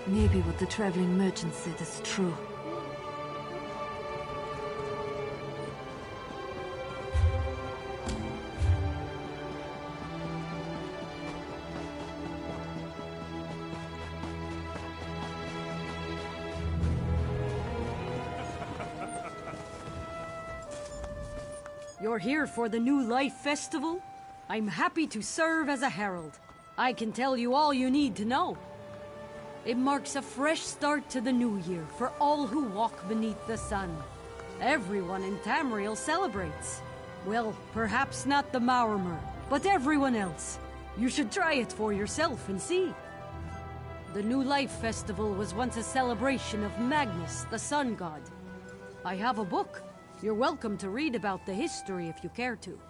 Maybe what the traveling merchant said is true. You're here for the New Life Festival? I'm happy to serve as a herald. I can tell you all you need to know. It marks a fresh start to the new year for all who walk beneath the sun. Everyone in Tamriel celebrates. Well, perhaps not the Maormer, but everyone else. You should try it for yourself and see. The New Life Festival was once a celebration of Magnus, the sun god. I have a book. You're welcome to read about the history if you care to.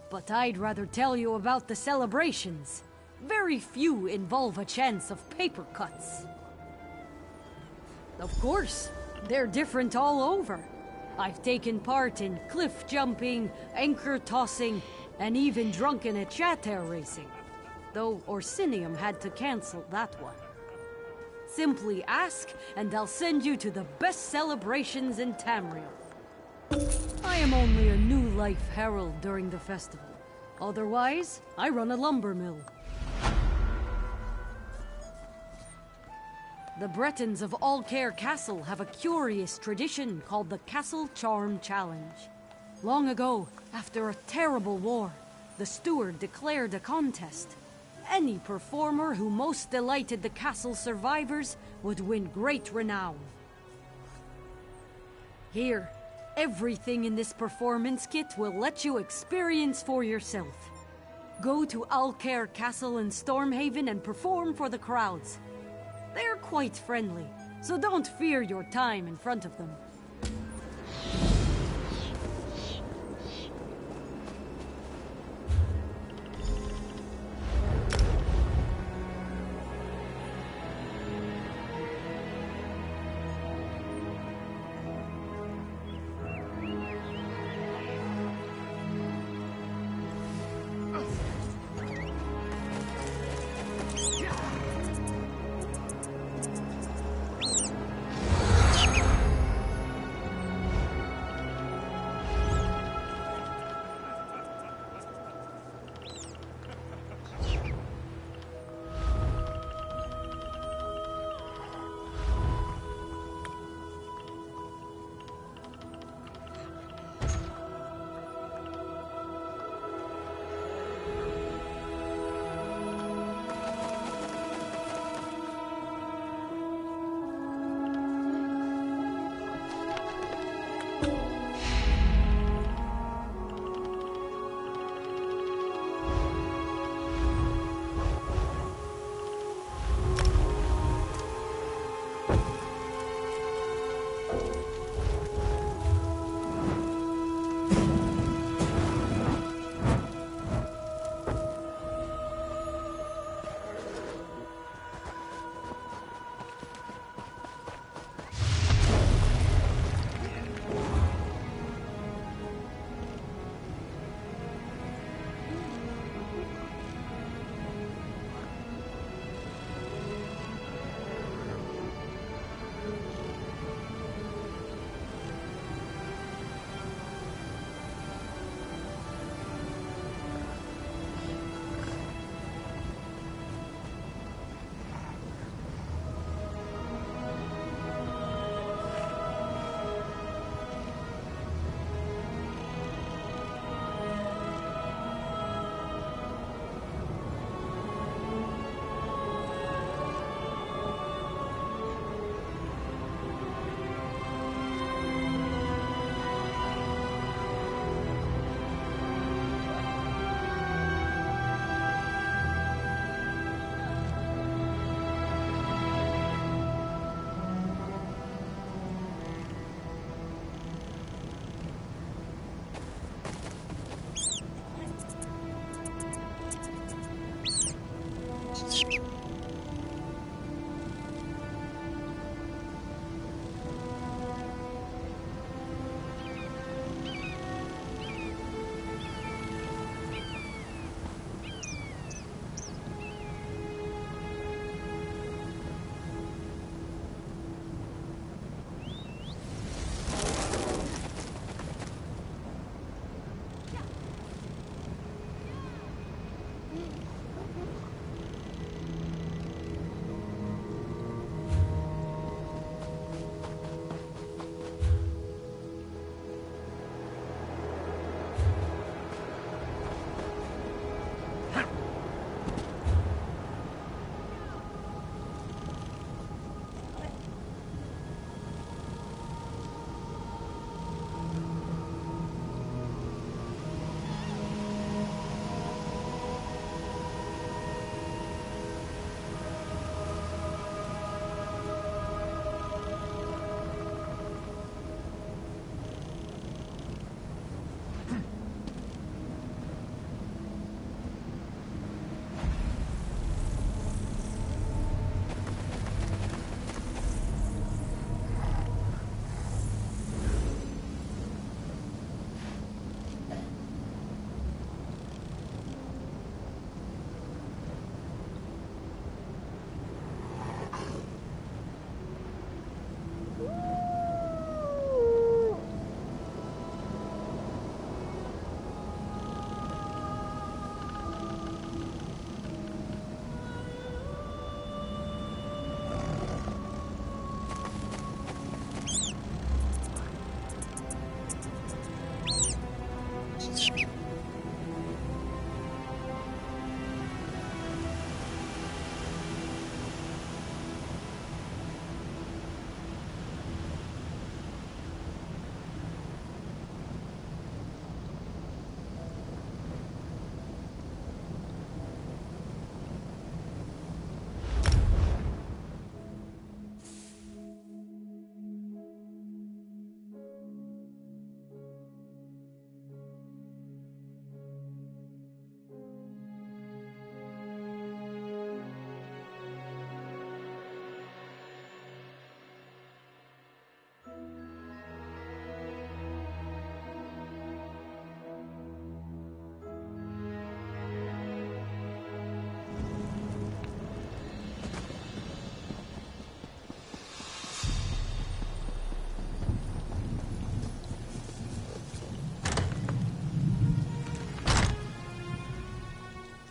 But I'd rather tell you about the celebrations. Very few involve a chance of paper cuts. Of course, they're different all over. I've taken part in cliff jumping, anchor tossing, and even drunken at chatter racing. Though Orsinium had to cancel that one. Simply ask, and I'll send you to the best celebrations in Tamriel. I am only a New Life herald during the festival. Otherwise, I run a lumber mill. The Bretons of Alcair Castle have a curious tradition called the Castle Charm Challenge. Long ago, after a terrible war, the steward declared a contest. Any performer who most delighted the castle survivors would win great renown. Here, everything in this performance kit will let you experience for yourself. Go to Alcair Castle in Stormhaven and perform for the crowds. They're quite friendly, so don't fear your time in front of them.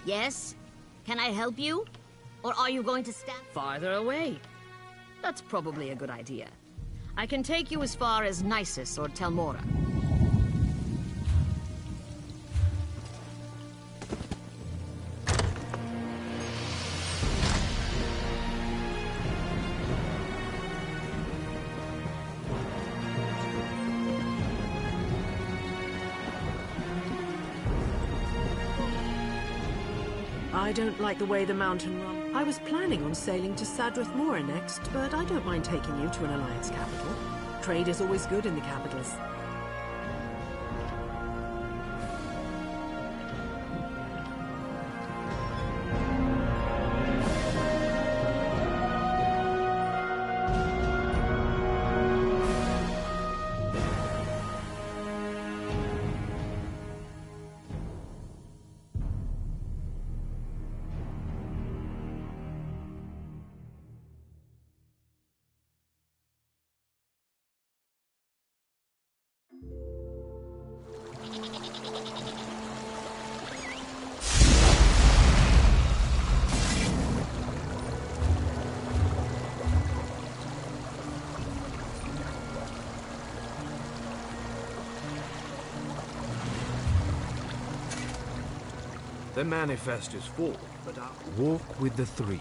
Yes? Can I help you? Or are you going to stand farther away? That's probably a good idea. I can take you as far as Nisus or Telmora. I don't like the way the mountain runs. I was planning on sailing to Sadrith Mora next, but I don't mind taking you to an Alliance capital. Trade is always good in the capitals. The manifest is full, but I'll walk with the three.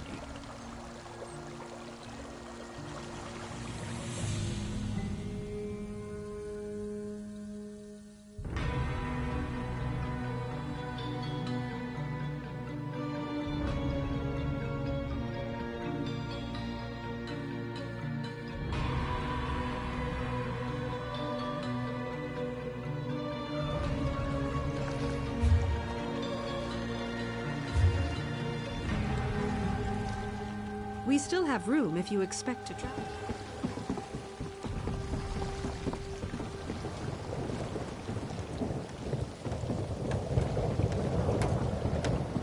We still have room if you expect to travel.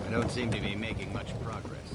I don't seem to be making much progress.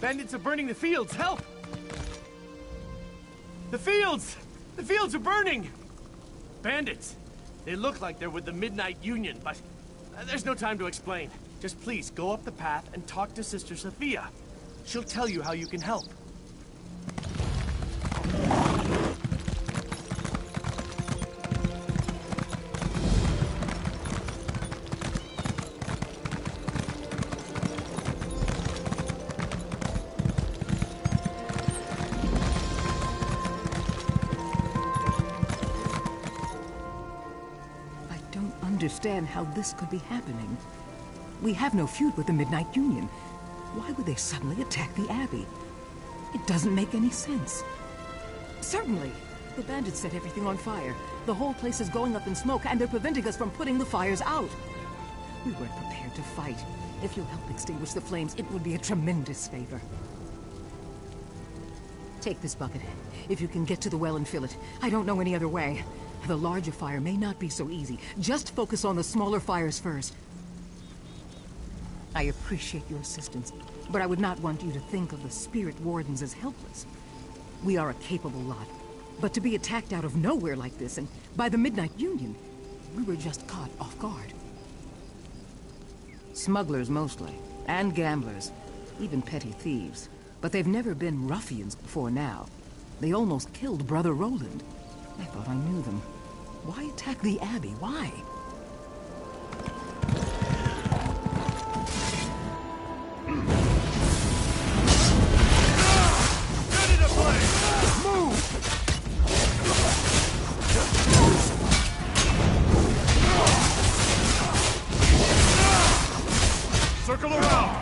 Bandits are burning the fields! Help! The fields! The fields are burning! Bandits! They look like they're with the Midnight Union, but there's no time to explain. Just please go up the path and talk to Sister Sophia. She'll tell you how you can help. Understand how this could be happening. We have no feud with the Midnight Union. Why would they suddenly attack the Abbey? It doesn't make any sense. Certainly. The bandits set everything on fire. The whole place is going up in smoke, and they're preventing us from putting the fires out. We weren't prepared to fight. If you'll help extinguish the flames, it would be a tremendous favor. Take this bucket. If you can get to the well and fill it. I don't know any other way. The larger fire may not be so easy. Just focus on the smaller fires first. I appreciate your assistance, but I would not want you to think of the Spirit Wardens as helpless. We are a capable lot, but to be attacked out of nowhere like this, and by the Midnight Union, we were just caught off guard. Smugglers mostly, and gamblers, even petty thieves. But they've never been ruffians before now. They almost killed Brother Roland. I thought I knew them. Why attack the Abbey? Why? Ready to play! Move! Circle around!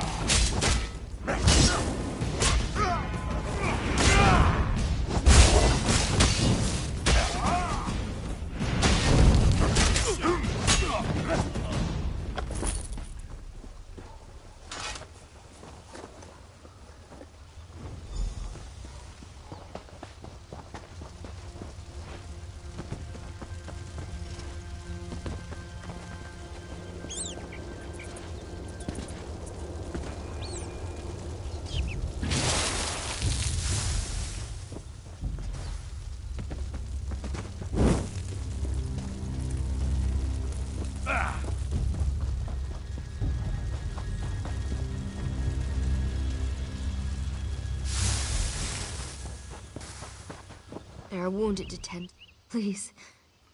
There are wounded to tend. Please,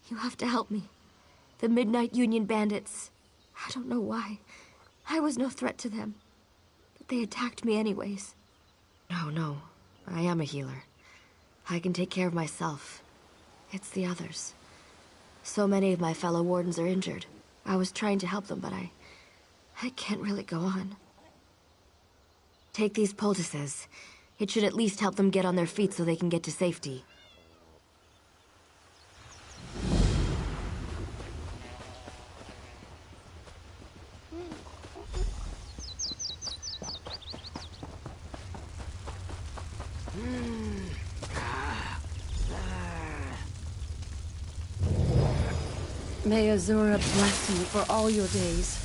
you have to help me. The Midnight Union bandits. I don't know why. I was no threat to them. But they attacked me anyways. No. I am a healer. I can take care of myself. It's the others. So many of my fellow wardens are injured. I was trying to help them, but I can't really go on. Take these poultices. It should at least help them get on their feet so they can get to safety. May Azura bless you for all your days.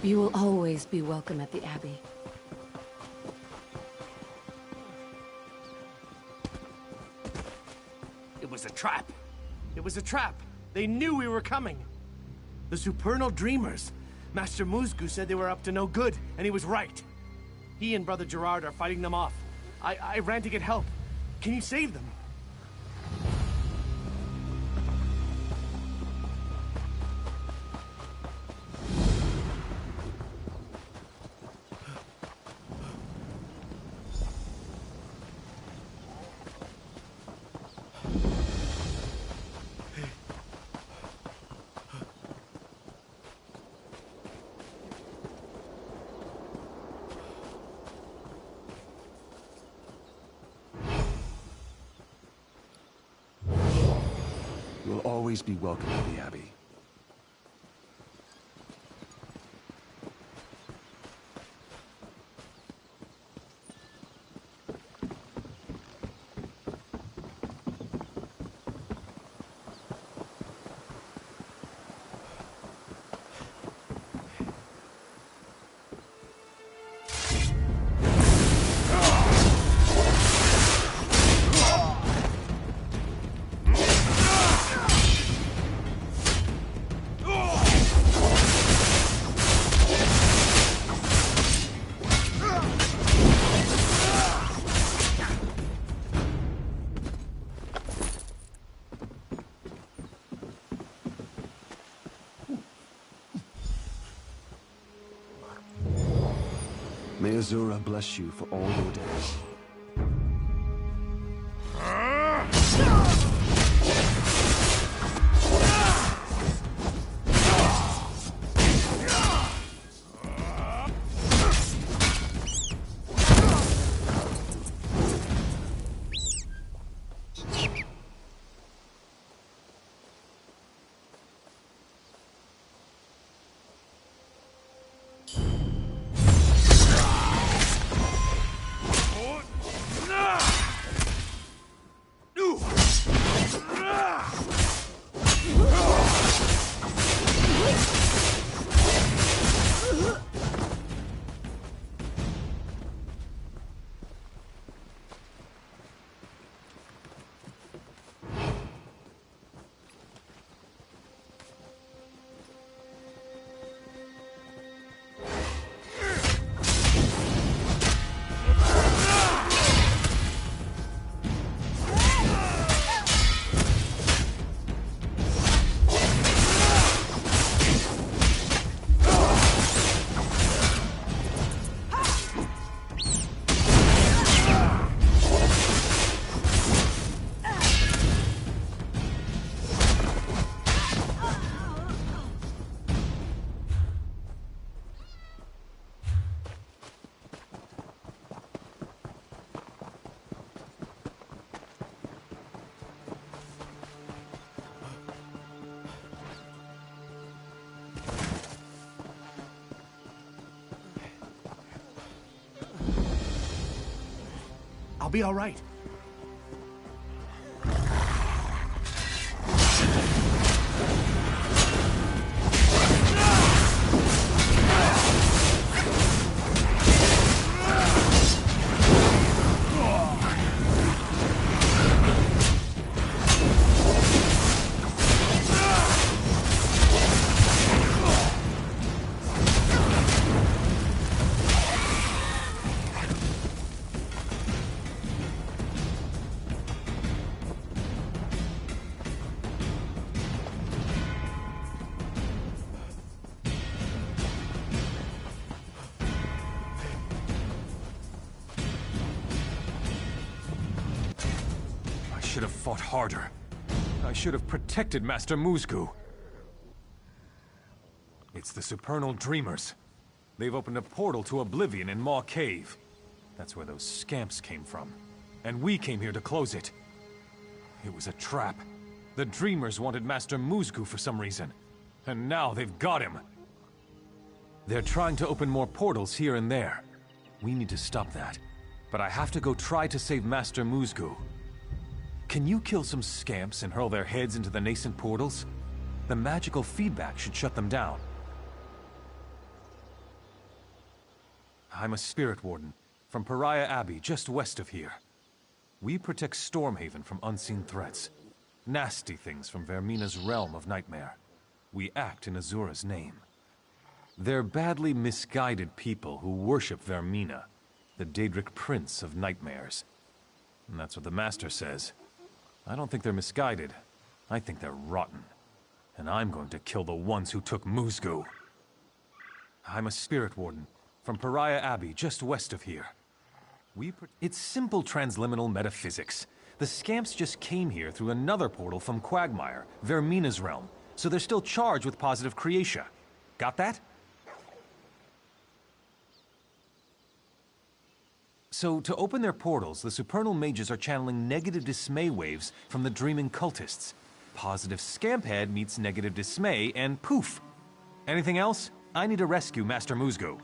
You will always be welcome at the Abbey. It was was a trap. It was a trap. They knew we were coming. The Supernal Dreamers. Master Musgu said they were up to no good, and he was right. He and Brother Gerard are fighting them off. I ran to get help. Can you save them? You'll always be welcome at the Abbey. May Azura bless you for all your days. I'll be all right. I should have fought harder. I should have protected Master Musgu. It's the Supernal Dreamers. They've opened a portal to Oblivion in Maw Cave. That's where those scamps came from. And we came here to close it. It was a trap. The Dreamers wanted Master Musgu for some reason. And now they've got him. They're trying to open more portals here and there. We need to stop that. But I have to go try to save Master Musgu. Can you kill some scamps and hurl their heads into the nascent portals? The magical feedback should shut them down. I'm a spirit warden from Pariah Abbey, just west of here. We protect Stormhaven from unseen threats. Nasty things from Vermina's realm of nightmare. We act in Azura's name. They're badly misguided people who worship Vermina, the Daedric Prince of Nightmares. And that's what the Master says. I don't think they're misguided. I think they're rotten. And I'm going to kill the ones who took Muzgu. I'm a spirit warden from Pariah Abbey, just west of here. It's simple transliminal metaphysics. The Scamps just came here through another portal from Quagmire, Vermina's realm, so they're still charged with positive creatia. Got that? So, to open their portals, the Supernal Mages are channeling negative dismay waves from the dreaming cultists. Positive Scamphead meets negative dismay, and poof! Anything else? I need to rescue Master Muzgu.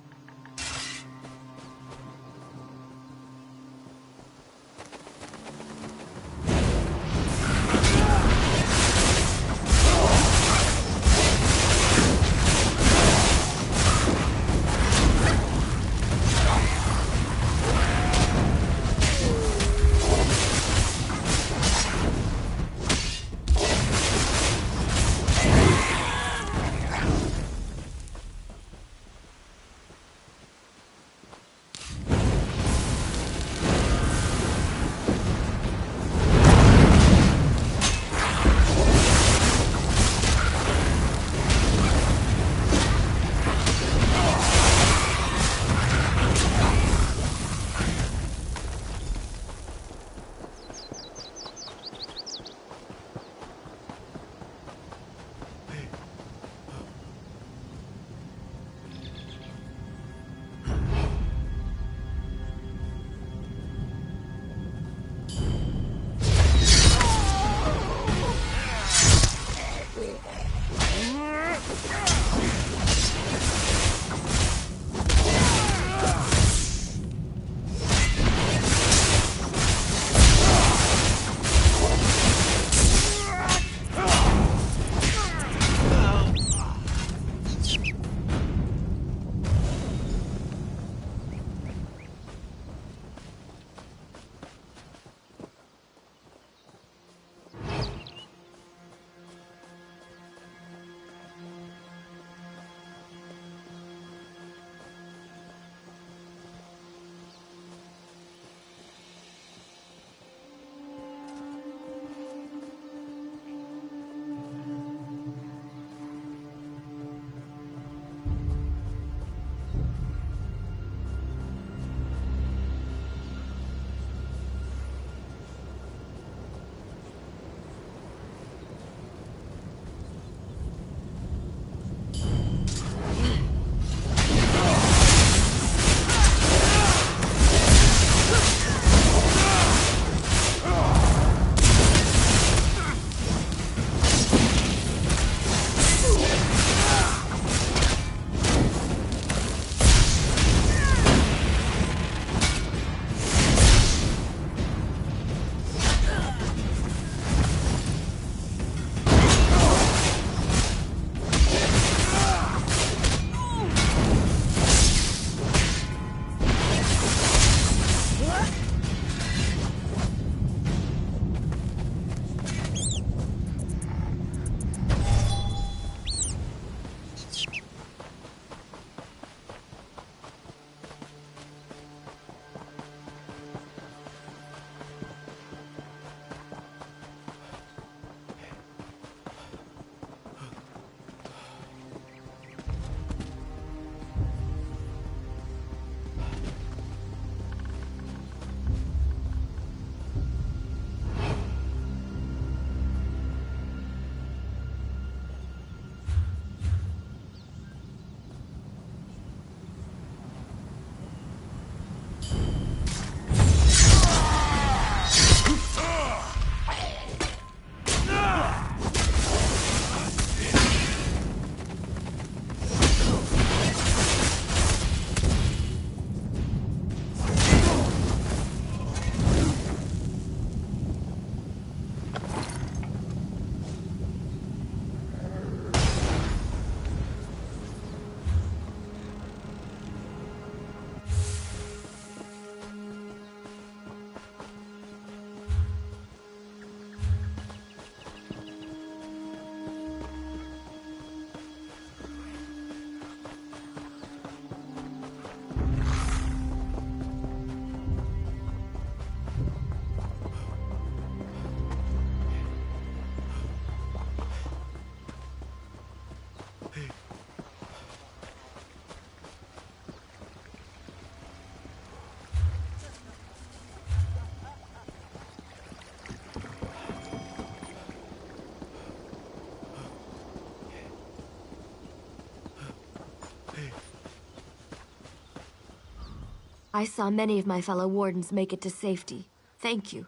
I saw many of my fellow wardens make it to safety. Thank you.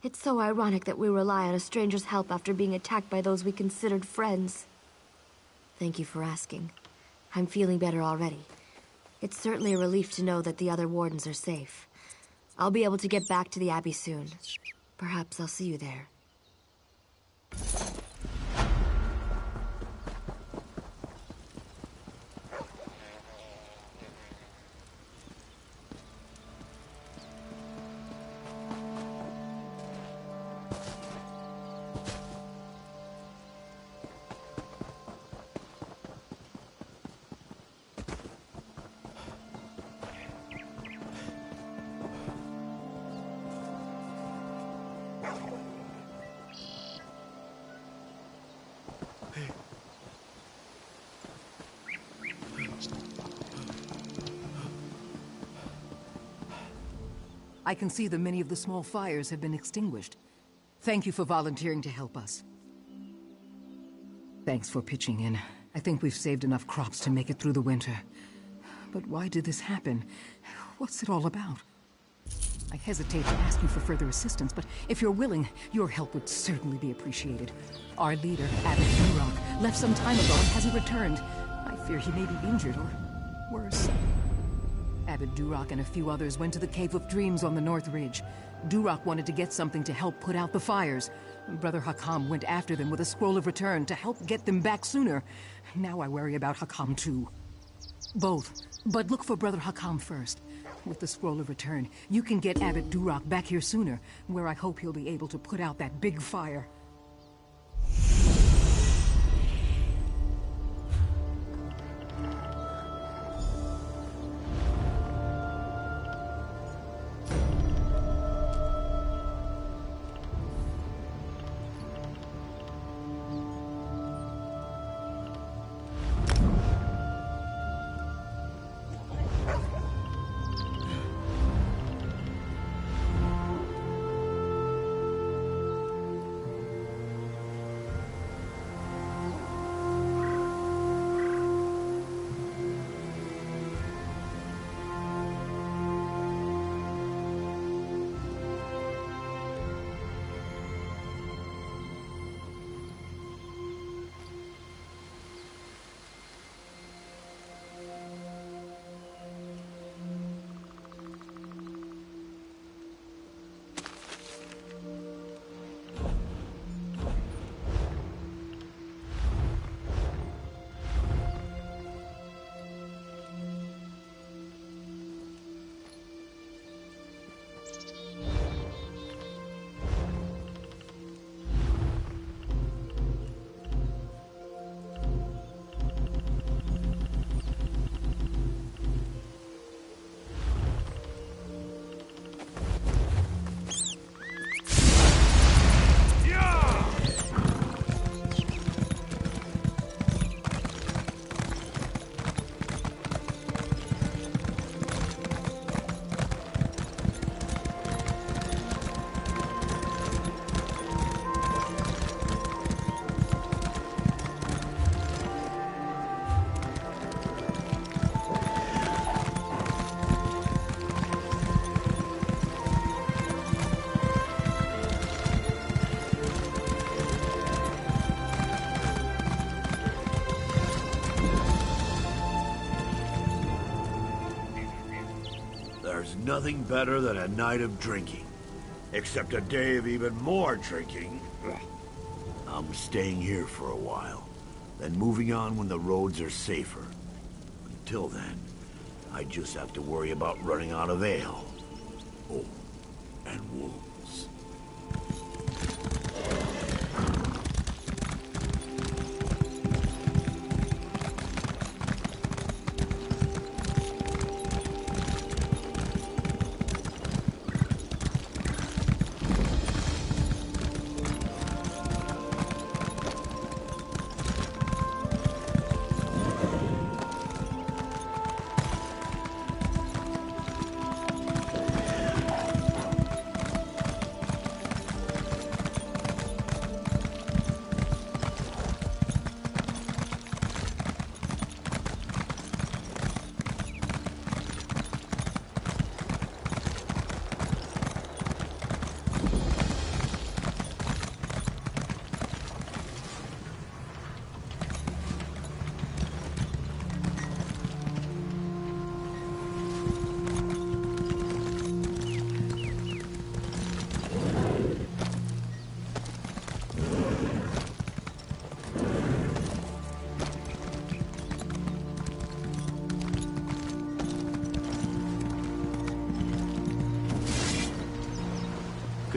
It's so ironic that we rely on a stranger's help after being attacked by those we considered friends. Thank you for asking. I'm feeling better already. It's certainly a relief to know that the other wardens are safe. I'll be able to get back to the Abbey soon. Perhaps I'll see you there. I can see that many of the small fires have been extinguished. Thank you for volunteering to help us. Thanks for pitching in. I think we've saved enough crops to make it through the winter. But why did this happen? What's it all about? I hesitate to ask you for further assistance, but if you're willing, your help would certainly be appreciated. Our leader, Abbot Duroc, left some time ago and hasn't returned. I fear he may be injured or worse. Abbot Duroc and a few others went to the Cave of Dreams on the North Ridge. Duroc wanted to get something to help put out the fires. Brother Hakam went after them with a scroll of return to help get them back sooner. Now I worry about Hakam too. Both, but look for Brother Hakam first. With the scroll of return, you can get Abbot Duroc back here sooner, where I hope he'll be able to put out that big fire. There's nothing better than a night of drinking. Except a day of even more drinking. I'm staying here for a while, then moving on when the roads are safer. Until then, I just have to worry about running out of ale. Oh, and wolves.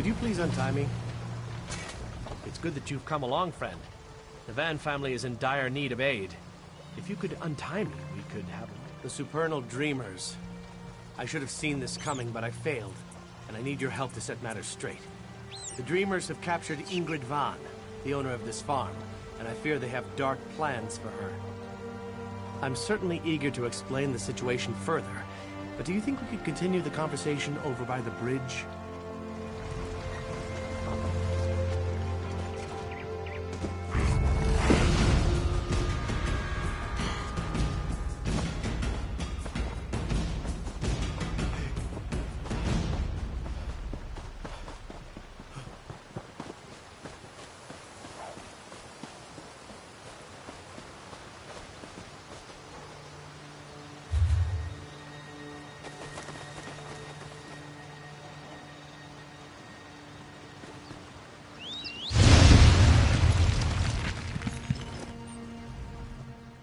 Could you please untie me? It's good that you've come along, friend. The Van family is in dire need of aid. If you could untie me, we could have the Supernal Dreamers. I should have seen this coming, but I failed, and I need your help to set matters straight. The Dreamers have captured Ingrid Van, the owner of this farm, and I fear they have dark plans for her. I'm certainly eager to explain the situation further, but do you think we could continue the conversation over by the bridge?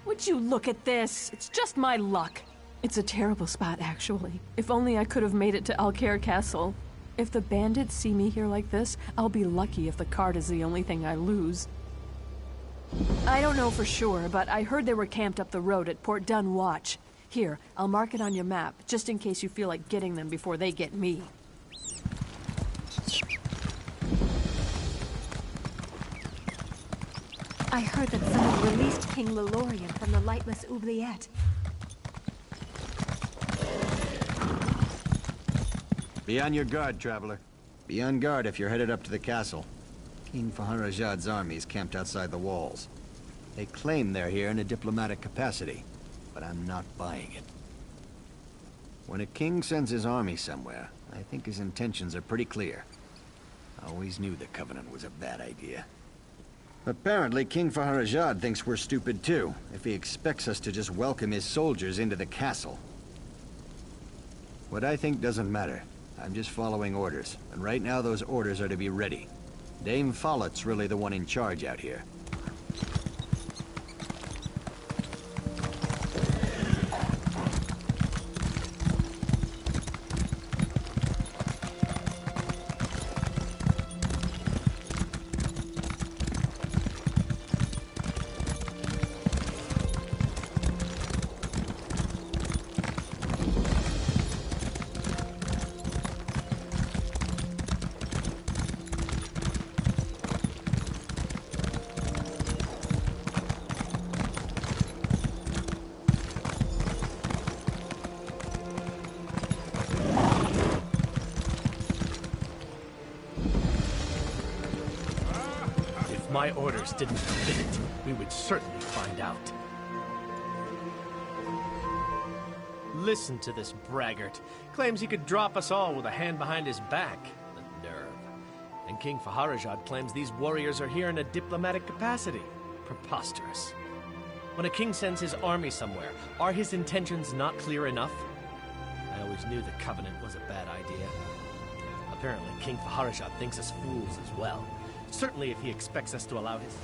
Would you look at this? It's just my luck. It's a terrible spot, actually. If only I could have made it to Alcaire Castle. If the bandits see me here like this, I'll be lucky if the cart is the only thing I lose. I don't know for sure, but I heard they were camped up the road at Port Dun Watch. Here, I'll mark it on your map, just in case you feel like getting them before they get me. I heard that someone released King Lelorian from the lightless oubliette. Be on your guard, traveler. Be on guard if you're headed up to the castle. King Faharajad's army is camped outside the walls. They claim they're here in a diplomatic capacity, but I'm not buying it. When a king sends his army somewhere, I think his intentions are pretty clear. I always knew the Covenant was a bad idea. Apparently, King Faharajad thinks we're stupid too, if he expects us to just welcome his soldiers into the castle. What I think doesn't matter. I'm just following orders, and right now those orders are to be ready. Dame Follett's really the one in charge out here. My orders didn't fit it, we would certainly find out. Listen to this braggart. Claims he could drop us all with a hand behind his back. The nerve. And King Faharajad claims these warriors are here in a diplomatic capacity. Preposterous. When a king sends his army somewhere, are his intentions not clear enough? I always knew the Covenant was a bad idea. Apparently, King Faharajad thinks us fools as well. Certainly if he expects us to allow his...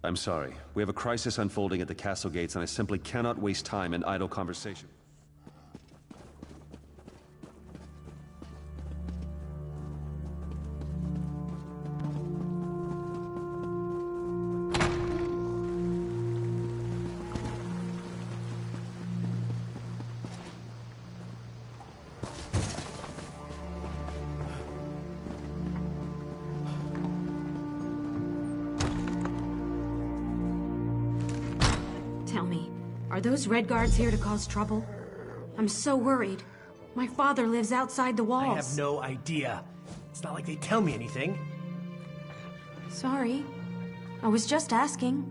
I'm sorry. We have a crisis unfolding at the castle gates, and I simply cannot waste time in idle conversation. Are those Red Guards here to cause trouble? I'm so worried. My father lives outside the walls. I have no idea. It's not like they tell me anything. Sorry. I was just asking.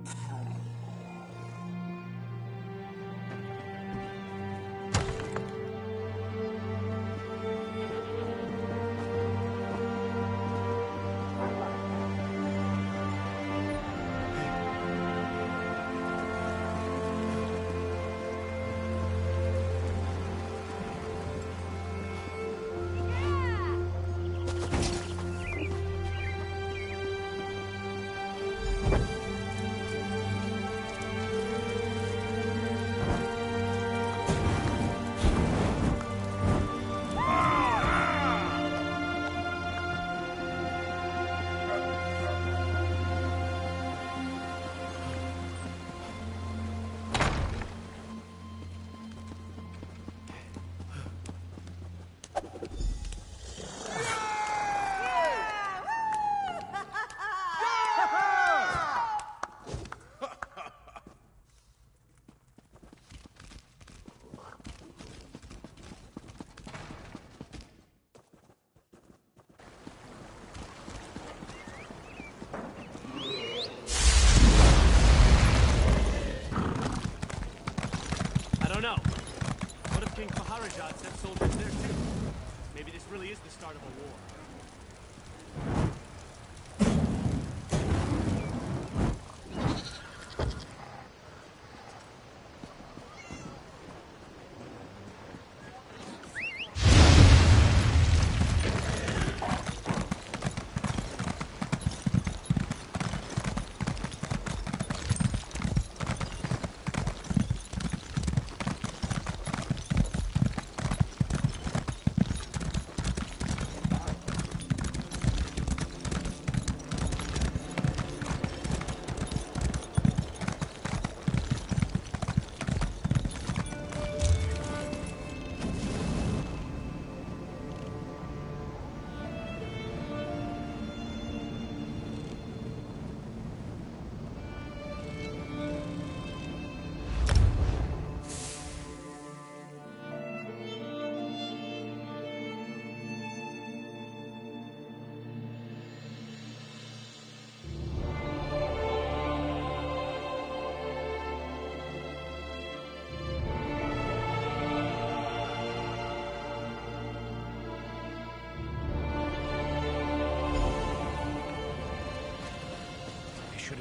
King Faharajad sent soldiers there too. Maybe this really is the start of a war.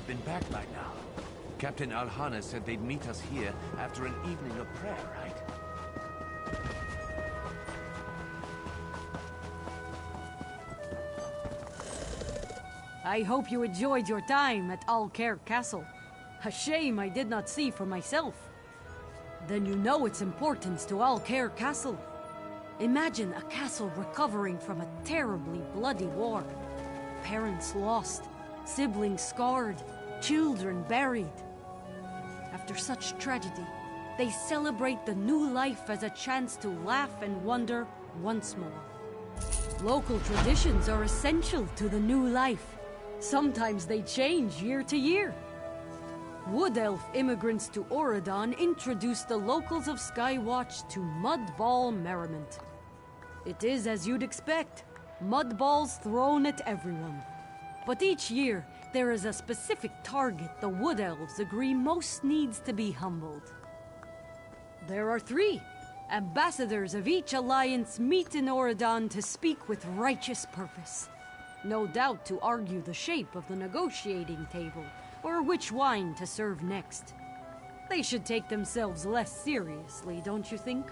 Been back by now. Captain Alhana said they'd meet us here after an evening of prayer, right? I hope you enjoyed your time at Alcair Castle. A shame I did not see for myself. Then you know its importance to Alcair Castle. Imagine a castle recovering from a terribly bloody war. Parents lost, siblings scarred, children buried. After such tragedy, they celebrate the new life as a chance to laugh and wonder once more. Local traditions are essential to the new life. Sometimes they change year to year. Wood Elf immigrants to Auradon introduced the locals of Skywatch to mud ball merriment. It is as you'd expect, mud balls thrown at everyone. But each year, there is a specific target the Wood Elves agree most needs to be humbled. There are 3. Ambassadors of each alliance meet in Auradon to speak with righteous purpose. No doubt to argue the shape of the negotiating table, or which wine to serve next. They should take themselves less seriously, don't you think?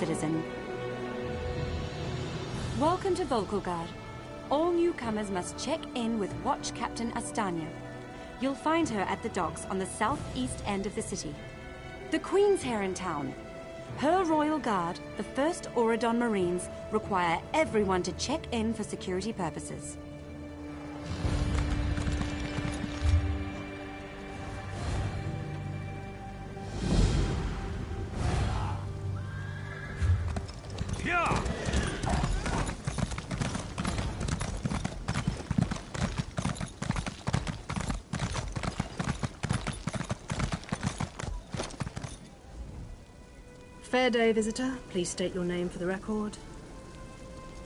citizen. Welcome to Volkogard. All newcomers must check in with Watch Captain Astanya. You'll find her at the docks on the southeast end of the city. The Queen's here in town. Her Royal Guard, the 1st Auradon Marines, require everyone to check in for security purposes. Fair day, visitor. Please state your name for the record.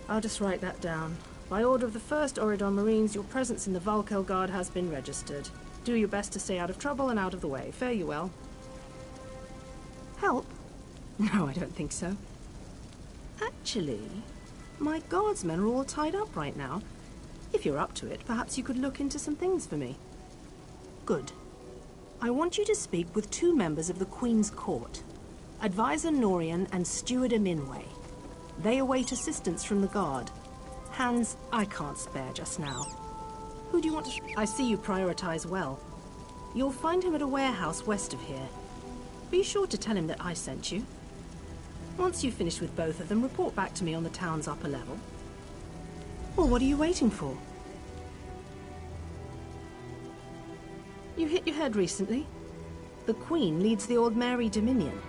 I'll just write that down. By order of the 1st Auradon Marines, your presence in the Vulkel Guard has been registered. Do your best to stay out of trouble and out of the way. Fare you well. Help? No, I don't think so. Actually, my guardsmen are all tied up right now. If you're up to it, perhaps you could look into some things for me. Good. I want you to speak with 2 members of the Queen's Court. Advisor Norian and Steward Aminway. They await assistance from the Guard. Hands I can't spare just now. Who do you want to... I see you prioritize well. You'll find him at a warehouse west of here. Be sure to tell him that I sent you. Once you've finished with both of them, report back to me on the town's upper level. Well, what are you waiting for? You hit your head recently? The Queen leads the Old Mary Dominion.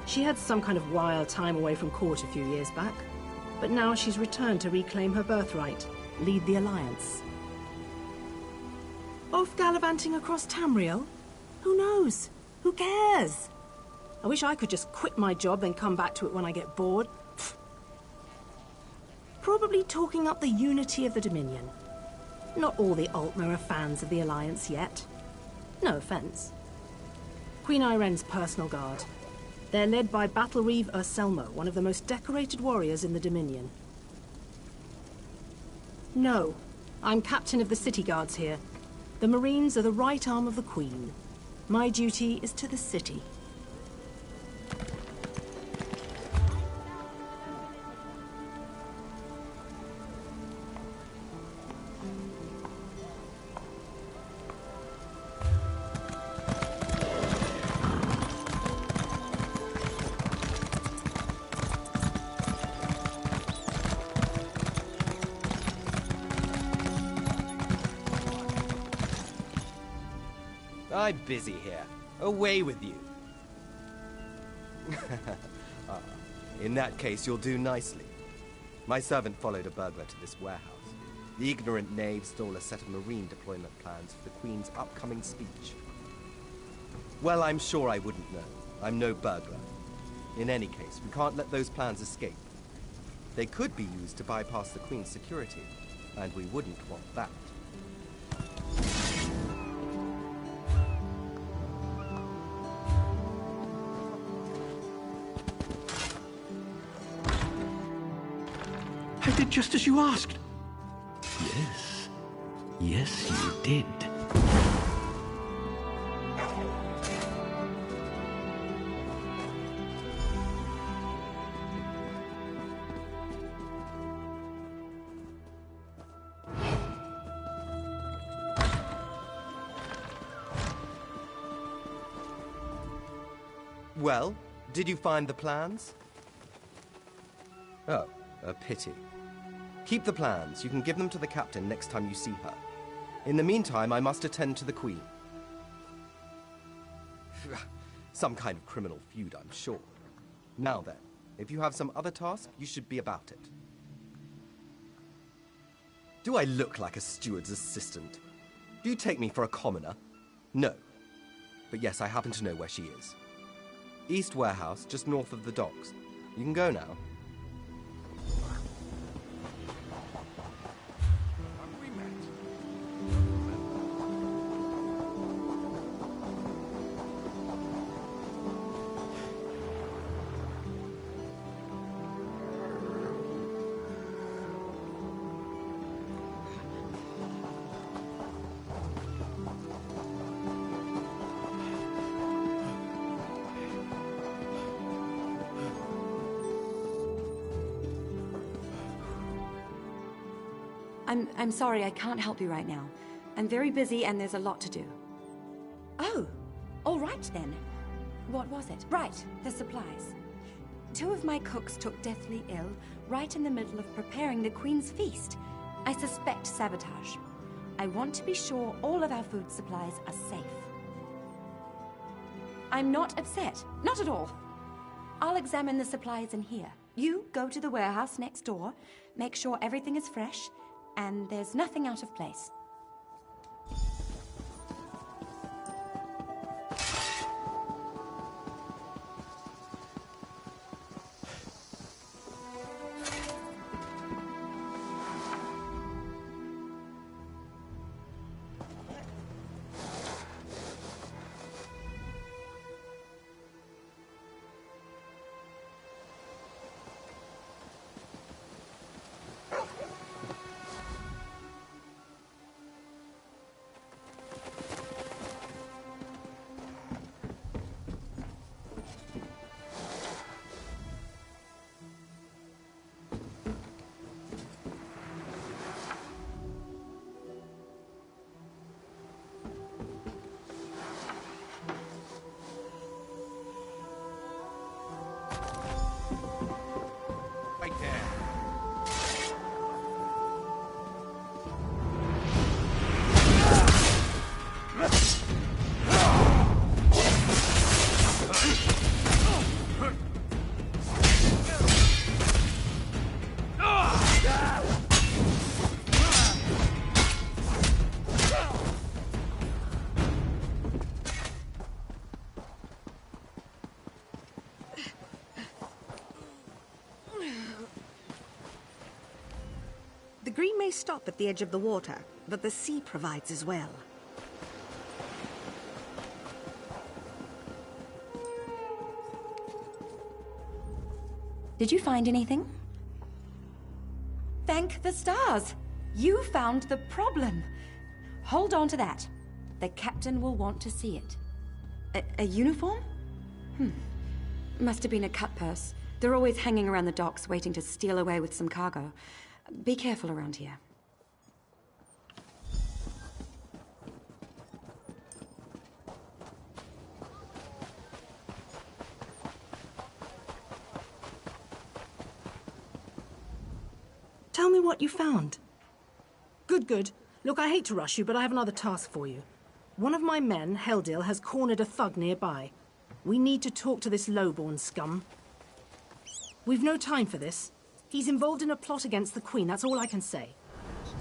She had some kind of wild time away from court a few years back, but now she's returned to reclaim her birthright, lead the Alliance. Off gallivanting across Tamriel? Who knows? Who cares? I wish I could just quit my job and come back to it when I get bored. Pfft. Probably talking up the unity of the Dominion. Not all the Altmer are fans of the Alliance yet. No offense. Queen Irenne's personal guard. They're led by Battlereeve Urselmo, one of the most decorated warriors in the Dominion. No, I'm captain of the city guards here. The Marines are the right arm of the Queen. My duty is to the city. I'm busy here. Away with you. In that case, you'll do nicely. My servant followed a burglar to this warehouse. The ignorant knave stole a set of Marine deployment plans for the Queen's upcoming speech. Well, I'm sure I wouldn't know. I'm no burglar. In any case, we can't let those plans escape. They could be used to bypass the Queen's security, and we wouldn't want that. I did just as you asked. Yes. Yes, you did. Well, did you find the plans? Oh, a pity. Keep the plans. You can give them to the captain next time you see her. In the meantime, I must attend to the Queen. Some kind of criminal feud, I'm sure. Now then, if you have some other task, you should be about it. Do I look like a steward's assistant? Do you take me for a commoner? No. But yes, I happen to know where she is. East Warehouse, just north of the docks. You can go now. I'm sorry, I can't help you right now. I'm very busy and there's a lot to do. Oh, all right then. What was it? Right, the supplies. 2 of my cooks took deathly ill right in the middle of preparing the Queen's feast. I suspect sabotage. I want to be sure all of our food supplies are safe. I'm not upset. Not at all. I'll examine the supplies in here. You go to the warehouse next door, make sure everything is fresh, and there's nothing out of place. The green may stop at the edge of the water, but the sea provides as well. Did you find anything? Thank the stars! You found the problem! Hold on to that. The captain will want to see it. A uniform? Must have been a cut purse. They're always hanging around the docks waiting to steal away with some cargo. Be careful around here. Tell me what you found. Good, good. Look, I hate to rush you, but I have another task for you. One of my men, Heldil, has cornered a thug nearby. We need to talk to this lowborn scum. We've no time for this. He's involved in a plot against the Queen, that's all I can say.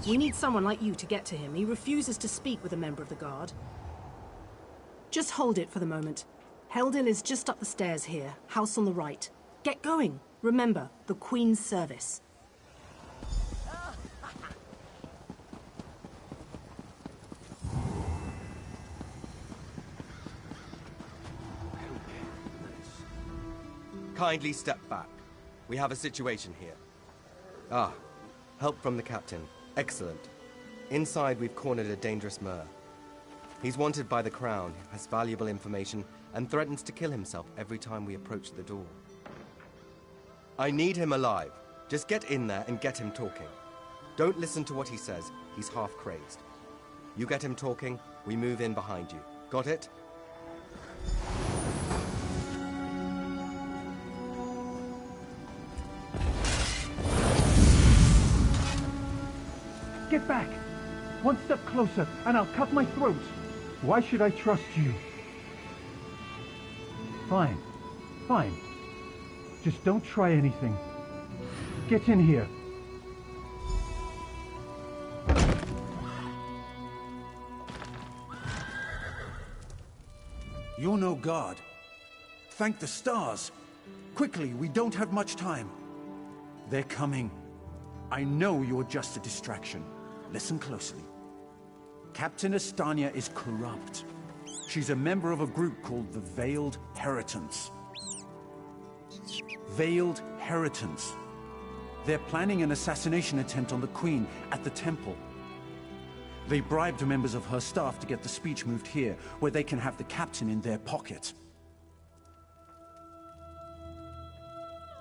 We need someone like you to get to him. He refuses to speak with a member of the Guard. Just hold it for the moment. Heldil is just up the stairs here, house on the right. Get going. Remember, the Queen's service. Kindly step back. We have a situation here. Ah, help from the captain. Excellent. Inside, we've cornered a dangerous Mer. He's wanted by the Crown, has valuable information, and threatens to kill himself every time we approach the door. I need him alive. Just get in there and get him talking. Don't listen to what he says. He's half crazed. You get him talking, we move in behind you. Got it? Get back! One step closer, and I'll cut my throat! Why should I trust you? Fine. Fine. Just don't try anything. Get in here. You're no god. Thank the stars. Quickly, we don't have much time. They're coming. I know you're just a distraction. Listen closely. Captain Astania is corrupt. She's a member of a group called the Veiled Heritants. Veiled Heritants. They're planning an assassination attempt on the Queen at the temple. They bribed members of her staff to get the speech moved here, where they can have the captain in their pocket.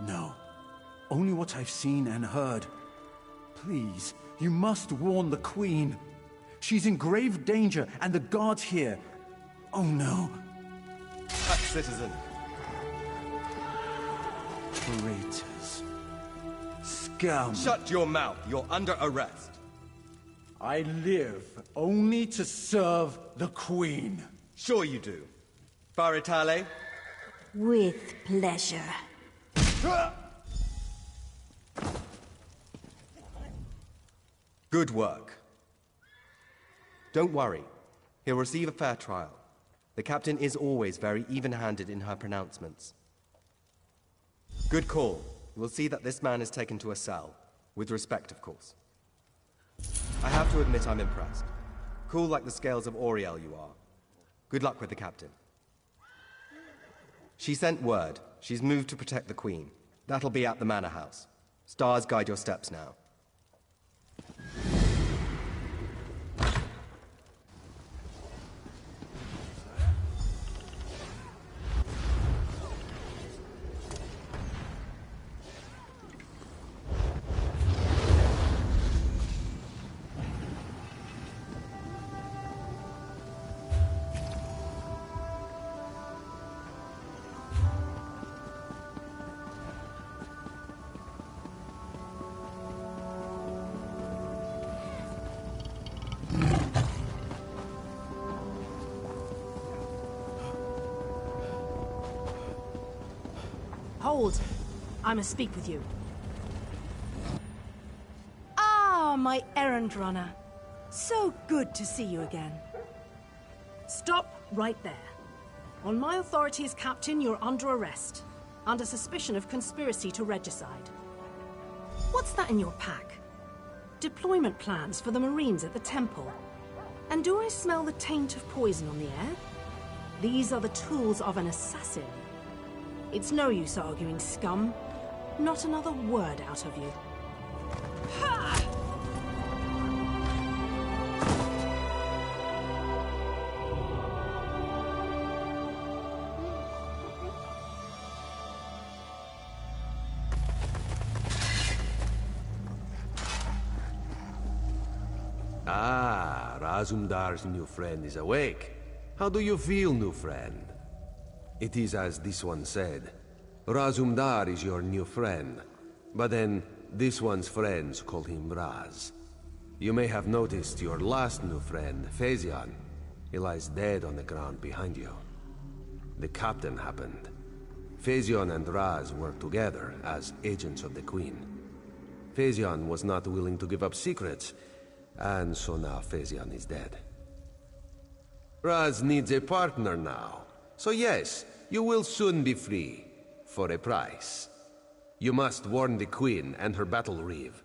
No. Only what I've seen and heard. Please, You must warn the Queen. She's in grave danger, and the guards here. Oh no. Citizen. Traitors. Scum. Shut your mouth. You're under arrest. I live only to serve the Queen. Sure you do. Faritale? With pleasure. Good work. Don't worry. He'll receive a fair trial. The captain is always very even-handed in her pronouncements. Good call. We'll see that this man is taken to a cell. With respect, of course. I have to admit I'm impressed. Cool like the scales of Auriel you are. Good luck with the captain. She sent word. She's moved to protect the Queen. That'll be at the Manor House. Stars guide your steps now. Hold. I must speak with you. Ah, my errand runner. So good to see you again. Stop right there. On my authority as captain, you're under arrest. Under suspicion of conspiracy to regicide. What's that in your pack? Deployment plans for the Marines at the Temple. And do I smell the taint of poison on the air? These are the tools of an assassin. It's no use arguing, scum. Not another word out of you. Ha! Ah, Razumdar's new friend is awake. How do you feel, new friend? It is as this one said. Razumdar is your new friend. But then, this one's friends call him Raz. You may have noticed your last new friend, Phaezion. He lies dead on the ground behind you. The captain happened. Phaezion and Raz worked together as agents of the Queen. Phaezion was not willing to give up secrets, and so now Phaezion is dead. Raz needs a partner now. So yes, you will soon be free, for a price. You must warn the Queen and her battle reeve.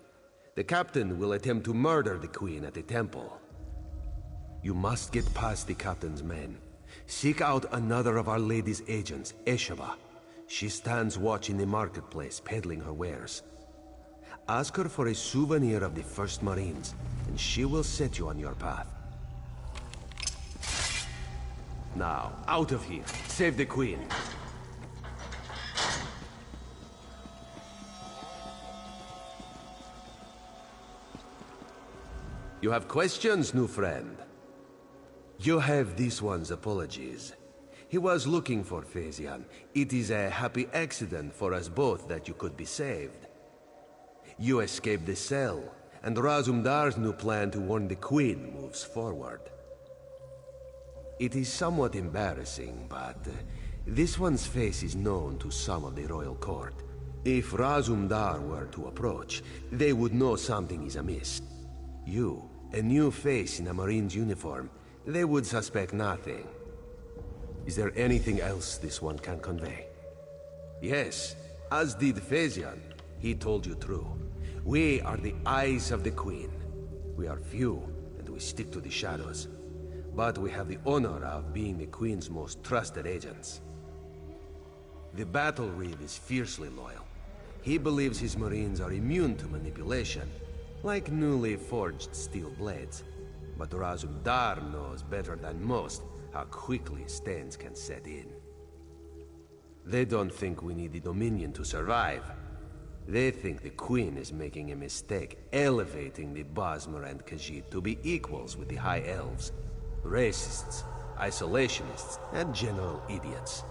The captain will attempt to murder the Queen at the temple. You must get past the captain's men. Seek out another of Our Lady's agents, Eshaba. She stands watch in the marketplace, peddling her wares. Ask her for a souvenir of the First Marines, and she will set you on your path. Now, out of here. Save the Queen. You have questions, new friend? You have this one's apologies. He was looking for Phaezion. It is a happy accident for us both that you could be saved. You escaped the cell, and Razumdar's new plan to warn the Queen moves forward. It is somewhat embarrassing, but this one's face is known to some of the royal court. If Razumdar were to approach, they would know something is amiss. You, a new face in a Marine's uniform, they would suspect nothing. Is there anything else this one can convey? Yes, as did Phaezion. He told you true. We are the eyes of the Queen. We are few, and we stick to the shadows. But we have the honor of being the Queen's most trusted agents. The Battle Reeve is fiercely loyal. He believes his Marines are immune to manipulation, like newly forged steel blades. But Razumdar knows better than most how quickly stains can set in. They don't think we need the Dominion to survive. They think the Queen is making a mistake, elevating the Bosmer and Khajiit to be equals with the High Elves. Racists, isolationists, and general idiots.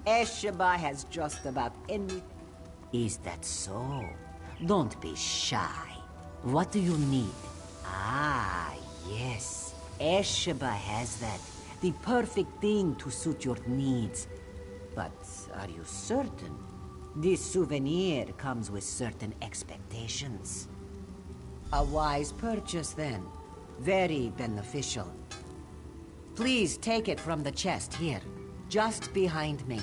Esheba has just about any... Is that so? Don't be shy. What do you need? Ah, yes. Esheba has that. The perfect thing to suit your needs. But are you certain? This souvenir comes with certain expectations. A wise purchase, then. Very beneficial. Please take it from the chest here, just behind me.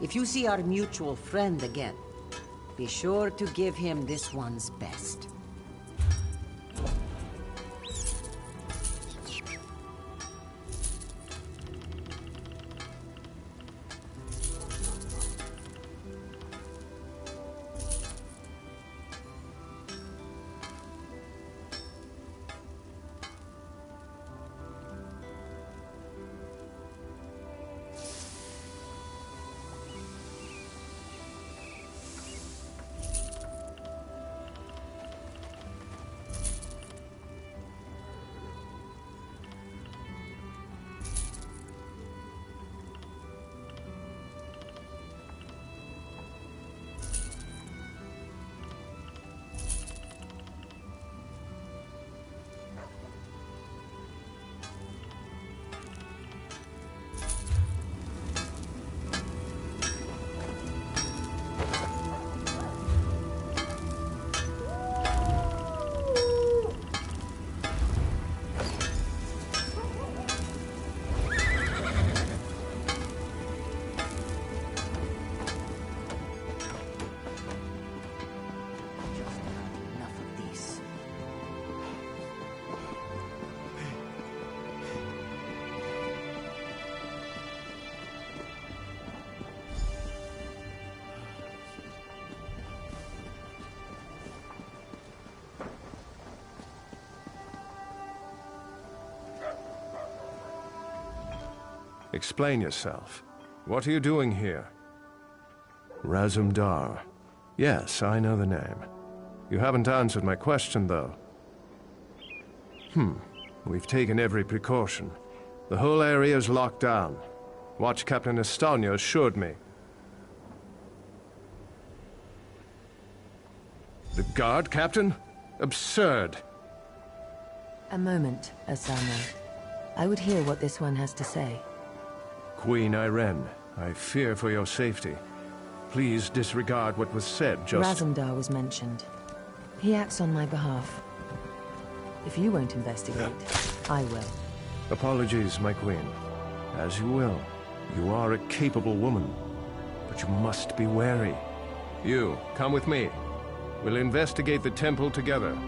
If you see our mutual friend again, be sure to give him this one's best. Explain yourself. What are you doing here? Razumdar. Yes, I know the name. You haven't answered my question, though. We've taken every precaution. The whole area is locked down. Watch Captain Estanya assured me. The guard, Captain? Absurd. A moment, Asano. I would hear what this one has to say. Queen Irene, I fear for your safety. Please disregard what was said, just... Razumdar was mentioned. He acts on my behalf. If you won't investigate, I will. Apologies, my queen. As you will. You are a capable woman. But you must be wary. You, come with me. We'll investigate the temple together.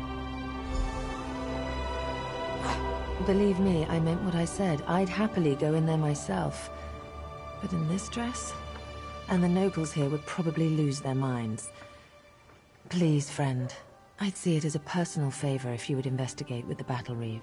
Believe me, I meant what I said. I'd happily go in there myself. But in this dress? And the nobles here would probably lose their minds. Please, friend. I'd see it as a personal favor if you would investigate with the Battle Reeve.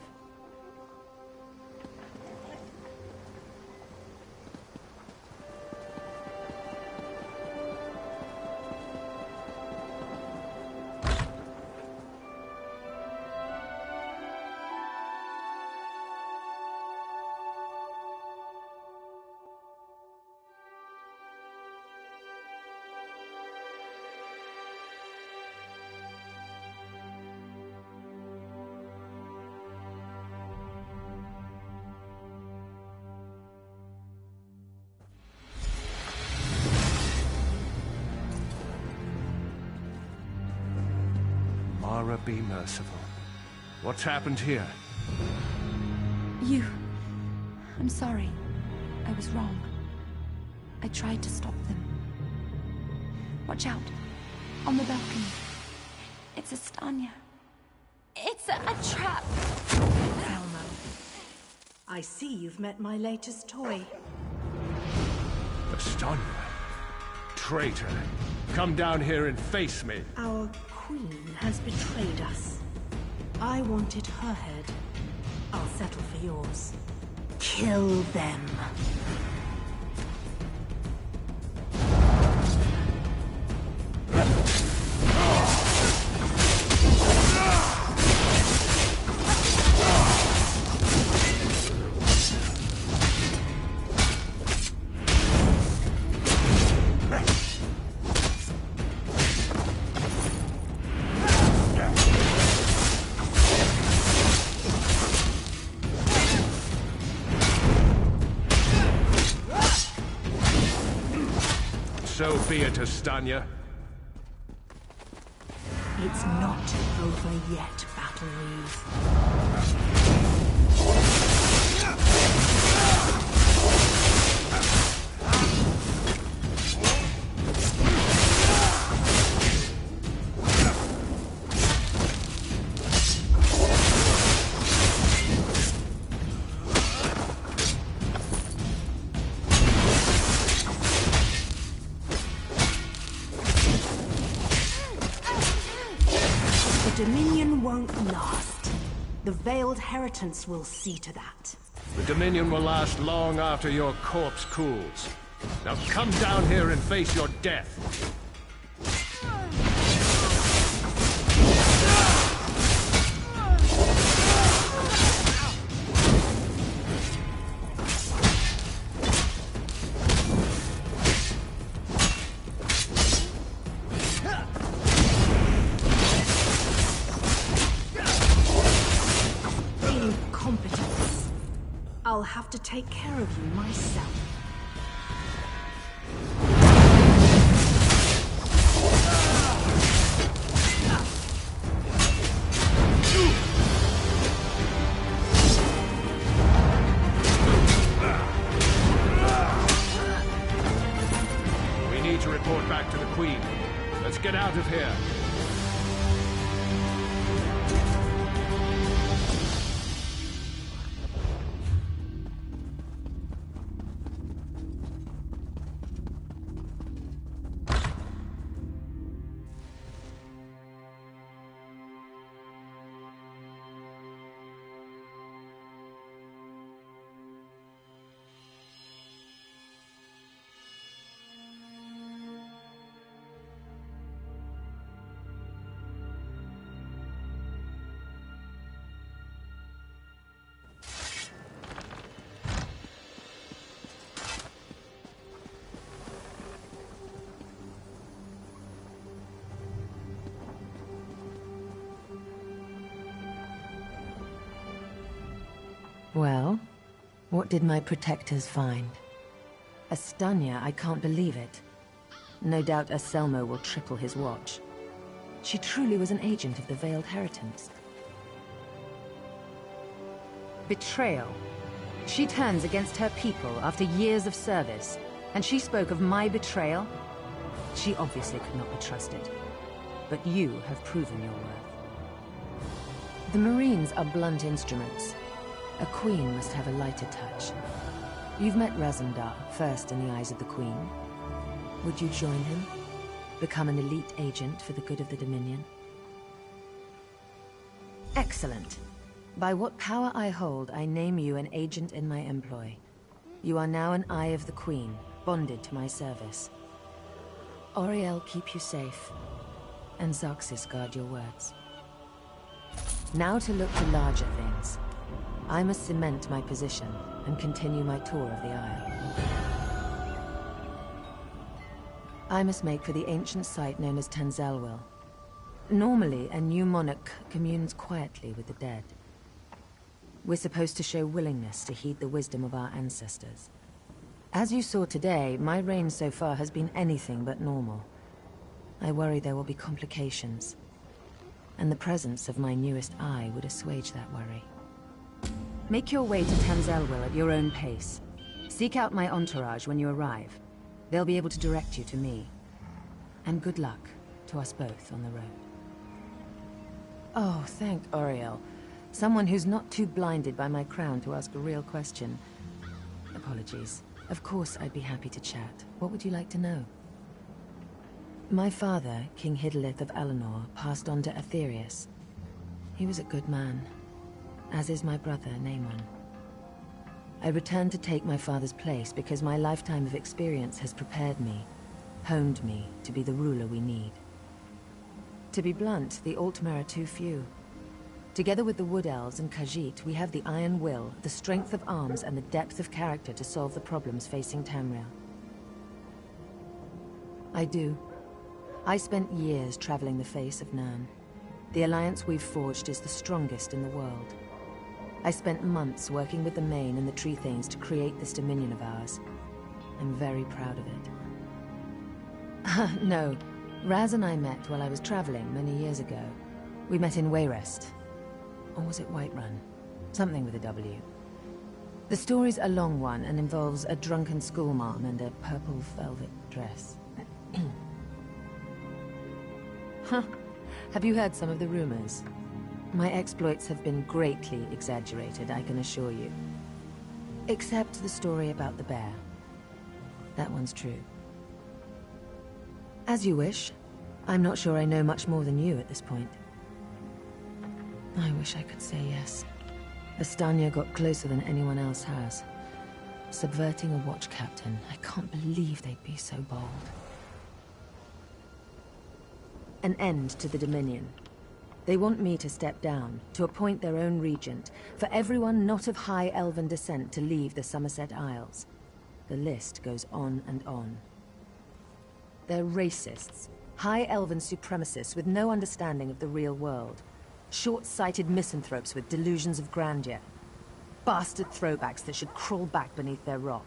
Mara, be merciful. What's happened here? You... I'm sorry. I was wrong. I tried to stop them. Watch out. On the balcony. It's Estanya. It's a trap! Thelma, I see you've met my latest toy. Estanya. Traitor. Come down here and face me. Our queen has betrayed us. I wanted her head. I'll settle for yours. Kill them. So be it, Estanya. It's not over yet, Battle Reeve. The Dominion won't last. The Veiled Heritance will see to that. The Dominion will last long after your corpse cools. Now come down here and face your death. Incompetence. I'll have to take care of you myself. We need to report back to the Queen. Let's get out of here. Well, what did my protectors find? Astanya, I can't believe it. No doubt Aselmo will triple his watch. She truly was an agent of the Veiled Heritance. Betrayal. She turns against her people after years of service, and she spoke of my betrayal? She obviously could not be trusted. But you have proven your worth. The Marines are blunt instruments. A queen must have a lighter touch. You've met Razandar, first in the eyes of the Queen. Would you join him? Become an elite agent for the good of the Dominion? Excellent. By what power I hold, I name you an agent in my employ. You are now an Eye of the Queen, bonded to my service. Auriel keep you safe, and Zoxys guard your words. Now to look to larger things. I must cement my position and continue my tour of the Isle. I must make for the ancient site known as Tanzelwil. Normally, a new monarch communes quietly with the dead. We're supposed to show willingness to heed the wisdom of our ancestors. As you saw today, my reign so far has been anything but normal. I worry there will be complications, and the presence of my newest eye would assuage that worry. Make your way to Tanzelwil at your own pace. Seek out my entourage when you arrive. They'll be able to direct you to me. And good luck to us both on the road. Oh, thank Auriel. Someone who's not too blinded by my crown to ask a real question. Apologies. Of course I'd be happy to chat. What would you like to know? My father, King Hidalith of Alinor, passed on to Aetherius. He was a good man, as is my brother, Naemon. I returned to take my father's place because my lifetime of experience has prepared me, honed me to be the ruler we need. To be blunt, the Altmer are too few. Together with the Wood Elves and Khajiit, we have the iron will, the strength of arms, and the depth of character to solve the problems facing Tamriel. I do. I spent years traveling the face of Nirn. The alliance we've forged is the strongest in the world. I spent months working with the Main and the Tree Thanes to create this dominion of ours. I'm very proud of it. No, Raz and I met while I was traveling many years ago. We met in Wayrest. Or was it Whiterun? Something with a W. The story's a long one and involves a drunken schoolmarm and a purple velvet dress. Huh. Have you heard some of the rumors? My exploits have been greatly exaggerated, I can assure you. Except the story about the bear. That one's true. As you wish. I'm not sure I know much more than you at this point. I wish I could say yes. Astanya got closer than anyone else has. Subverting a watch captain. I can't believe they'd be so bold. An end to the Dominion. They want me to step down, to appoint their own regent, for everyone not of high elven descent to leave the Somerset Isles. The list goes on and on. They're racists, high elven supremacists with no understanding of the real world. Short-sighted misanthropes with delusions of grandeur. Bastard throwbacks that should crawl back beneath their rock.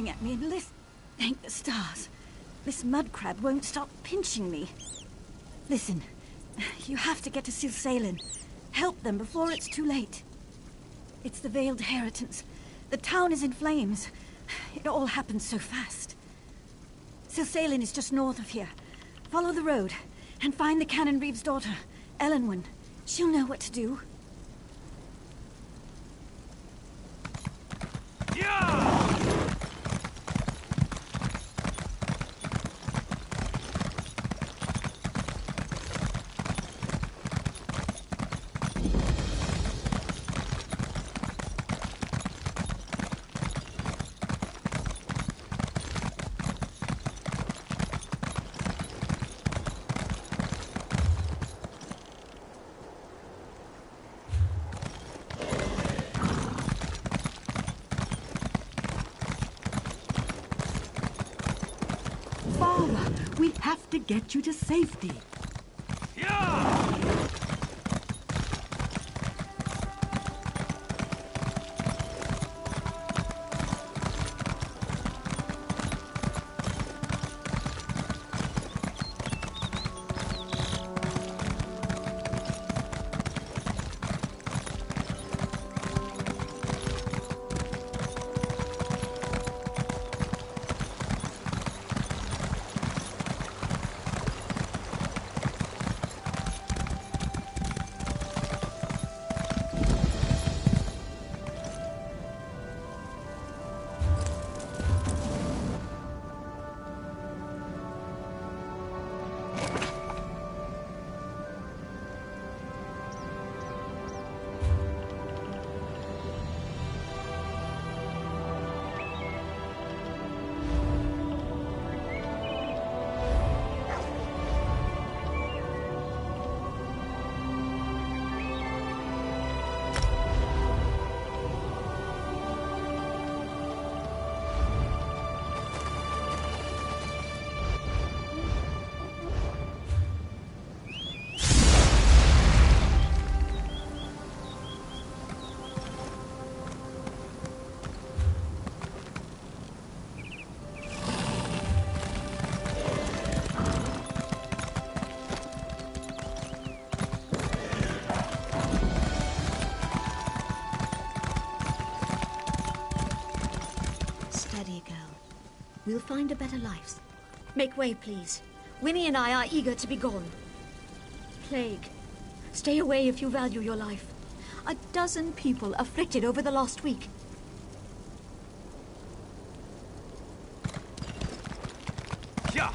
At me and lift. Thank the stars. This mud crab won't stop pinching me. Listen, you have to get to Silsalen. Help them before it's too late. It's the Veiled Inheritance. The town is in flames. It all happened so fast. Silsalen is just north of here. Follow the road and find the Canon Reeve's daughter, Elenwen. She'll know what to do. We have to get you to safety. We'll find a better life. Make way, please. Winnie and I are eager to be gone. Plague. Stay away if you value your life. 12 people afflicted over the last week. Yeah.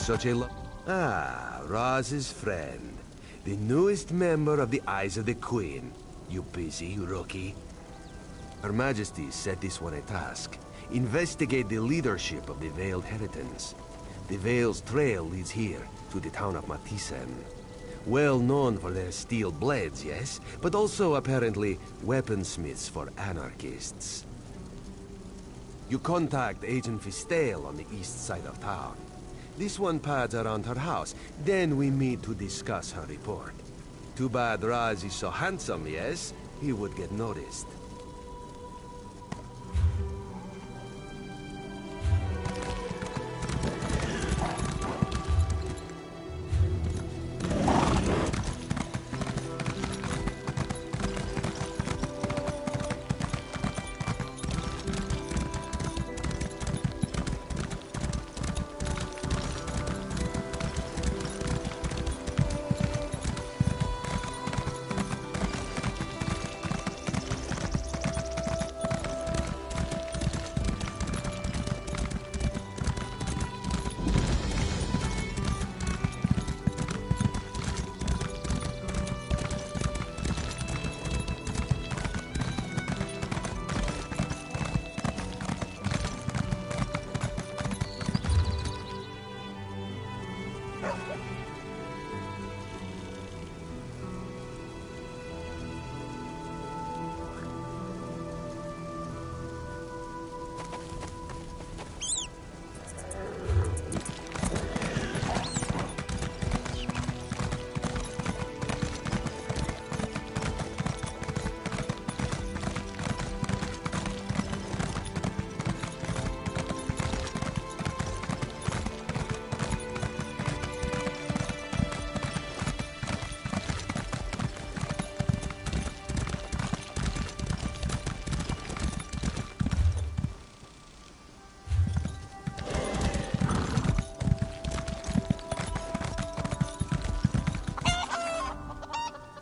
such a Ah, Roz's friend. The newest member of the Eyes of the Queen. You busy, rookie? Her Majesty set this one a task. Investigate the leadership of the Veiled Heritance. The Veil's trail leads here, to the town of Matisen. Well known for their steel blades, yes? But also, apparently, weaponsmiths for anarchists. You contact Agent Fistel on the east side of town. This one pads around her house. Then we meet to discuss her report. Too bad Raz is so handsome, yes? He would get noticed.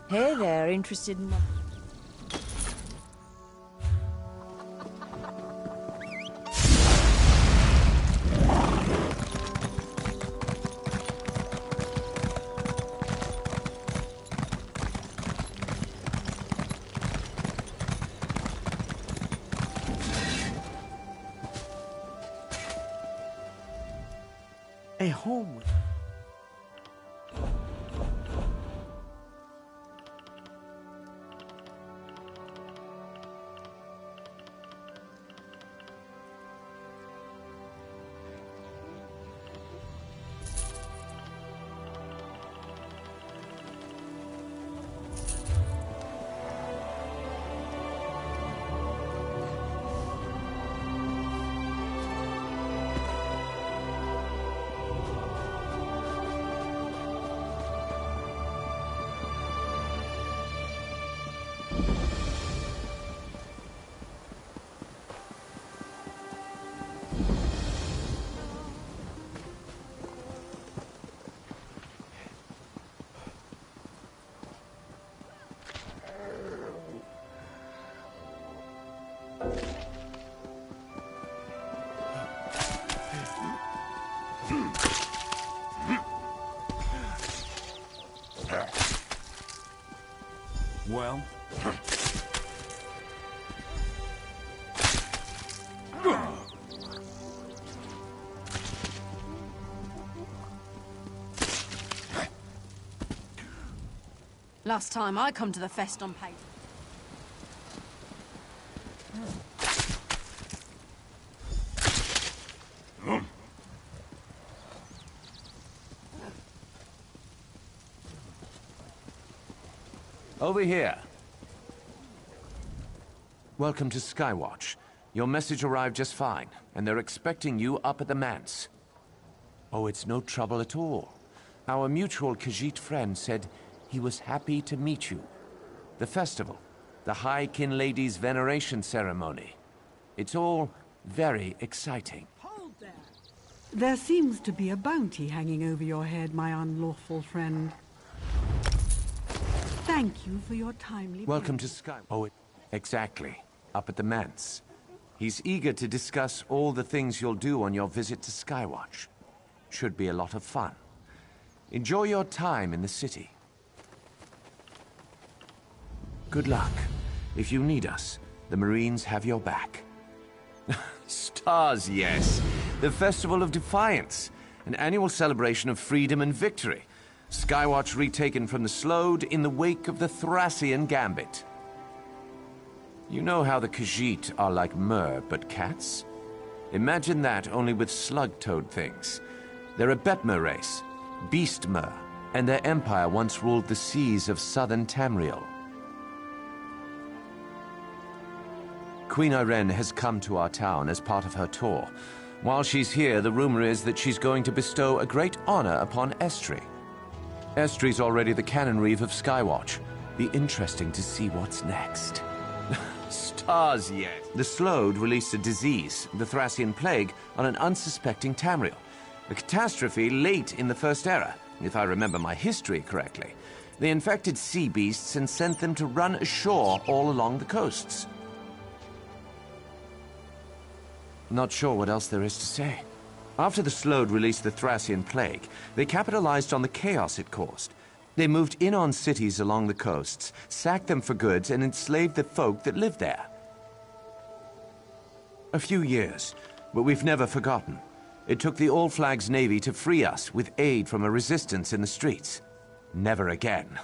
Hey there, interested in... A home. Well? Last time I come to the fest on paid. Over here. Welcome to Skywatch. Your message arrived just fine, and they're expecting you up at the manse. Oh, it's no trouble at all. Our mutual Khajiit friend said he was happy to meet you. The festival, the High Kin Lady's veneration ceremony. It's all very exciting. There seems to be a bounty hanging over your head, my unlawful friend. Thank you for your timely... Welcome to Sky... Oh, exactly. Up at the manse. He's eager to discuss all the things you'll do on your visit to Skywatch. should be a lot of fun. Enjoy your time in the city. Good luck. If you need us, the Marines have your back. Stars, yes. The Festival of Defiance, an annual celebration of freedom and victory. Skywatch retaken from the Slode in the wake of the Thracian Gambit. You know how the Khajiit are like Mer, but cats? Imagine that, only with slug-toed things. They're a Betmer race, Beast Mer, and their empire once ruled the seas of southern Tamriel. Queen Ayrenn has come to our town as part of her tour. While she's here, the rumor is that she's going to bestow a great honor upon Estri. Estri's already the Canon Reeve of Skywatch. Be interesting to see what's next. Stars, yes. The Slode released a disease, the Thracian Plague, on an unsuspecting Tamriel. A catastrophe late in the First Era, if I remember my history correctly. They infected sea beasts and sent them to run ashore all along the coasts. Not sure what else there is to say. After the Slode released the Thracian Plague, they capitalized on the chaos it caused. They moved in on cities along the coasts, sacked them for goods, and enslaved the folk that lived there. A few years, but we've never forgotten. It took the All Flags Navy to free us with aid from a resistance in the streets. Never again.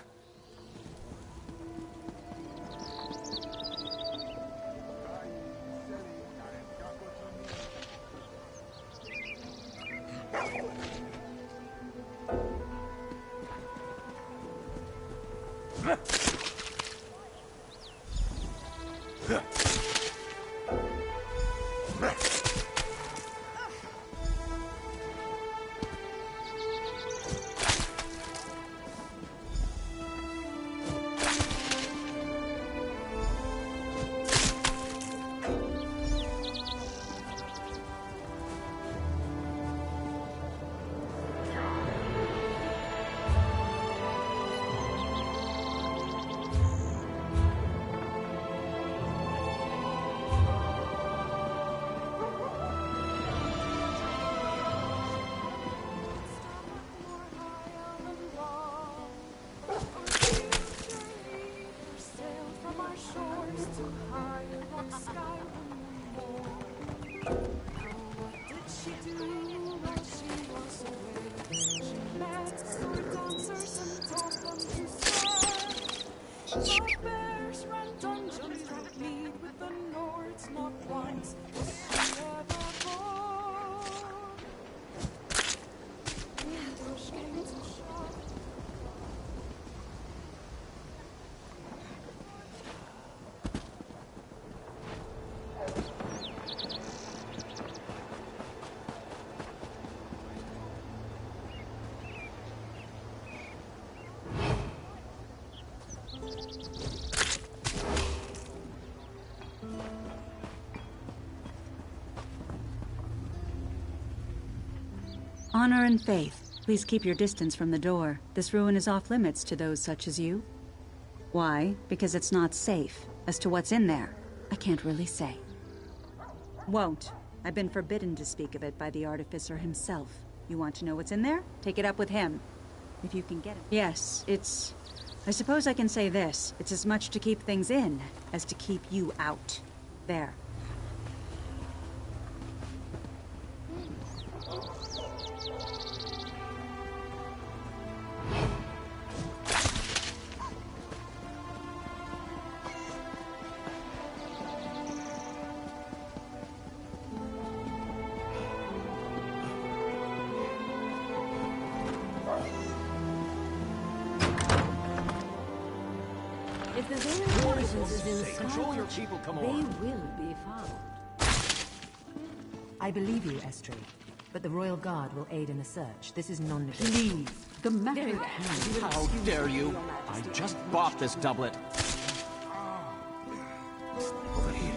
Honor and faith. Please keep your distance from the door. This ruin is off limits to those such as you. Why? Because it's not safe. As to what's in there, I can't really say. Won't. I've been forbidden to speak of it by the Artificer himself. You want to know what's in there? Take it up with him. If you can get it. Yes, it's... I suppose I can say this. It's as much to keep things in as to keep you out. There. If the very origins is in Control your people, come on. they will be found. I believe you, Estri, but the Royal Guard will aid in the search. This is non-negotiable. Please, the matter at hand. How dare you? I just bought this doublet. Over here.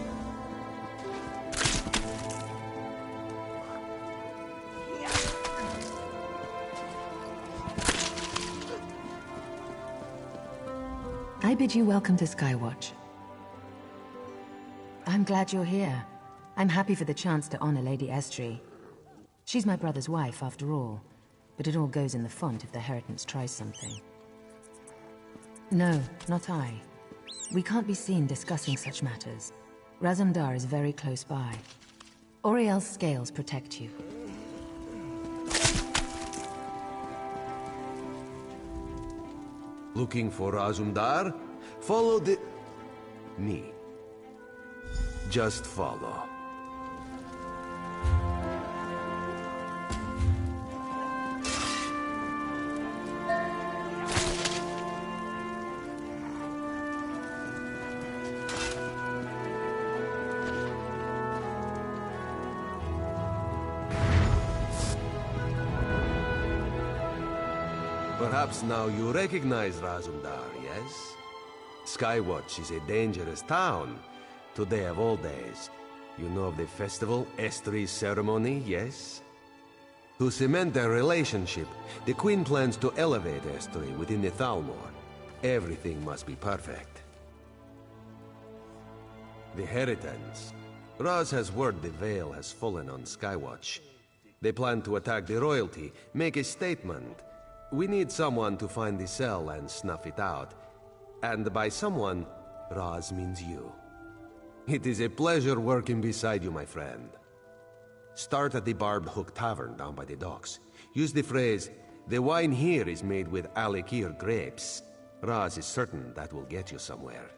I bid you welcome to Skywatch. I'm glad you're here. I'm happy for the chance to honor Lady Estri. She's my brother's wife, after all. But it all goes in the font if the Heritance tries something. No, not I. We can't be seen discussing such matters. Razumdar is very close by. Auriel's scales protect you. Looking for Razumdar? Follow me. Just follow. Perhaps now you recognize Razumdar, yes? Skywatch is a dangerous town. Today of all days. You know of the festival, Estri ceremony, yes? To cement their relationship, the Queen plans to elevate Estri within the Thalmor. Everything must be perfect. The Heritance. Raz has word the veil has fallen on Skywatch. They plan to attack the royalty, make a statement. We need someone to find the cell and snuff it out. And by someone, Raz means you. It is a pleasure working beside you, my friend. Start at the Barbed Hook Tavern down by the docks. Use the phrase, "The wine here is made with Alikir grapes." Raz is certain that will get you somewhere.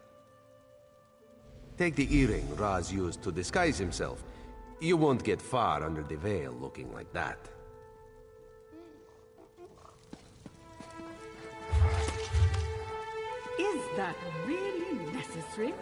Take the earring Raz used to disguise himself. You won't get far under the veil looking like that. Is that really necessary?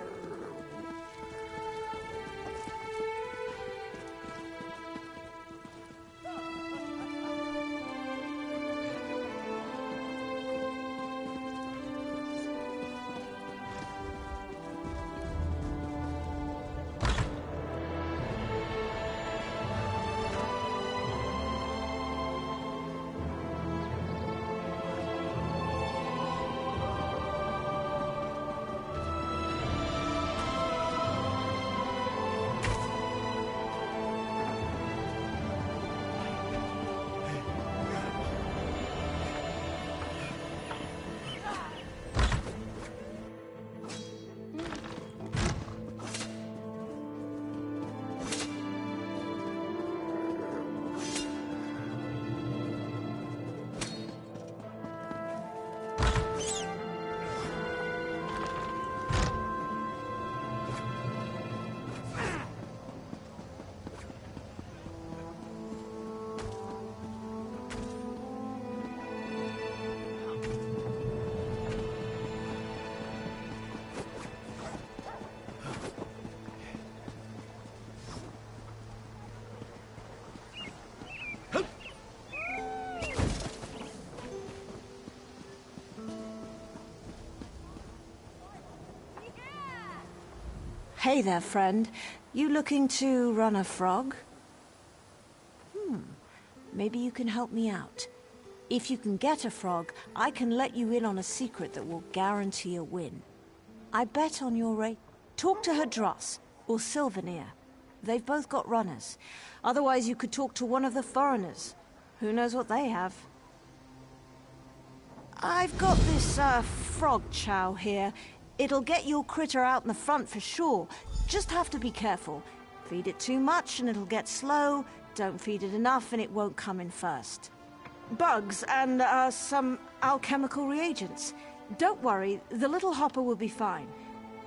Hey there, friend. You looking to run a frog? Maybe you can help me out. If you can get a frog, I can let you in on a secret that will guarantee a win. I bet on your rate. Talk to Hadross or Sylvanir. They've both got runners. Otherwise, you could talk to one of the foreigners. Who knows what they have? I've got this, frog chow here. It'll get your critter out in the front for sure. Just have to be careful. Feed it too much and it'll get slow. Don't feed it enough and it won't come in first. Bugs and, some alchemical reagents. Don't worry, the little hopper will be fine.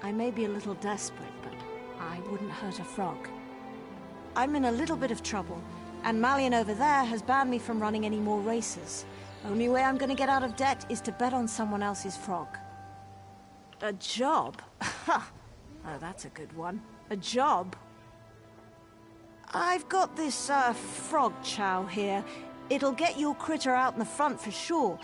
I may be a little desperate, but I wouldn't hurt a frog. I'm in a little bit of trouble, and Malian over there has banned me from running any more races. Only way I'm gonna get out of debt is to bet on someone else's frog. A job? Ha! Oh, that's a good one. A job? I've got this, frog chow here. It'll get your critter out in the front for sure.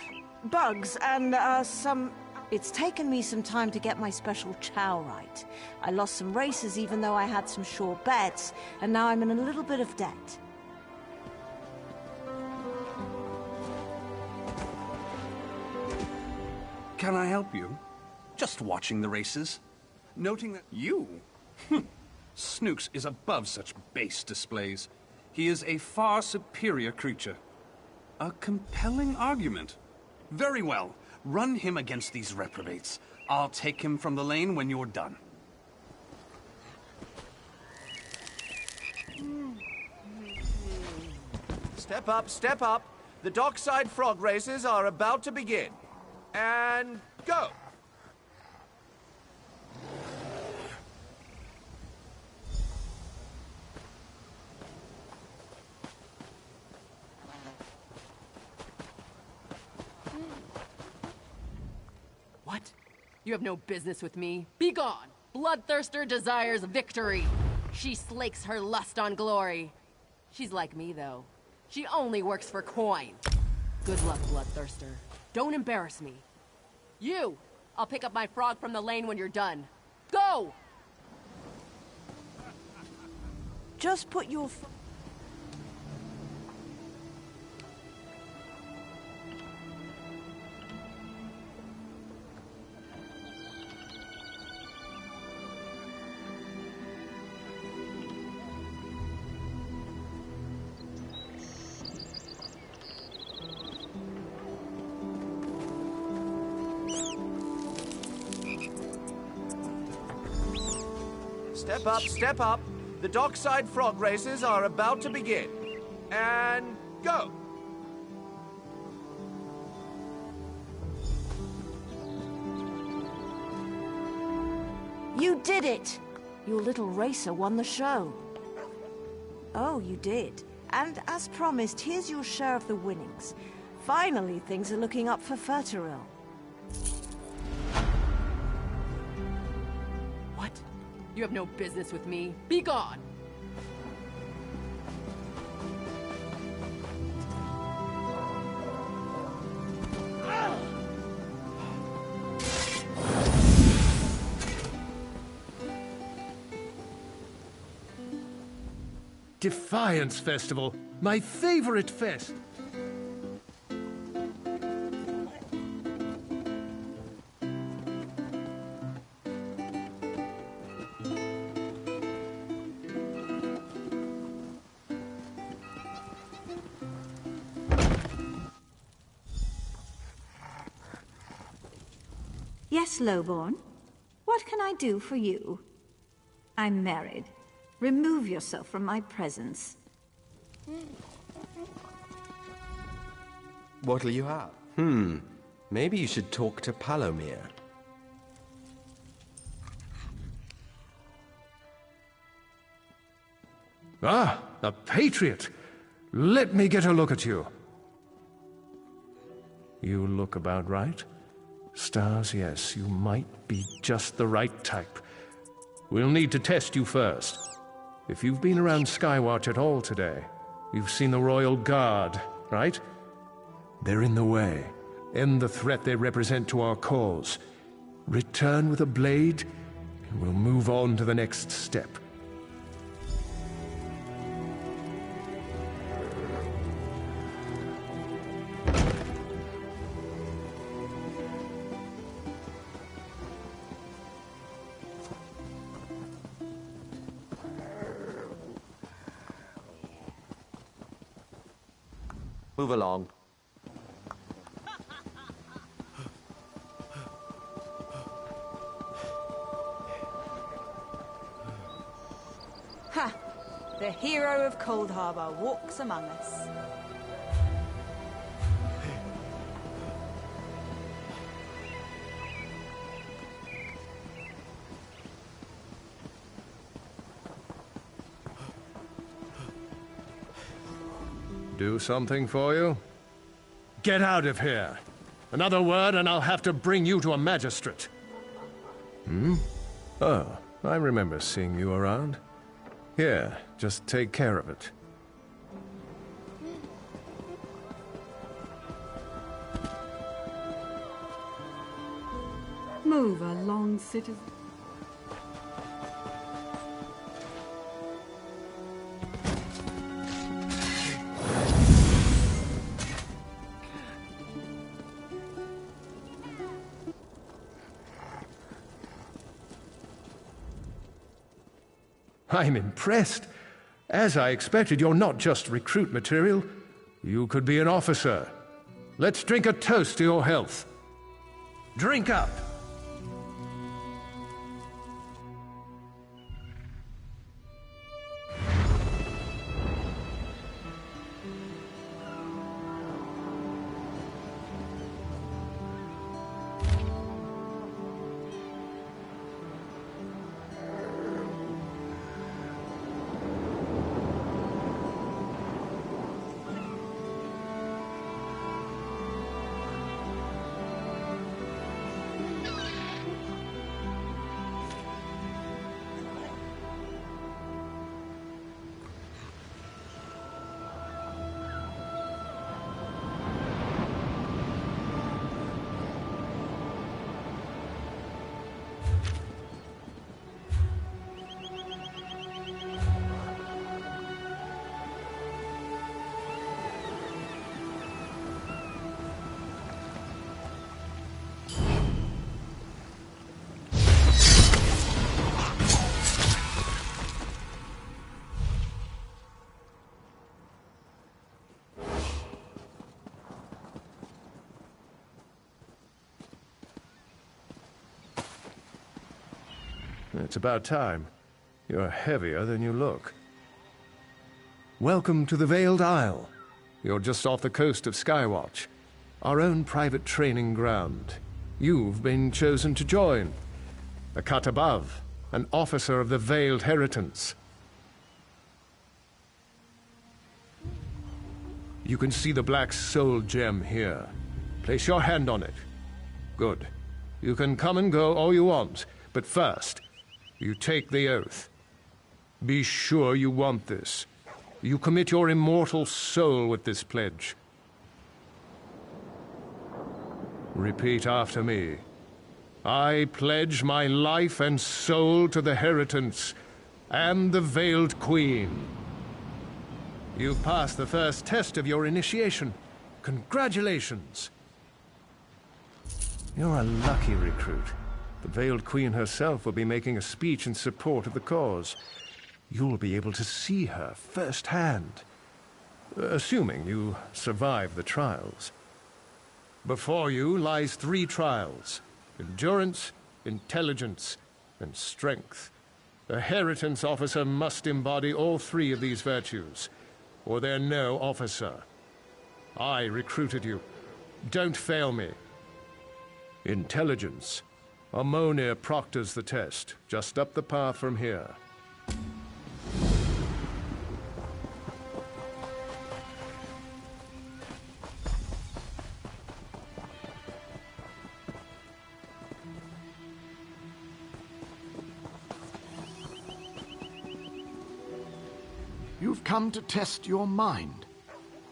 Bugs and, some... It's taken me some time to get my special chow right. I lost some races even though I had some sure bets, and now I'm in a little bit of debt. Can I help you? Just watching the races. Noting that you... Snooks is above such base displays. He is a far superior creature. A compelling argument. Very well. Run him against these reprobates. I'll take him from the lane when you're done. Step up, step up. The dockside frog races are about to begin. And go! What? You have no business with me. Be gone! Bloodthirster desires victory. She slakes her lust on glory. She's like me, though. She only works for coin. Good luck, Bloodthirster. Don't embarrass me. You! I'll pick up my frog from the lane when you're done. Go! Just put your... Step up, step up. The dockside frog races are about to begin. And go! You did it! Your little racer won the show. Oh, you did. And as promised, here's your share of the winnings. Finally, things are looking up for Furteril. What? You have no business with me. Be gone! Defiance Festival, my favorite fest. Yes, Lowborn. What can I do for you? I'm married. Remove yourself from my presence. What'll you have? Maybe you should talk to Palomir. Ah, a patriot! Let me get a look at you. You look about right. Stars, yes, you might be just the right type. We'll need to test you first. If you've been around Skywatch at all today, you've seen the Royal Guard, right? They're in the way. End the threat they represent to our cause. Return with a blade, and we'll move on to the next step. Move along. Ha! The hero of Cold Harbor walks among us. Do something for you? Get out of here! Another word and I'll have to bring you to a magistrate. Oh, I remember seeing you around. Here, just take care of it. Move along, citizen. I'm impressed. As I expected, you're not just recruit material. You could be an officer. Let's drink a toast to your health. Drink up! It's about time. You're heavier than you look. Welcome to the Veiled Isle. You're just off the coast of Skywatch, our own private training ground. You've been chosen to join. A cut above, an officer of the Veiled Heritance. You can see the Black Soul gem here. Place your hand on it. Good. You can come and go all you want, but first, you take the oath. Be sure you want this. You commit your immortal soul with this pledge. Repeat after me. I pledge my life and soul to the Heritance and the Veiled Queen. You've passed the first test of your initiation. Congratulations. You're a lucky recruit. The Veiled Queen herself will be making a speech in support of the cause. You'll be able to see her firsthand, assuming you survive the trials. Before you lies 3 trials: endurance, intelligence, and strength. A Heritance officer must embody all 3 of these virtues, or they're no officer. I recruited you. Don't fail me. Intelligence. Ammonia proctors the test, just up the path from here. You've come to test your mind.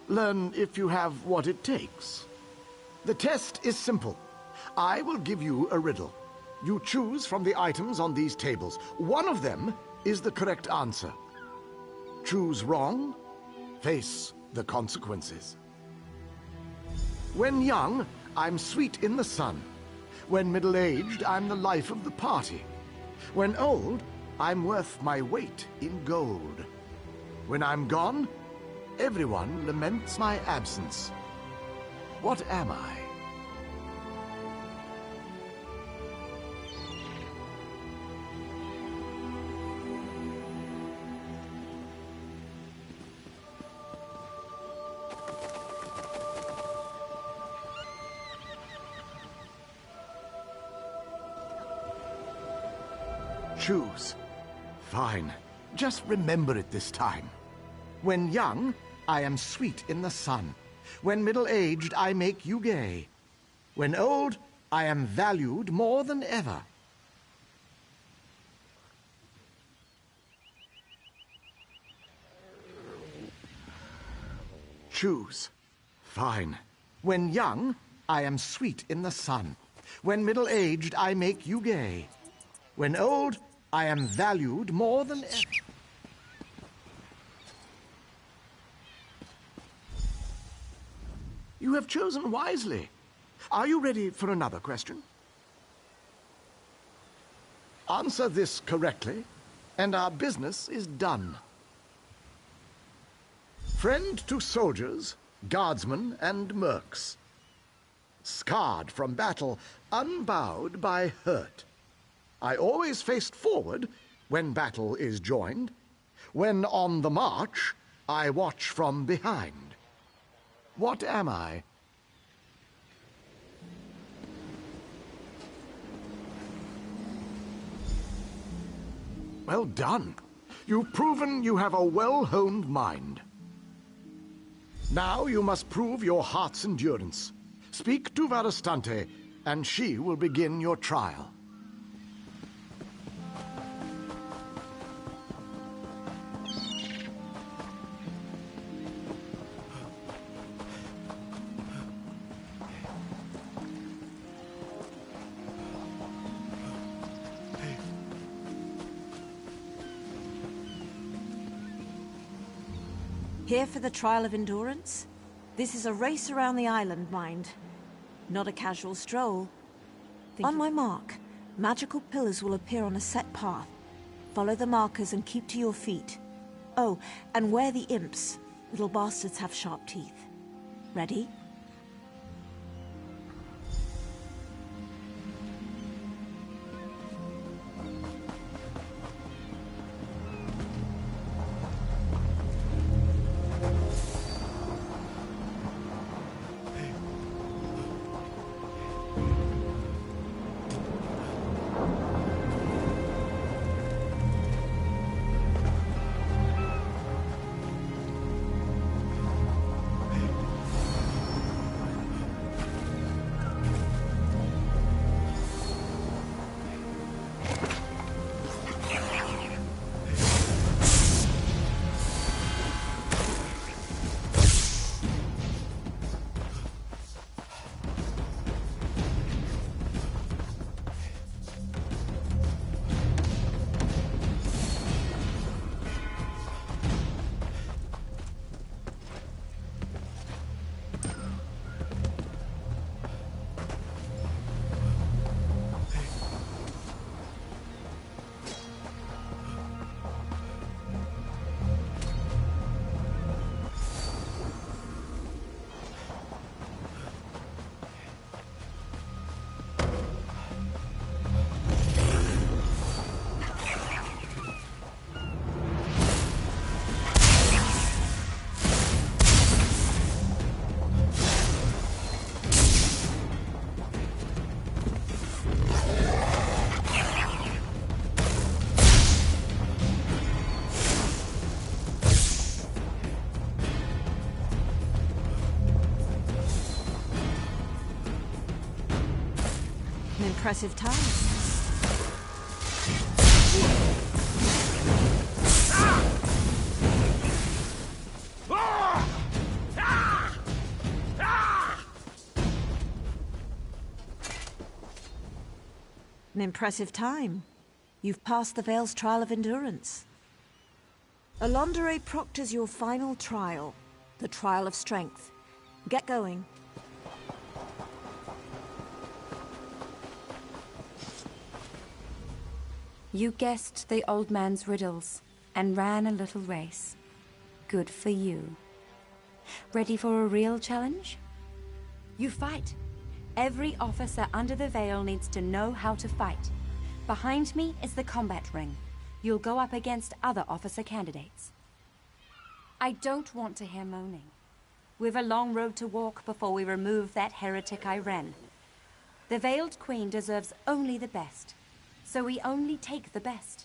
Learn if you have what it takes. The test is simple. I will give you a riddle. You choose from the items on these tables. One of them is the correct answer. Choose wrong, face the consequences. When young, I'm sweet in the sun. When middle-aged, I'm the life of the party. When old, I'm worth my weight in gold. When I'm gone, everyone laments my absence. What am I? Choose. Fine. Just remember it this time. When young, I am sweet in the sun. When middle-aged, I make you gay. When old, I am valued more than ever. Choose. Fine. When young, I am sweet in the sun. When middle-aged, I make you gay. When old, I am valued more than ever. You have chosen wisely. Are you ready for another question? Answer this correctly, and our business is done. Friend to soldiers, guardsmen, and mercs. Scarred from battle, unbowed by hurt. I always faced forward when battle is joined. When on the march, I watch from behind. What am I? Well done. You've proven you have a well-honed mind. Now you must prove your heart's endurance. Speak to Varastante, and she will begin your trial. Here for the trial of endurance? This is a race around the island, mind. Not a casual stroll. On my mark, magical pillars will appear on a set path. Follow the markers and keep to your feet. Oh, and where the imps. Little bastards have sharp teeth. Ready? Impressive time. An impressive time. You've passed the Vale's trial of endurance. Alondere proctors your final trial, the trial of strength. Get going. You guessed the old man's riddles and ran a little race. Good for you. Ready for a real challenge? You fight. Every officer under the Vale needs to know how to fight. Behind me is the combat ring. You'll go up against other officer candidates. I don't want to hear moaning. We've a long road to walk before we remove that heretic Iren. The Veiled Queen deserves only the best. So we only take the best.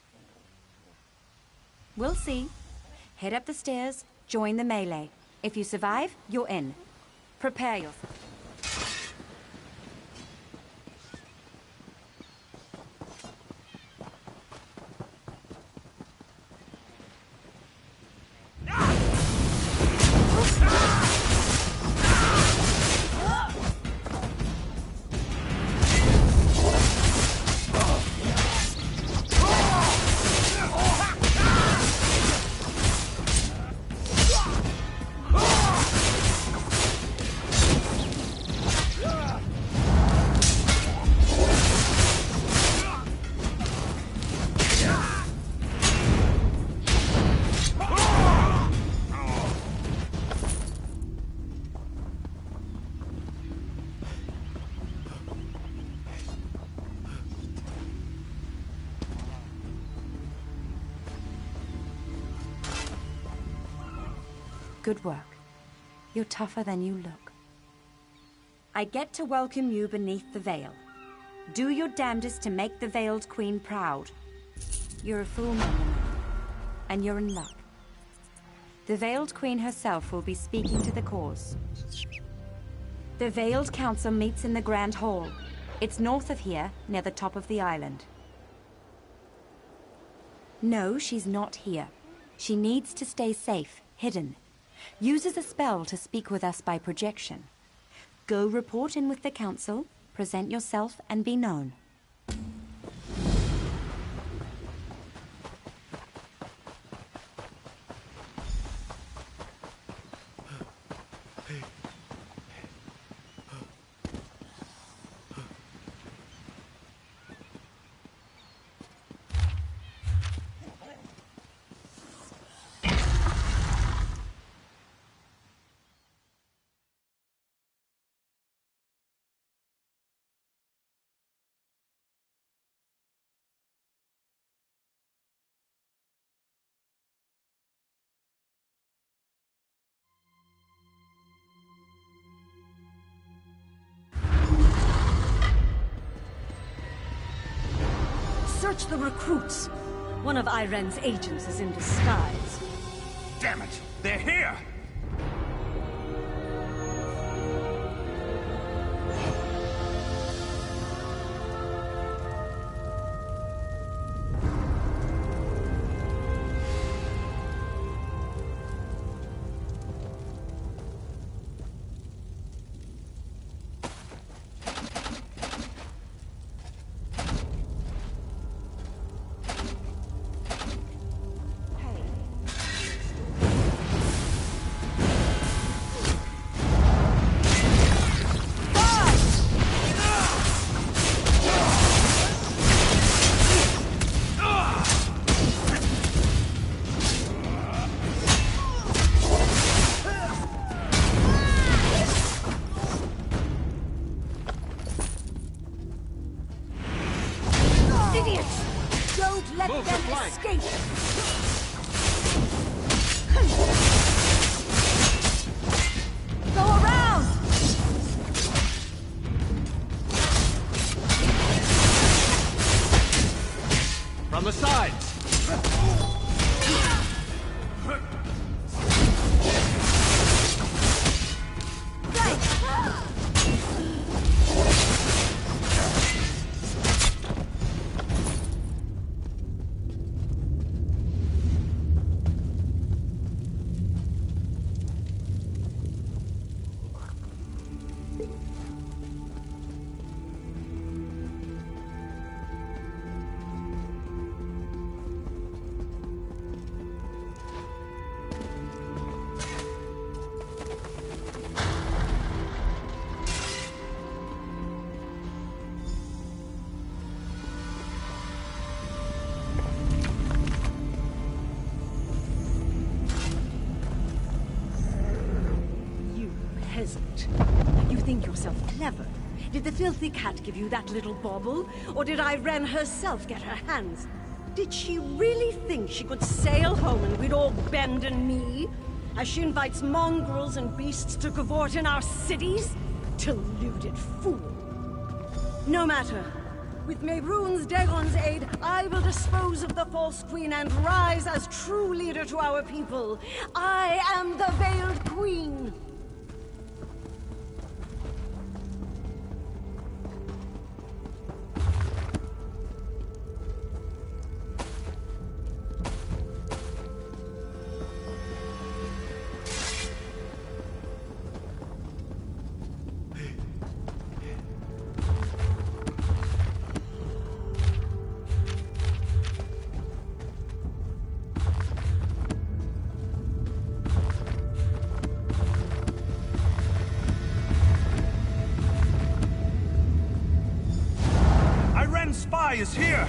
We'll see. Head up the stairs, join the melee. If you survive, you're in. Prepare yourself. Good work. You're tougher than you look. I get to welcome you beneath the veil. Do your damnedest to make the Veiled Queen proud. You're a fool, Mendelein, and you're in luck. The Veiled Queen herself will be speaking to the cause. The Veiled Council meets in the Grand Hall. It's north of here, near the top of the island. No, she's not here. She needs to stay safe, hidden. Uses a spell to speak with us by projection. Go report in with the Council, present yourself, and be known. Search the recruits. One of Iren's agents is in disguise. Damn it! They're here! From the sides! You think yourself clever. Did the filthy cat give you that little bauble? Or did Irene herself get her hands? Did she really think she could sail home and we'd all bend and knee? As she invites mongrels and beasts to cavort in our cities? Deluded fool. No matter. With Mehrunes Dagon's aid, I will dispose of the false queen and rise as true leader to our people. I am the Veiled Queen. Spy is here!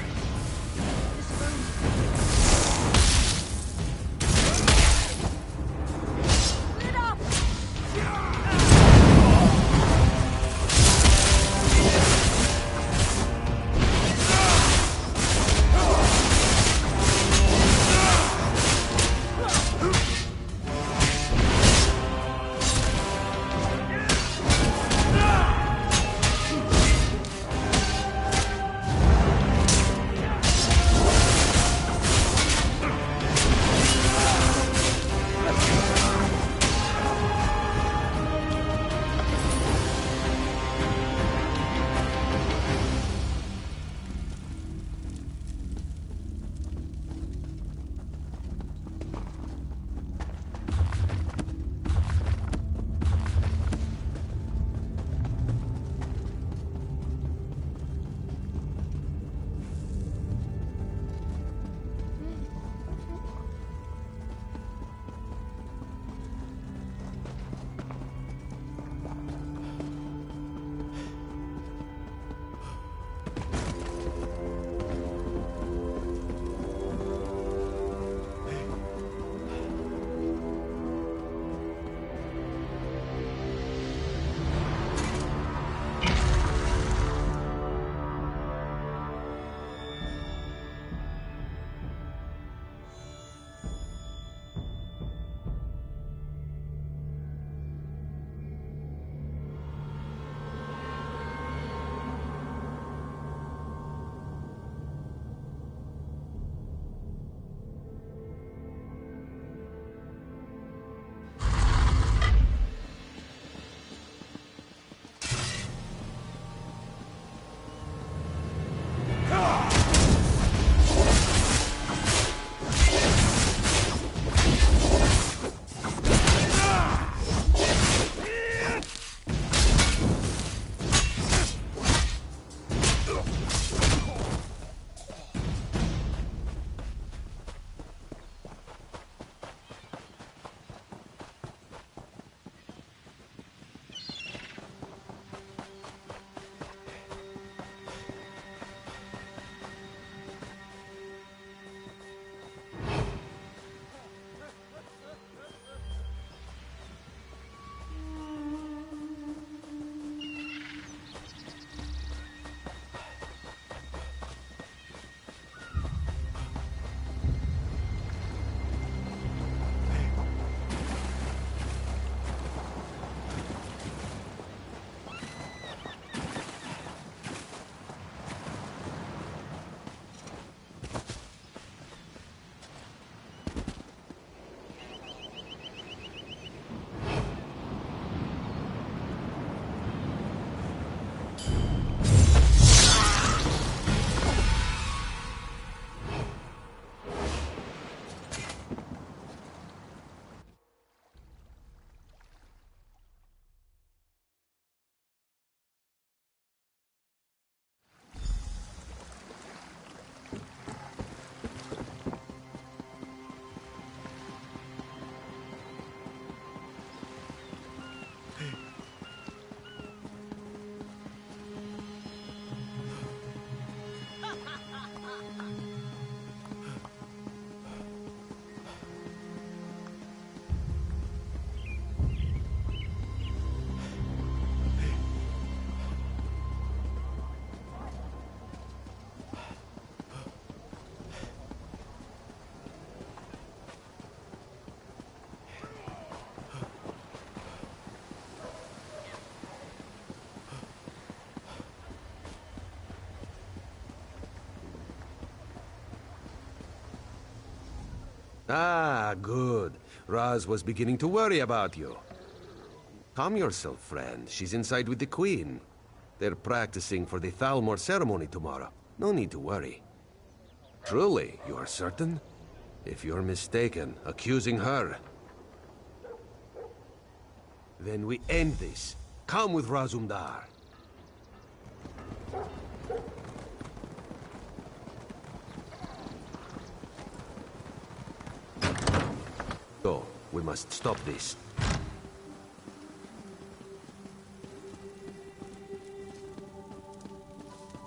Ah, good. Raz was beginning to worry about you. Calm yourself, friend. She's inside with the Queen. They're practicing for the Thalmor ceremony tomorrow. No need to worry. Truly, you are certain? If you're mistaken, accusing her... Then we end this. Come with Razumdar. Go. We must stop this.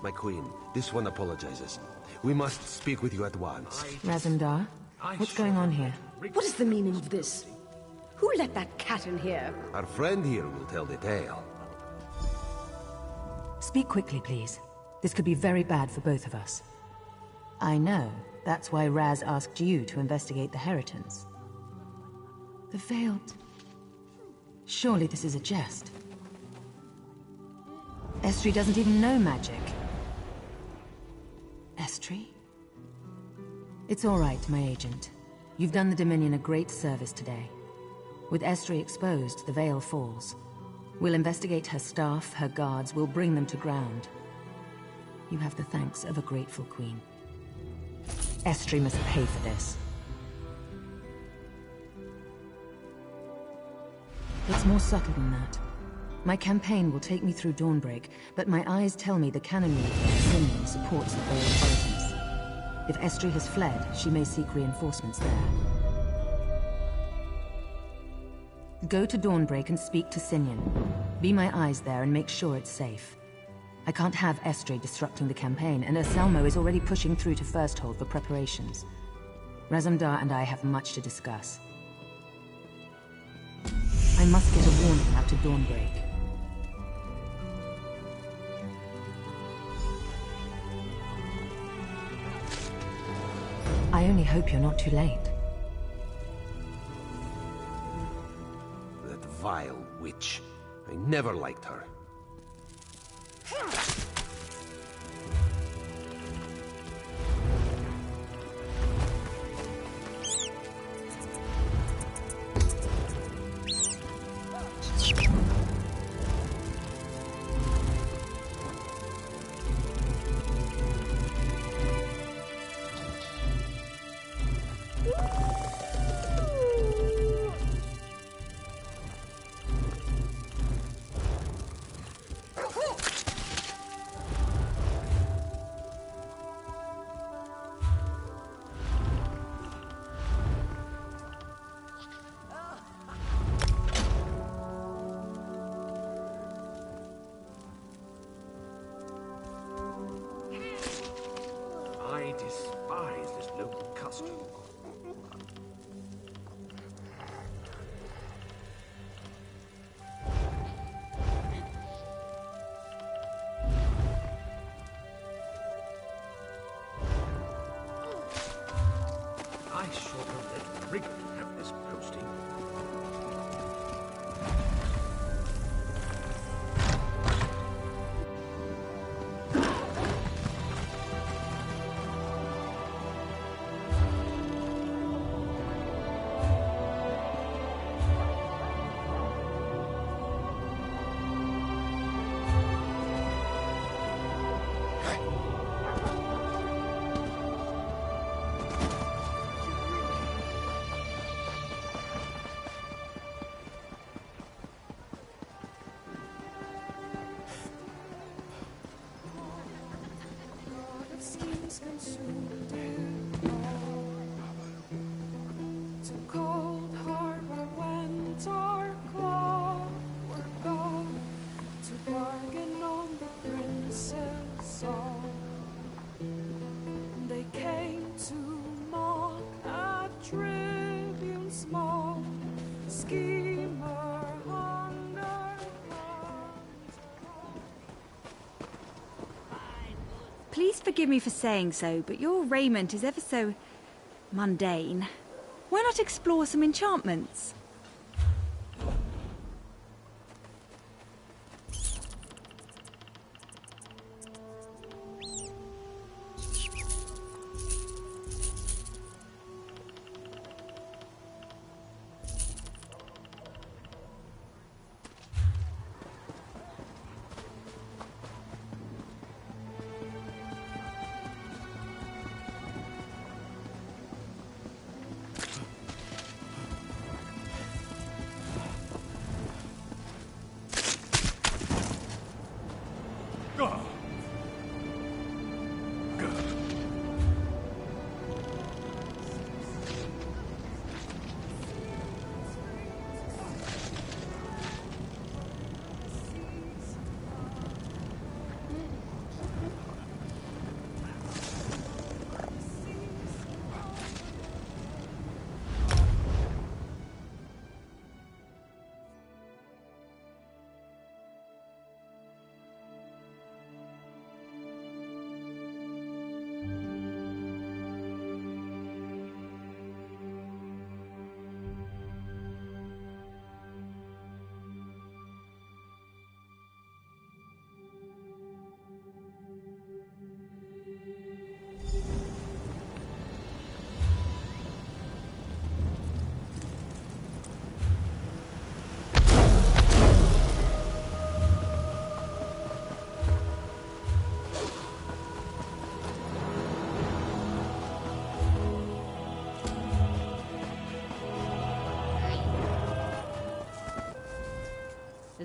My queen, this one apologizes. We must speak with you at once. Razumdar, what's going on here? What is the meaning of this? Who let that cat in here? Our friend here will tell the tale. Speak quickly, please. This could be very bad for both of us. I know. That's why Raz asked you to investigate the Heritons. The Veiled... Surely this is a jest. Estri doesn't even know magic. Estri? It's all right, my agent. You've done the Dominion a great service today. With Estri exposed, the veil falls. We'll investigate her staff, her guards, we'll bring them to ground. You have the thanks of a grateful queen. Estri must pay for this. It's more subtle than that. My campaign will take me through Dawnbreak, but my eyes tell me the canonry of Sinian supports the Veiled Inheritance. If Estri has fled, she may seek reinforcements there. Go to Dawnbreak and speak to Sinian. Be my eyes there and make sure it's safe. I can't have Estri disrupting the campaign, and Anselmo is already pushing through to Firsthold for preparations. Razumdar and I have much to discuss. I must get a warning out to Dawnbreak. I only hope you're not too late. That vile witch. I never liked her. I despise this local custom. I sure don't let Frigga have this posting. To Cold Harbor went our clockwork gone, to bargain on the prince's song. They came to mock at tribune small, schemer hunger. Please forgive me for saying so, but your raiment is ever so mundane. Why not explore some enchantments?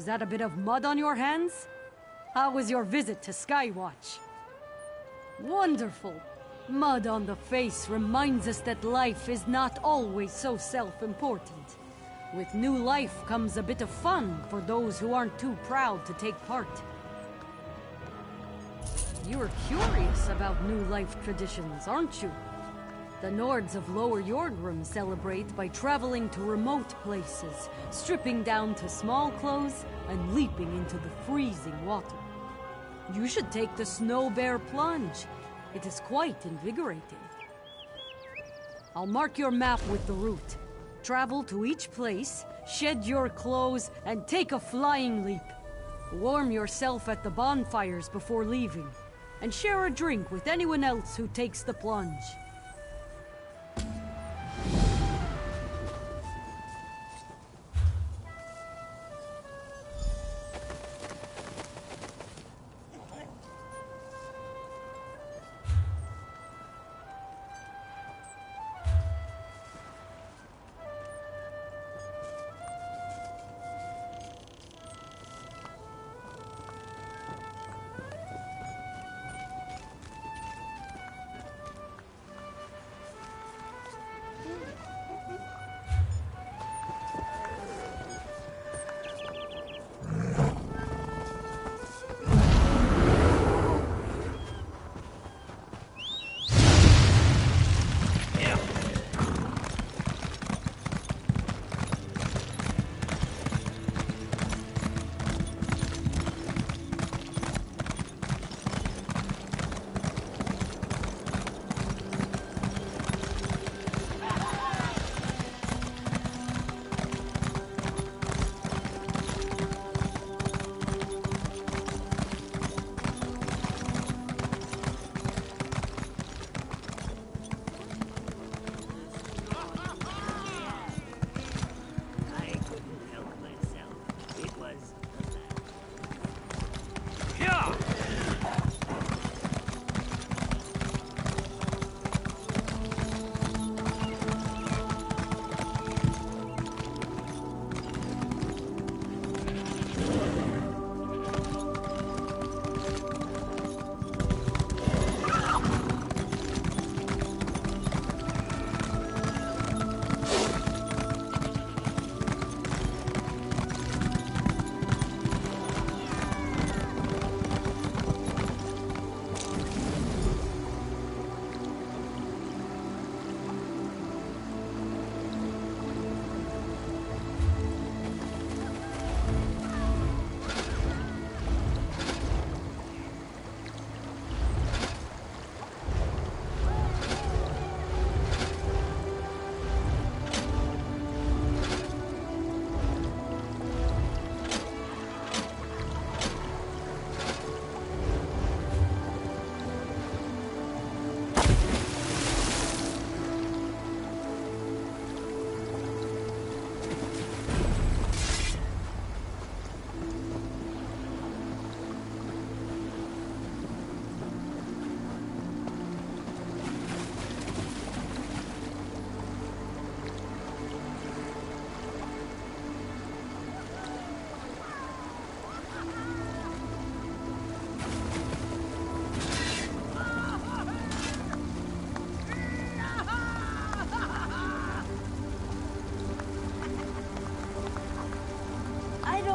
that a bit of mud on your hands? How was your visit to Skywatch? Wonderful. Mud on the face reminds us that life is not always so self-important. With new life comes a bit of fun for those who aren't too proud to take part. You're curious about new life traditions, aren't you? The Nords of Lower Yordrum celebrate by traveling to remote places, stripping down to small clothes, and leaping into the freezing water. You should take the Snow Bear Plunge. It is quite invigorating. I'll mark your map with the route. Travel to each place, shed your clothes, and take a flying leap. Warm yourself at the bonfires before leaving, and share a drink with anyone else who takes the plunge.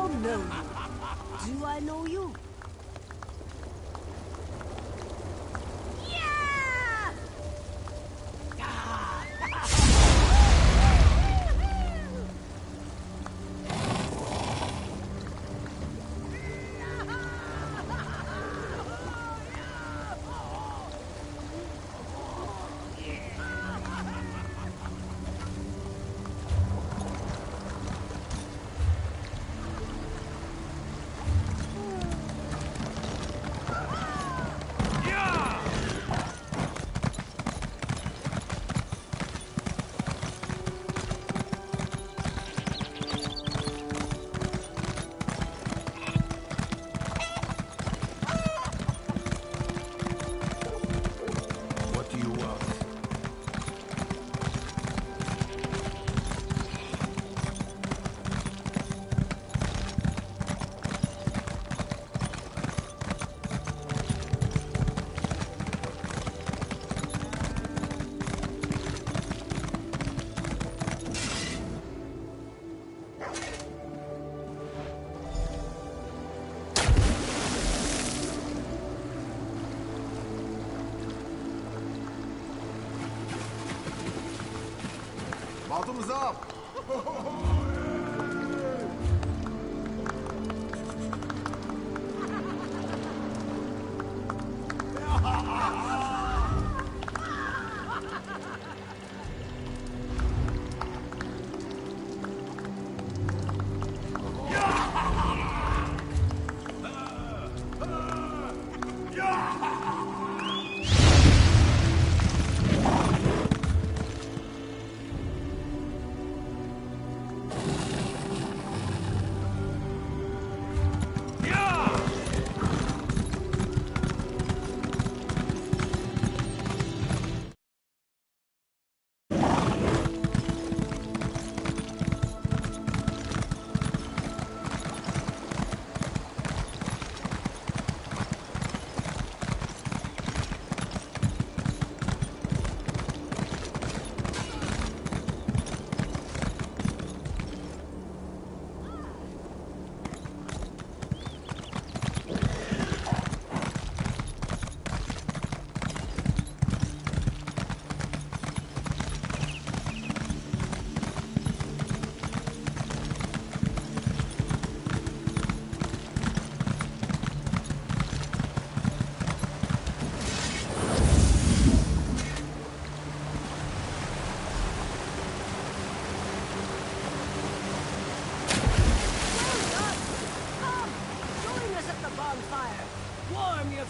know you. Do I know you? bottoms up!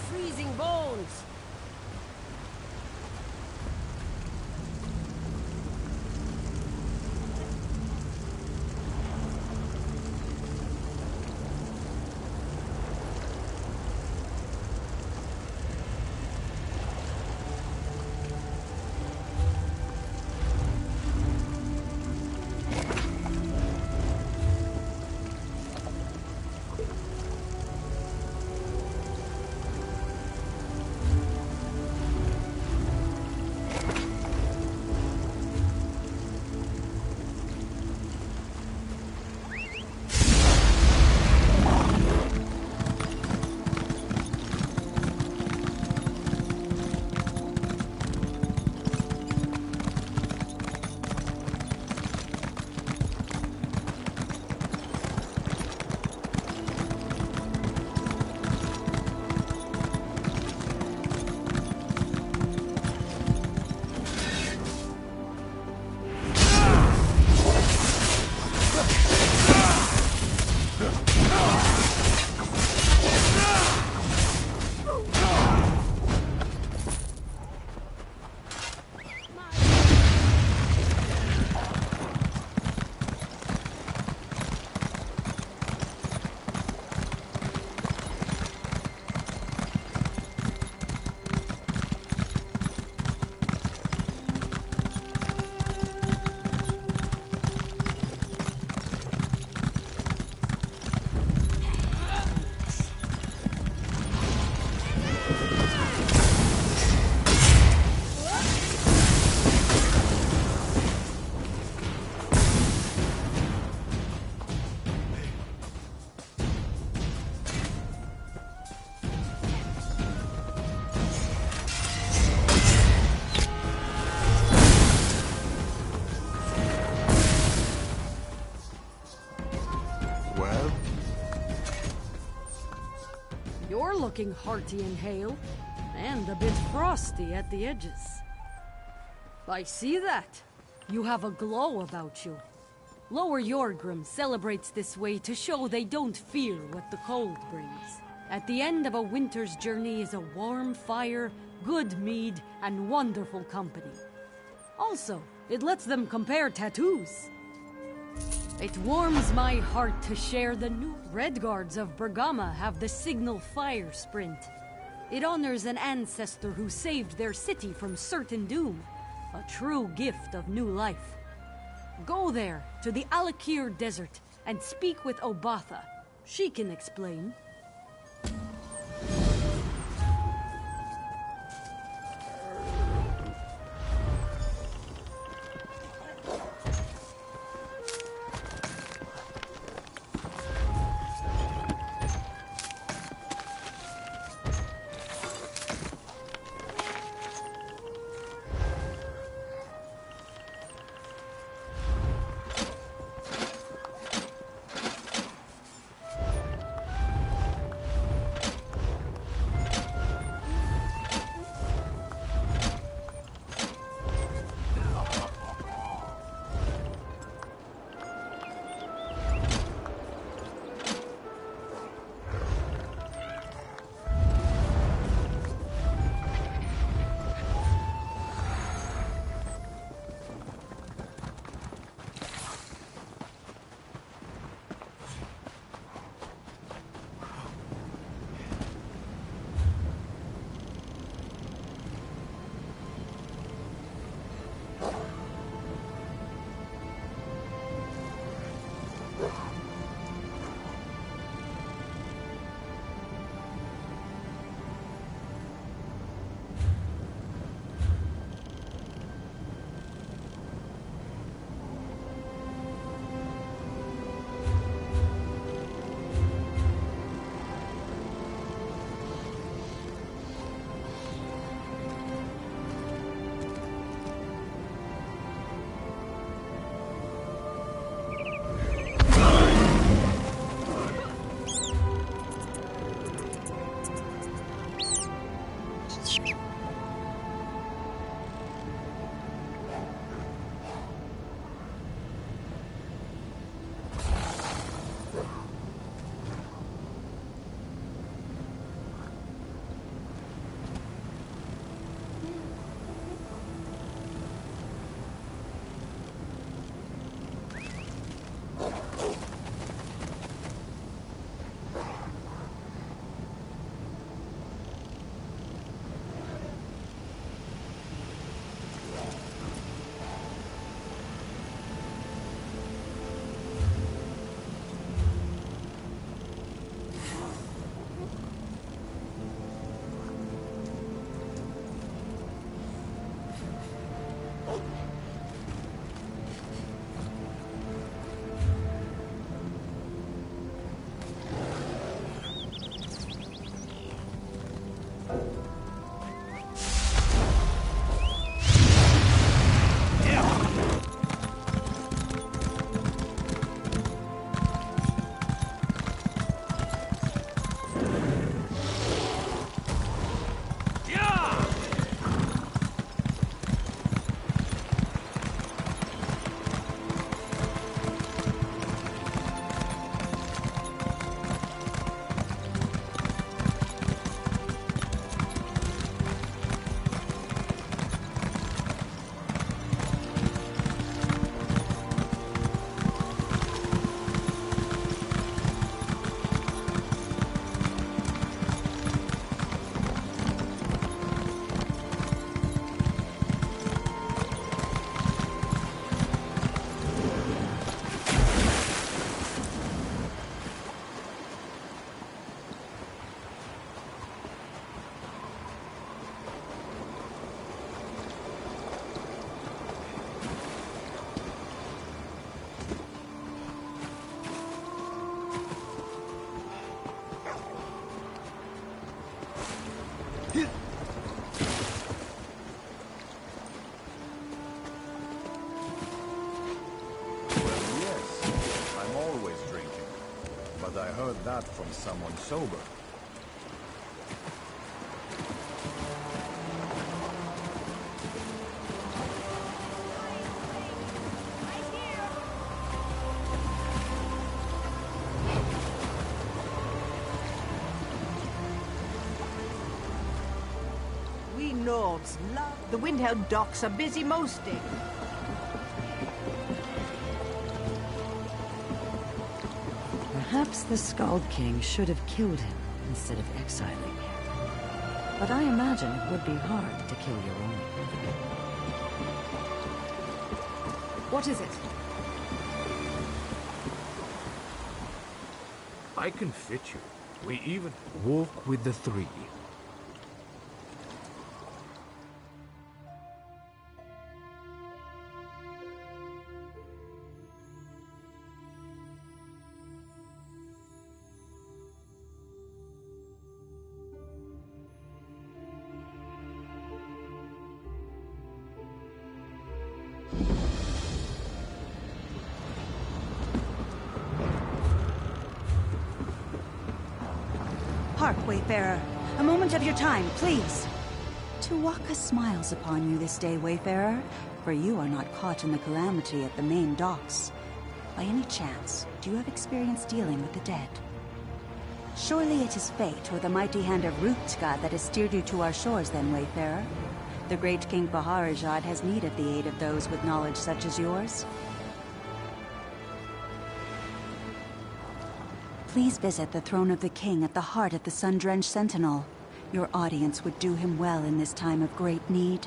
Freezing bones! You're looking hearty and hale, and a bit frosty at the edges. I see that. You have a glow about you. Lower Yorgrim celebrates this way to show they don't fear what the cold brings. At the end of a winter's journey is a warm fire, good mead, and wonderful company. Also, it lets them compare tattoos. It warms my heart to share the new Redguards of Bergama have the signal fire sprint. It honors an ancestor who saved their city from certain doom. A true gift of new life. Go there, to the Alakir Desert, and speak with Obatha. She can explain. but I heard that from someone sober. We Nords love the Windhelm docks are busy most days. Perhaps the Skald King should have killed him instead of exiling him. But I imagine it would be hard to kill your own brother. What is it? I can fit you. We even walk with the three. Hark, Wayfarer. A moment of your time, please. Tuwaka smiles upon you this day, Wayfarer, for you are not caught in the calamity at the main docks. By any chance, do you have experience dealing with the dead? Surely it is fate or the mighty hand of Rutska that has steered you to our shores then, Wayfarer. The great King Baharajad has need of the aid of those with knowledge such as yours. Please visit the throne of the king at the heart of the Sun-Drenched Sentinel. Your audience would do him well in this time of great need.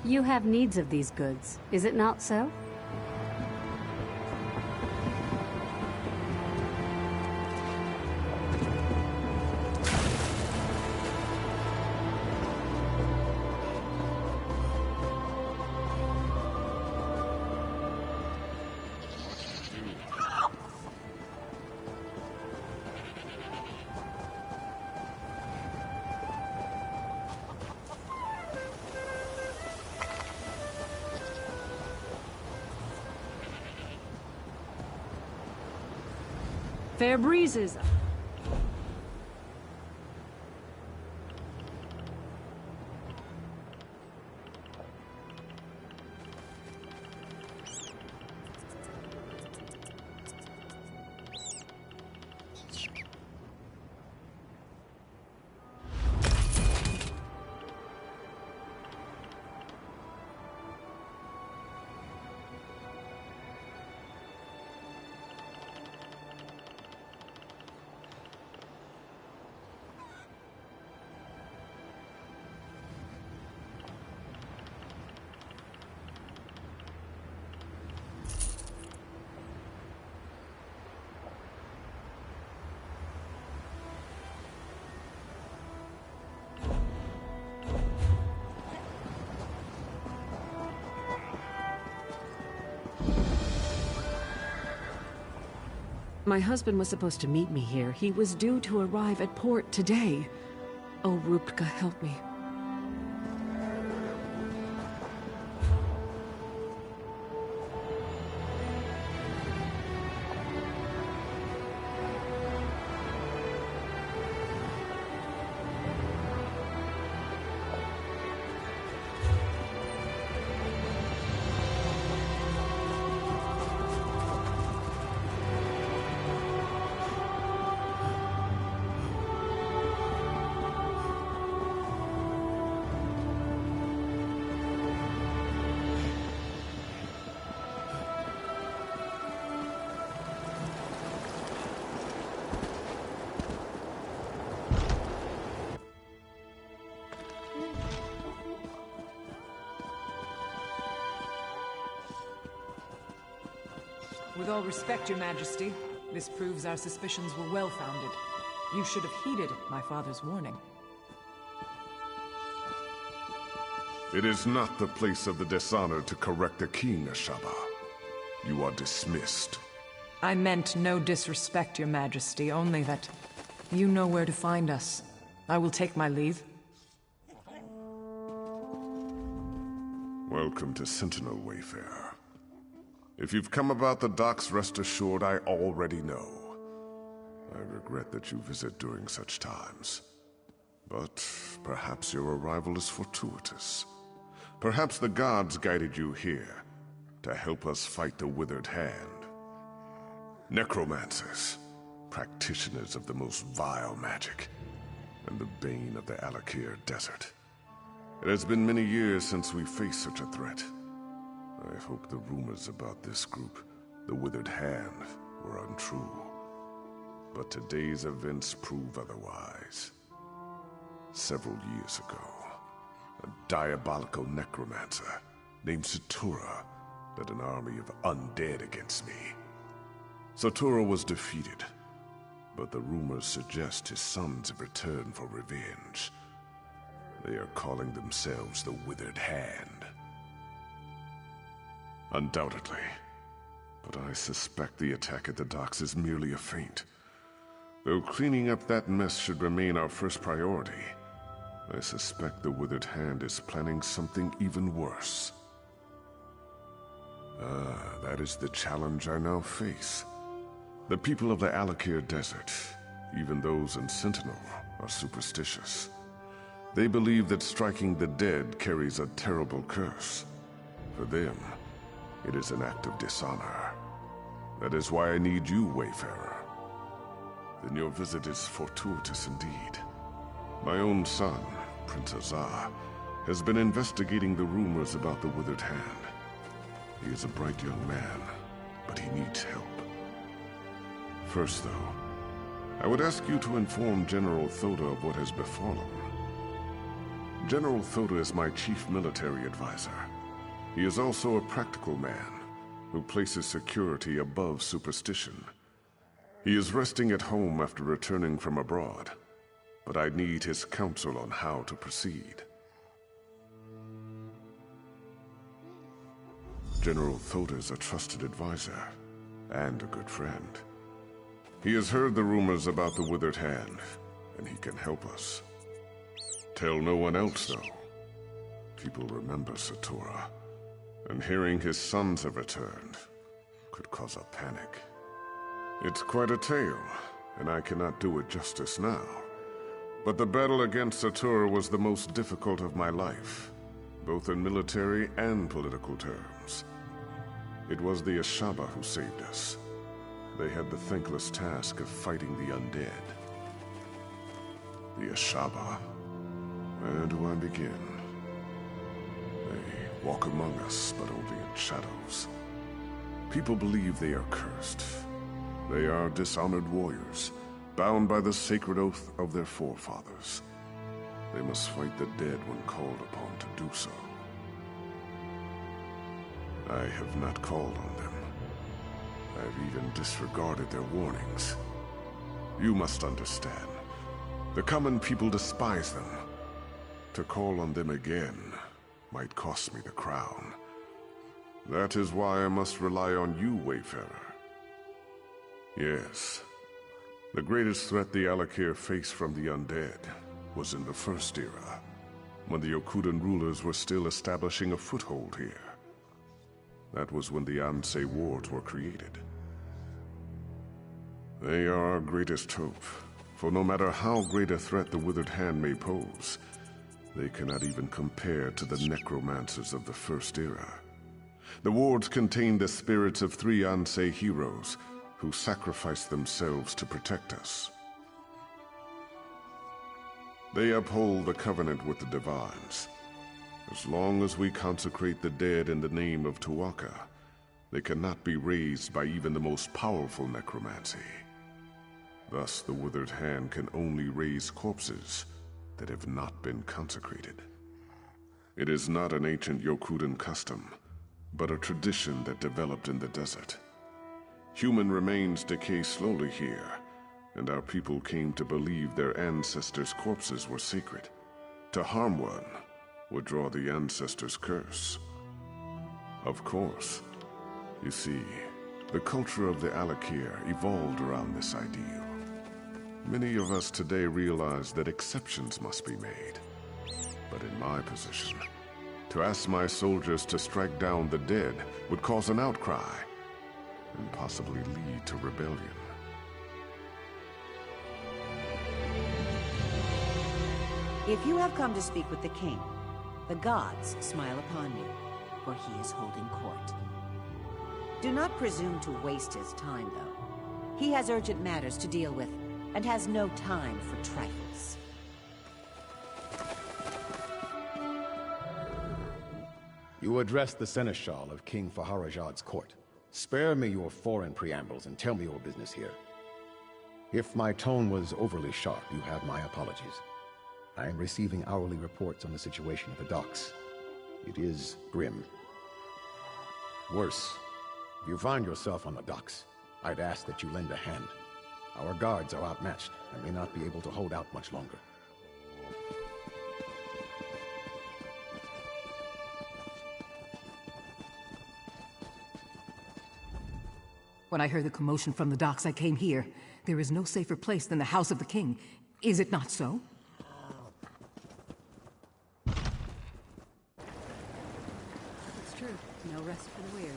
You have needs of these goods, is it not so? Fair breezes. My husband was supposed to meet me here. He was due to arrive at port today. Oh, Rupka, help me. With all respect, Your Majesty, this proves our suspicions were well-founded. You should have heeded my father's warning. It is not the place of the dishonored to correct a king, Ashaba. You are dismissed. I meant no disrespect, Your Majesty, only that you know where to find us. I will take my leave. Welcome to Sentinel, Wayfarer. If you've come about the docks, rest assured I already know. I regret that you visit during such times. But perhaps your arrival is fortuitous. Perhaps the gods guided you here to help us fight the Withered Hand. Necromancers, practitioners of the most vile magic, and the bane of the Alakir Desert. It has been many years since we faced such a threat. I hope the rumors about this group, the Withered Hand, were untrue. But today's events prove otherwise. Several years ago, a diabolical necromancer named Satura led an army of undead against me. Satura was defeated, but the rumors suggest his sons have returned for revenge. They are calling themselves the Withered Hand. Undoubtedly. But I suspect the attack at the docks is merely a feint. Though cleaning up that mess should remain our first priority, I suspect the Withered Hand is planning something even worse. That is the challenge I now face. The people of the Alakir Desert, even those in Sentinel, are superstitious. They believe that striking the dead carries a terrible curse. For them, it is an act of dishonor. That is why I need you, Wayfarer. Then your visit is fortuitous indeed. My own son, Prince Azar, has been investigating the rumors about the Withered Hand. He is a bright young man, but he needs help. First, though, I would ask you to inform General Thoda of what has befallen. General Thoda is my chief military advisor. He is also a practical man who places security above superstition. He is resting at home after returning from abroad, but I need his counsel on how to proceed. General Thoda is a trusted advisor and a good friend. He has heard the rumors about the Withered Hand, and he can help us. Tell no one else, though. People remember Satura, and hearing his sons have returned could cause a panic. It's quite a tale, and I cannot do it justice now. But the battle against Satura was the most difficult of my life, both in military and political terms. It was the Ashaba who saved us. They had the thankless task of fighting the undead. The Ashaba. Where do I begin? They walk among us, but only in shadows. People believe they are cursed. They are dishonored warriors, bound by the sacred oath of their forefathers. They must fight the dead when called upon to do so. I have not called on them. I've even disregarded their warnings. You must understand. The common people despise them. To call on them again might cost me the crown. That is why I must rely on you, Wayfarer. Yes. The greatest threat the Alakir faced from the undead was in the First Era, when the Yokudan rulers were still establishing a foothold here. That was when the Ansei wards were created. They are our greatest hope, for no matter how great a threat the Withered Hand may pose, they cannot even compare to the necromancers of the First Era. The wards contain the spirits of 3 Ansei heroes who sacrificed themselves to protect us. They uphold the covenant with the Divines. As long as we consecrate the dead in the name of Tu'whacca, they cannot be raised by even the most powerful necromancy. Thus, the Withered Hand can only raise corpses that have not been consecrated. It is not an ancient Yokudan custom, but a tradition that developed in the desert. Human remains decay slowly here, and our people came to believe their ancestors' corpses were sacred. To harm one would draw the ancestors' curse. Of course, you see, the culture of the Alakir evolved around this ideal. Many of us today realize that exceptions must be made. But in my position, to ask my soldiers to strike down the dead would cause an outcry, and possibly lead to rebellion. If you have come to speak with the king, the gods smile upon you, for he is holding court. Do not presume to waste his time, though. He has urgent matters to deal with, and has no time for trifles. You address the seneschal of King Faharajad's court. Spare me your foreign preambles and tell me your business here. If my tone was overly sharp, you have my apologies. I am receiving hourly reports on the situation at the docks. It is grim. Worse, if you find yourself on the docks, I'd ask that you lend a hand. Our guards are outmatched and may not be able to hold out much longer. When I heard the commotion from the docks, I came here. There is no safer place than the House of the King. Is it not so? It's true. No rest for the weary.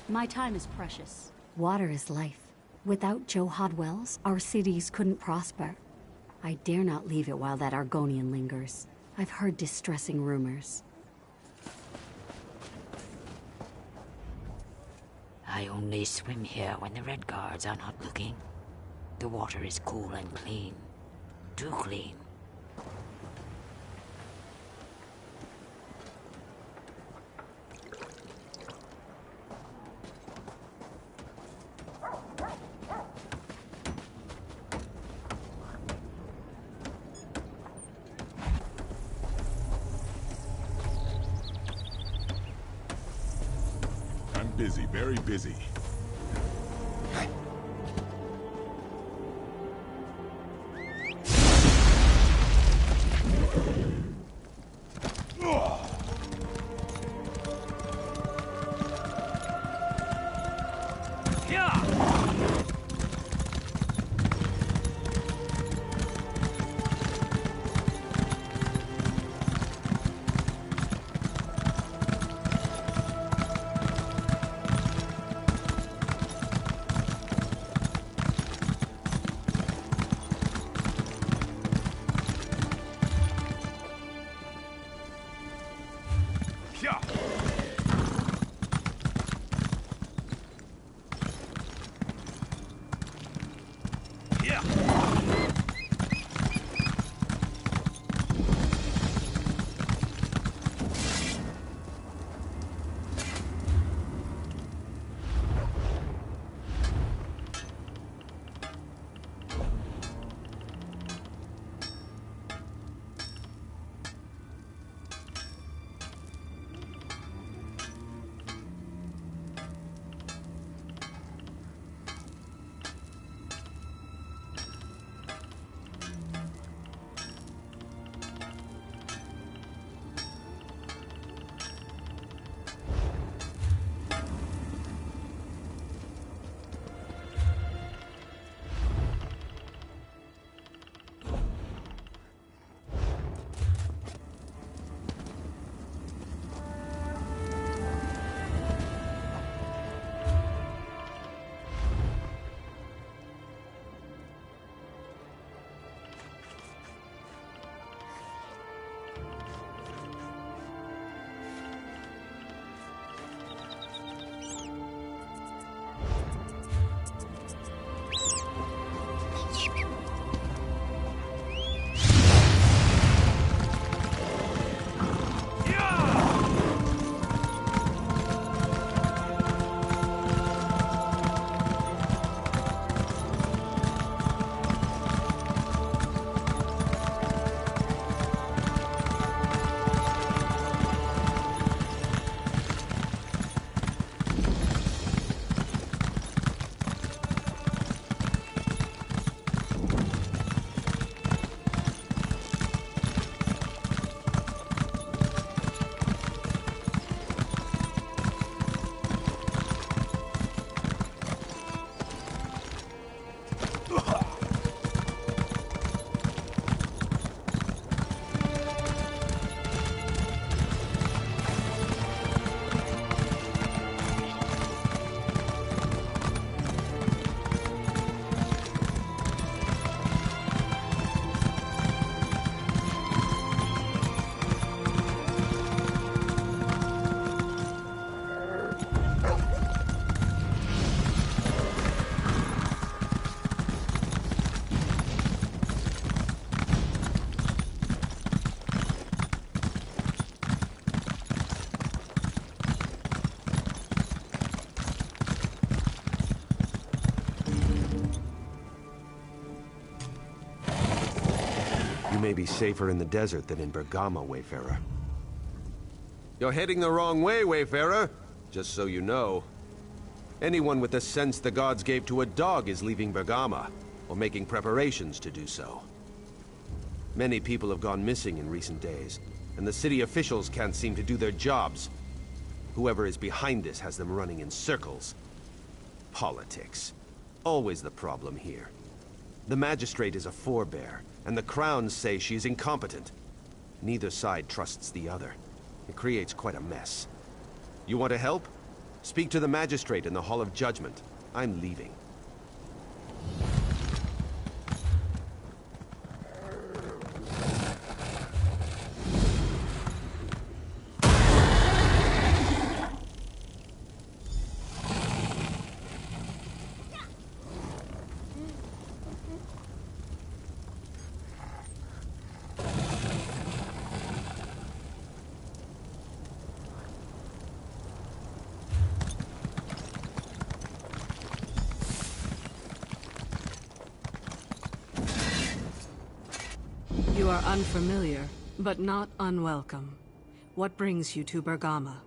My time is precious. Water is life. Without Joe Hodwells, our cities couldn't prosper. I dare not leave it while that Argonian lingers. I've heard distressing rumors. I only swim here when the Red Guards are not looking. The water is cool and clean. Too clean. Busy, very busy. may be safer in the desert than in Bergama, Wayfarer. You're heading the wrong way, Wayfarer. Just so you know. Anyone with the sense the gods gave to a dog is leaving Bergama, or making preparations to do so. Many people have gone missing in recent days, and the city officials can't seem to do their jobs. Whoever is behind this has them running in circles. Politics. Always the problem here. The magistrate is a forebear, and the crowns say she is incompetent. Neither side trusts the other. It creates quite a mess. You want to help? Speak to the magistrate in the Hall of Judgment. I'm leaving. You are unfamiliar, but not unwelcome. What brings you to Bergama?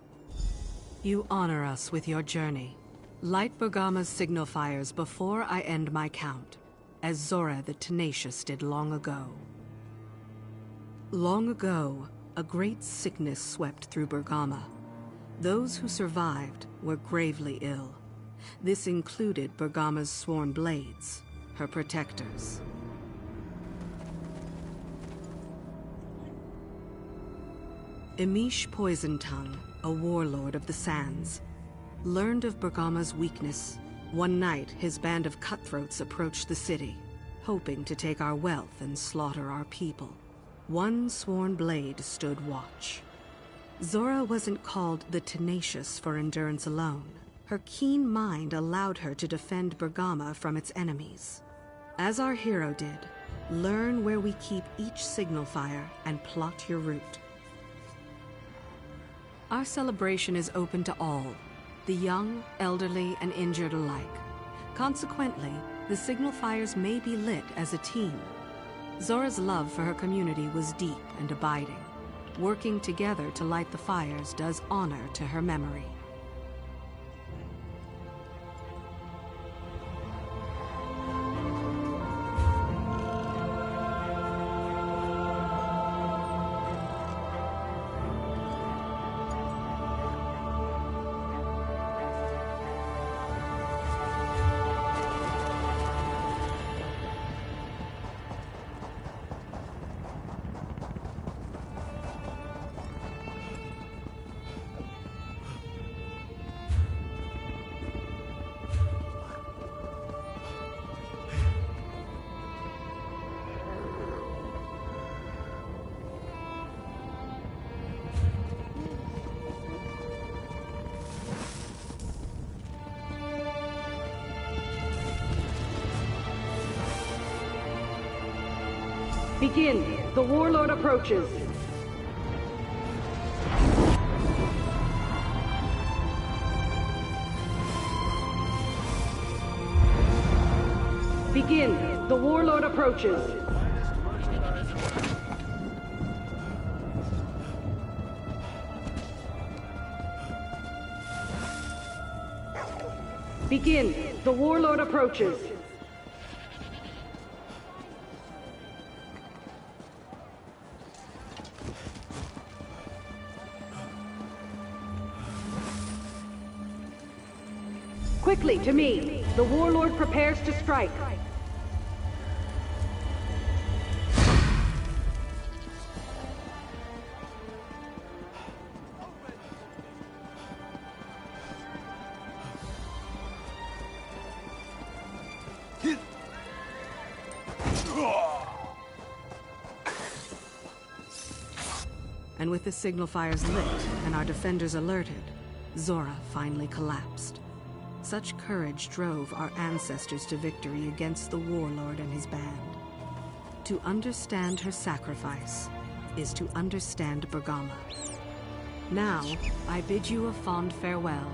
You honor us with your journey. Light Bergama's signal fires before I end my count, as Zora the Tenacious did long ago. Long ago, a great sickness swept through Bergama. Those who survived were gravely ill. This included Bergama's sworn blades, her protectors. Emish Poisontongue, a warlord of the Sands, learned of Bergama's weakness. One night, his band of cutthroats approached the city, hoping to take our wealth and slaughter our people. One sworn blade stood watch. Zora wasn't called the Tenacious for endurance alone. Her keen mind allowed her to defend Bergama from its enemies. As our hero did, learn where we keep each signal fire and plot your route. Our celebration is open to all, the young, elderly, and injured alike. Consequently, the signal fires may be lit as a team. Zora's love for her community was deep and abiding. Working together to light the fires does honor to her memory. Begin. The warlord approaches. Begin. The warlord approaches. Begin. The warlord approaches. Quickly, to me. The warlord prepares to strike. And with the signal fires lit and our defenders alerted, Zora finally collapsed. Such courage drove our ancestors to victory against the warlord and his band. To understand her sacrifice is to understand Bergama. Now, I bid you a fond farewell.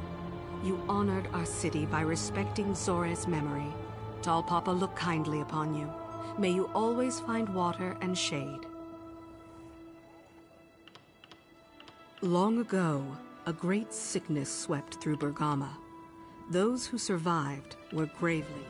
You honored our city by respecting Zora's memory. Tall Papa look kindly upon you. May you always find water and shade. Long ago, a great sickness swept through Bergama. Those who survived were gravely.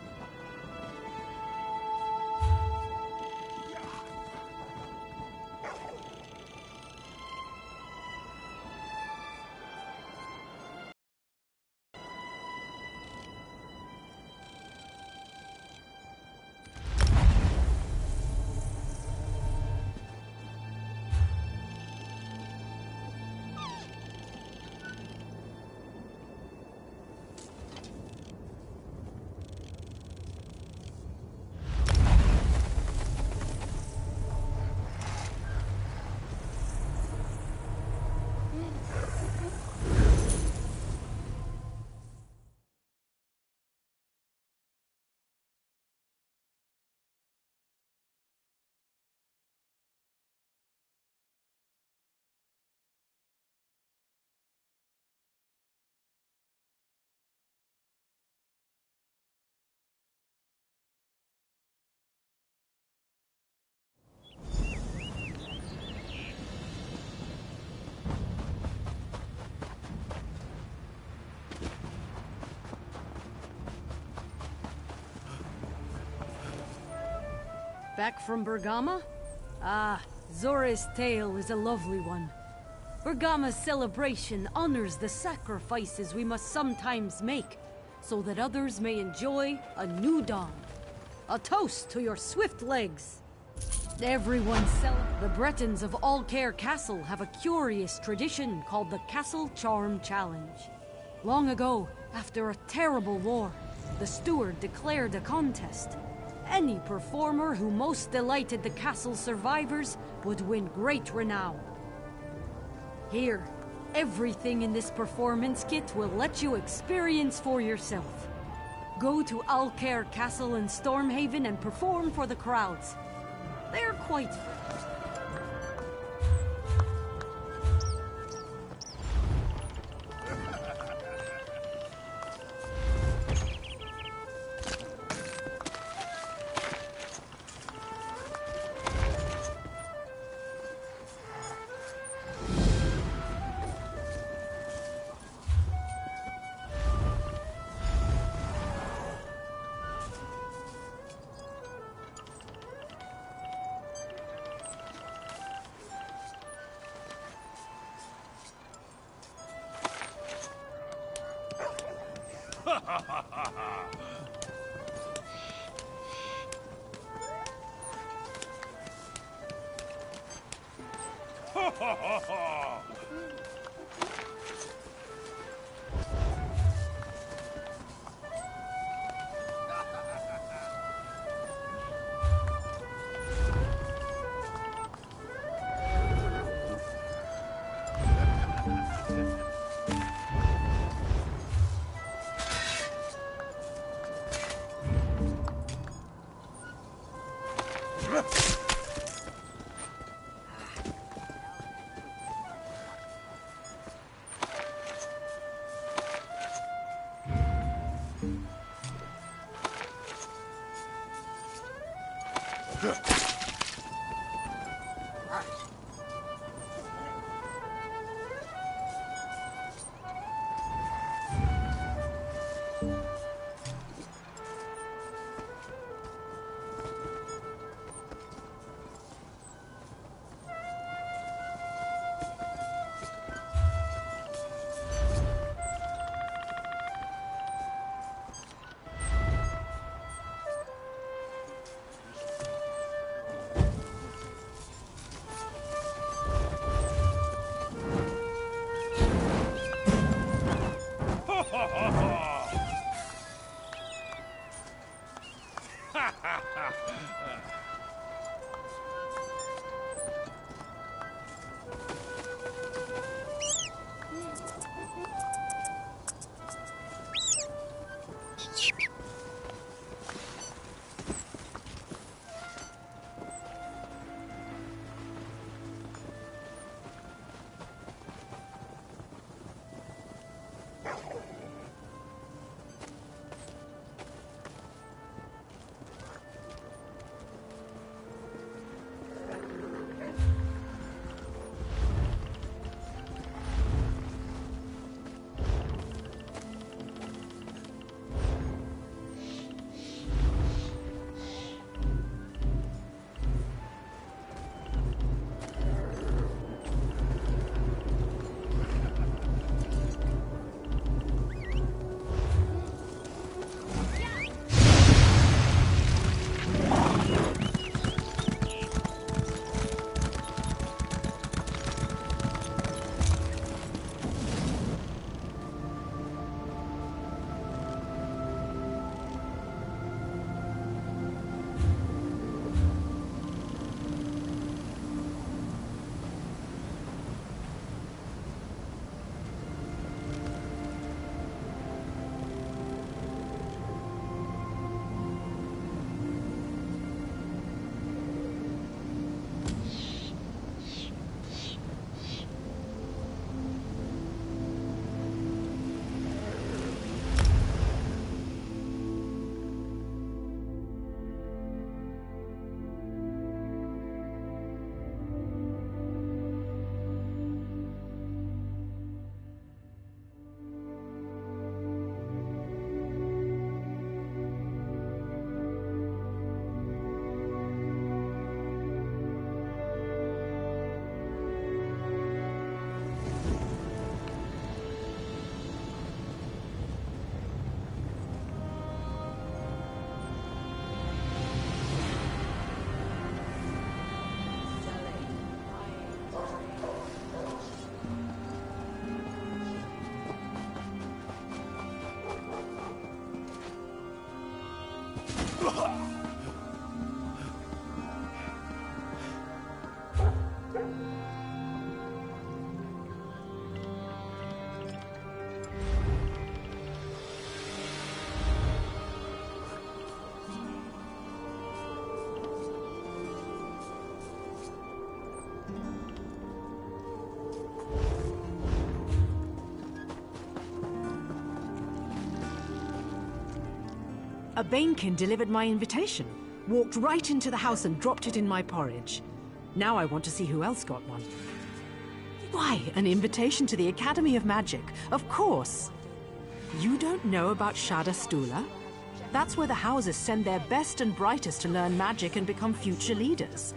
Back from Bergama? Ah, Zora's tale is a lovely one. Bergama's celebration honors the sacrifices we must sometimes make, so that others may enjoy a new dawn. A toast to your swift legs. Everyone The Bretons of Alcaire Castle have a curious tradition called the Castle Charm Challenge. Long ago, after a terrible war, the steward declared a contest. Any performer who most delighted the castle survivors would win great renown. Here, everything in this performance kit will let you experience for yourself. Go to Alcaire Castle in Stormhaven and perform for the crowds. They're quite... A Banekin delivered my invitation, walked right into the house and dropped it in my porridge. Now I want to see who else got one. Why, an invitation to the Academy of Magic, of course. You don't know about Shada Stula? That's where the houses send their best and brightest to learn magic and become future leaders.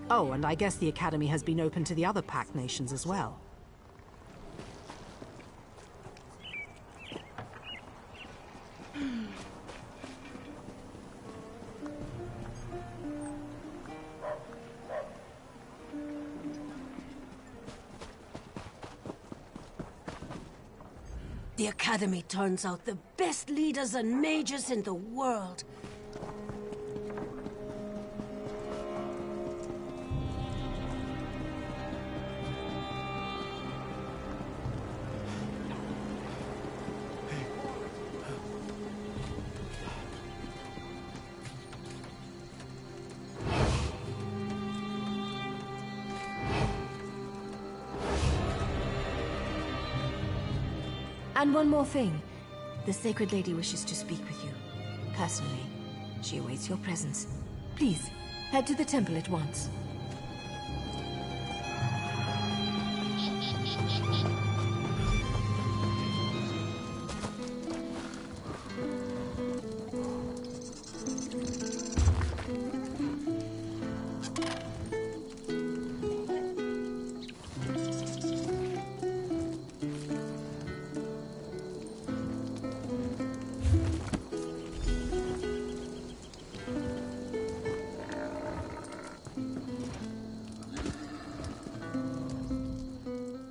Oh, and I guess the Academy has been open to the other Pact nations as well. The Academy turns out the best leaders and mages in the world. And one more thing. The Sacred Lady wishes to speak with you. Personally. She awaits your presence. Please, head to the temple at once.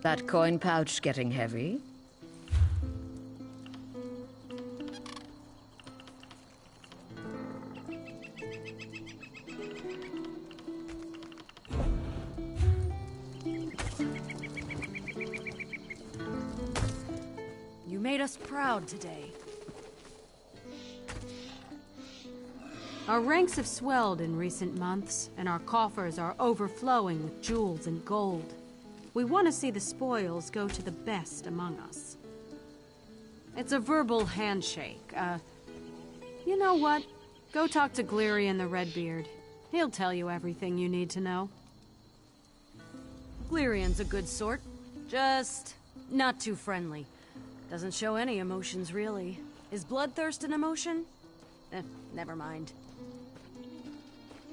That coin pouch getting heavy? You made us proud today. Our ranks have swelled in recent months, and our coffers are overflowing with jewels and gold. We want to see the spoils go to the best among us. It's a verbal handshake. You know what? Go talk to Glirian the Redbeard. He'll tell you everything you need to know. Glirian's a good sort. Just not too friendly. Doesn't show any emotions, really. Is bloodthirst an emotion? Never mind.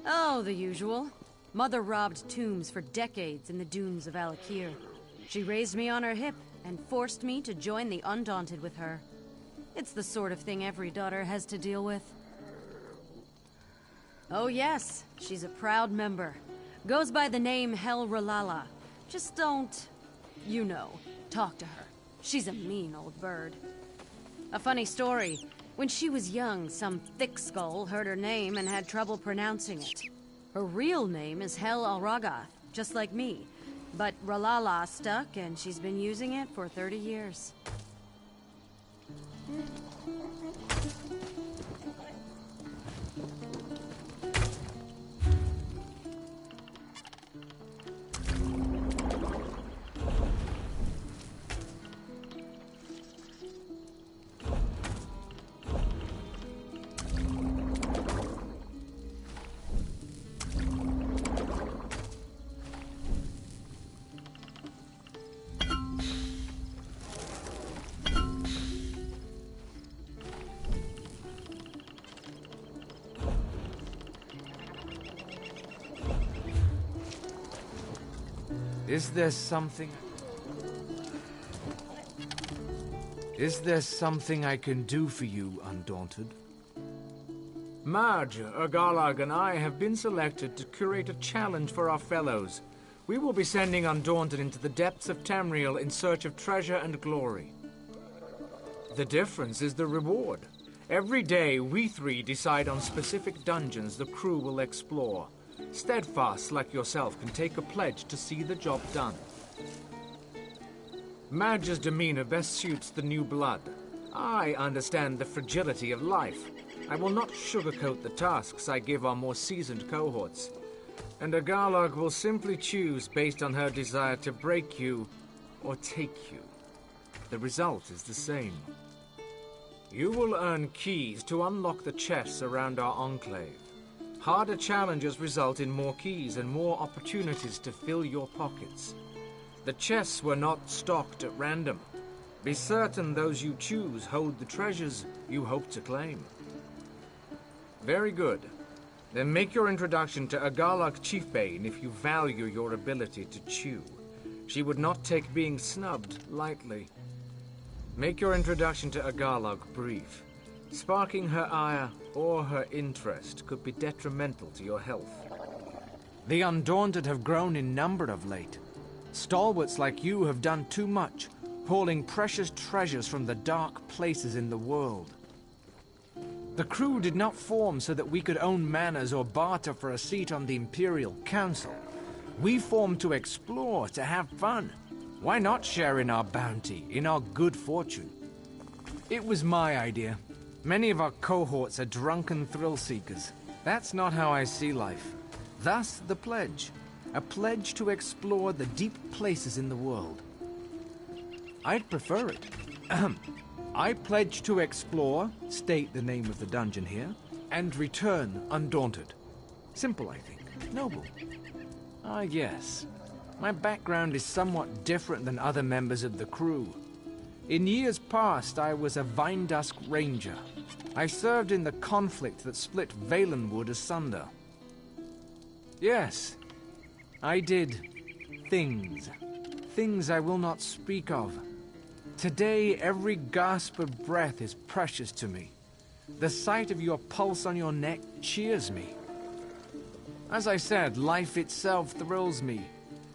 Oh, the usual. Mother robbed tombs for decades in the dunes of Alakir. She raised me on her hip and forced me to join the Undaunted with her. It's the sort of thing every daughter has to deal with. Oh yes, she's a proud member. Goes by the name Hel Ralala. Just don't, you know, talk to her. She's a mean old bird. A funny story. When she was young, some thick skull heard her name and had trouble pronouncing it. Her real name is Hel Alragath, just like me. But Ralala stuck, and she's been using it for 30 years. Is there something I can do for you, Undaunted? Marge, Urgalag, and I have been selected to curate a challenge for our fellows. We will be sending Undaunted into the depths of Tamriel in search of treasure and glory. The difference is the reward. Every day, we three decide on specific dungeons the crew will explore. Steadfast like yourself can take a pledge to see the job done. Madge's demeanor best suits the new blood. I understand the fragility of life. I will not sugarcoat the tasks I give our more seasoned cohorts. And Urgalag will simply choose based on her desire to break you or take you. The result is the same. You will earn keys to unlock the chests around our enclave. Harder challenges result in more keys and more opportunities to fill your pockets. The chests were not stocked at random. Be certain those you choose hold the treasures you hope to claim. Very good. Then make your introduction to Agalak Chiefbane if you value your ability to chew. She would not take being snubbed lightly. Make your introduction to Agalak brief. Sparking her ire or her interest could be detrimental to your health. The Undaunted have grown in number of late. Stalwarts like you have done too much, hauling precious treasures from the dark places in the world. The crew did not form so that we could own manors or barter for a seat on the Imperial Council. We formed to explore, to have fun. Why not share in our bounty, in our good fortune? It was my idea. Many of our cohorts are drunken thrill-seekers. That's not how I see life. Thus, the pledge. A pledge to explore the deep places in the world. I'd prefer it. I pledge to explore, state the name of the dungeon here, and return undaunted. Simple, I think. Noble. Ah, yes. My background is somewhat different than other members of the crew. In years past, I was a Vinedusk Ranger. I served in the conflict that split Valenwood asunder. Yes, I did things. Things I will not speak of. Today, every gasp of breath is precious to me. The sight of your pulse on your neck cheers me. As I said, life itself thrills me.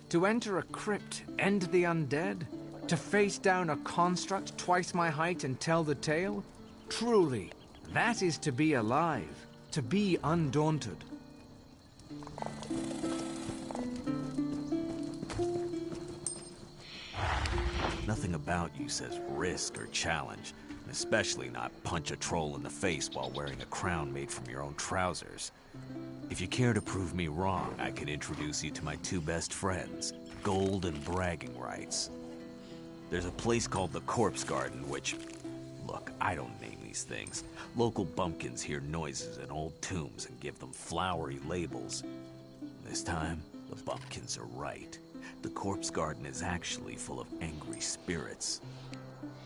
To enter a crypt, end the undead, to face down a construct twice my height and tell the tale, truly, that is to be alive, to be undaunted. Nothing about you says risk or challenge, and especially not punch a troll in the face while wearing a crown made from your own trousers. If you care to prove me wrong, I can introduce you to my two best friends, Gold and Bragging Rights. There's a place called the Corpse Garden, which... Look, I don't name these things. Local bumpkins hear noises in old tombs and give them flowery labels. This time, the bumpkins are right. The Corpse Garden is actually full of angry spirits.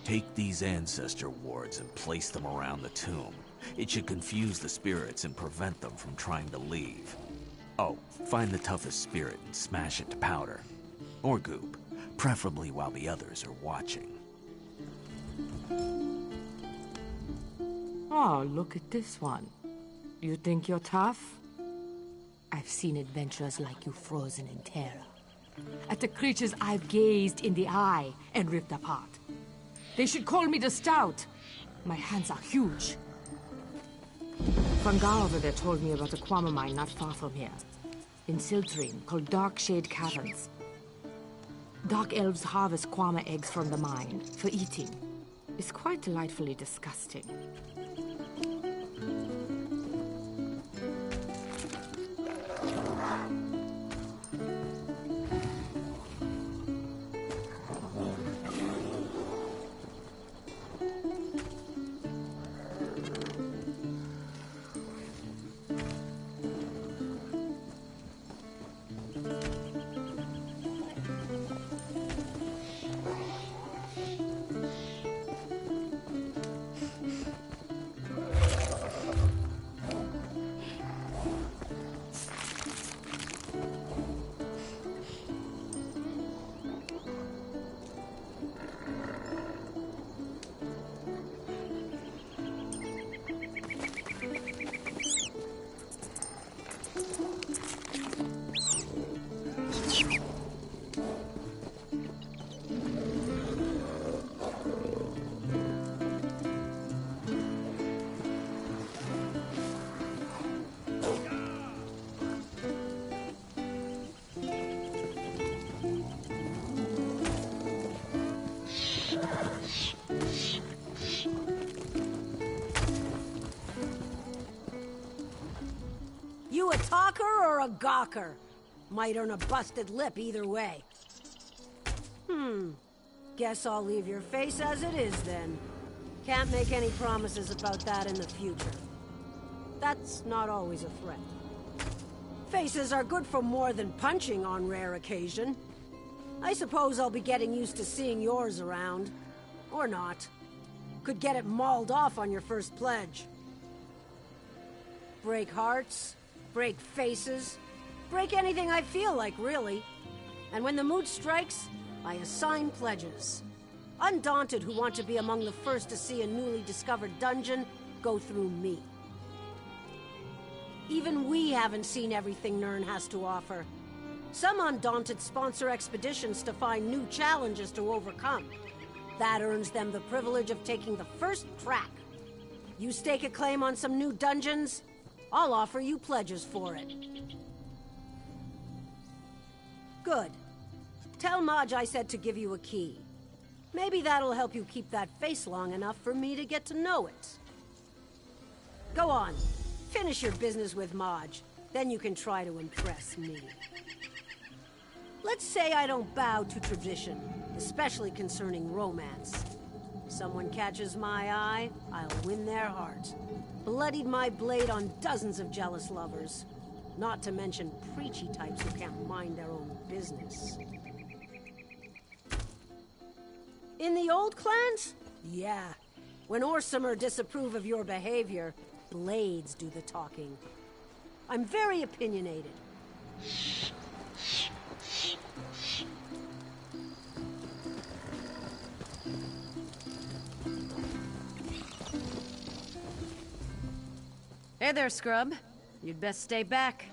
Take these ancestor wards and place them around the tomb. It should confuse the spirits and prevent them from trying to leave. Oh, find the toughest spirit and smash it to powder. Or goop, preferably while the others are watching. Oh, look at this one. You think you're tough? I've seen adventurers like you frozen in terror. At the creatures I've gazed in the eye and ripped apart. They should call me the Stout. My hands are huge. Fungar over there told me about a Quama mine not far from here. In Siltrine, called Darkshade Caverns. Dark elves harvest Quama eggs from the mine for eating. It's quite delightfully disgusting. You a talker or a gawker? Might earn a busted lip either way. Guess I'll leave your face as it is then. Can't make any promises about that in the future. That's not always a threat. Faces are good for more than punching on rare occasion. I suppose I'll be getting used to seeing yours around. Or not. Could get it mauled off on your first pledge. Break hearts, break faces, break anything I feel like, really. And when the mood strikes, I assign pledges. Undaunted who want to be among the first to see a newly discovered dungeon go through me. Even we haven't seen everything Nirn has to offer. Some Undaunted sponsor expeditions to find new challenges to overcome. That earns them the privilege of taking the first track. You stake a claim on some new dungeons, I'll offer you pledges for it. Good. Tell Maj I said to give you a key. Maybe that'll help you keep that face long enough for me to get to know it. Go on. Finish your business with Maj. Then you can try to impress me. Let's say I don't bow to tradition, especially concerning romance. Someone catches my eye, I'll win their heart. Bloodied my blade on dozens of jealous lovers. Not to mention preachy types who can't mind their own business. In the old clans? Yeah. When Orsimer disapprove of your behavior, blades do the talking. I'm very opinionated. Hey there, scrub. You'd best stay back.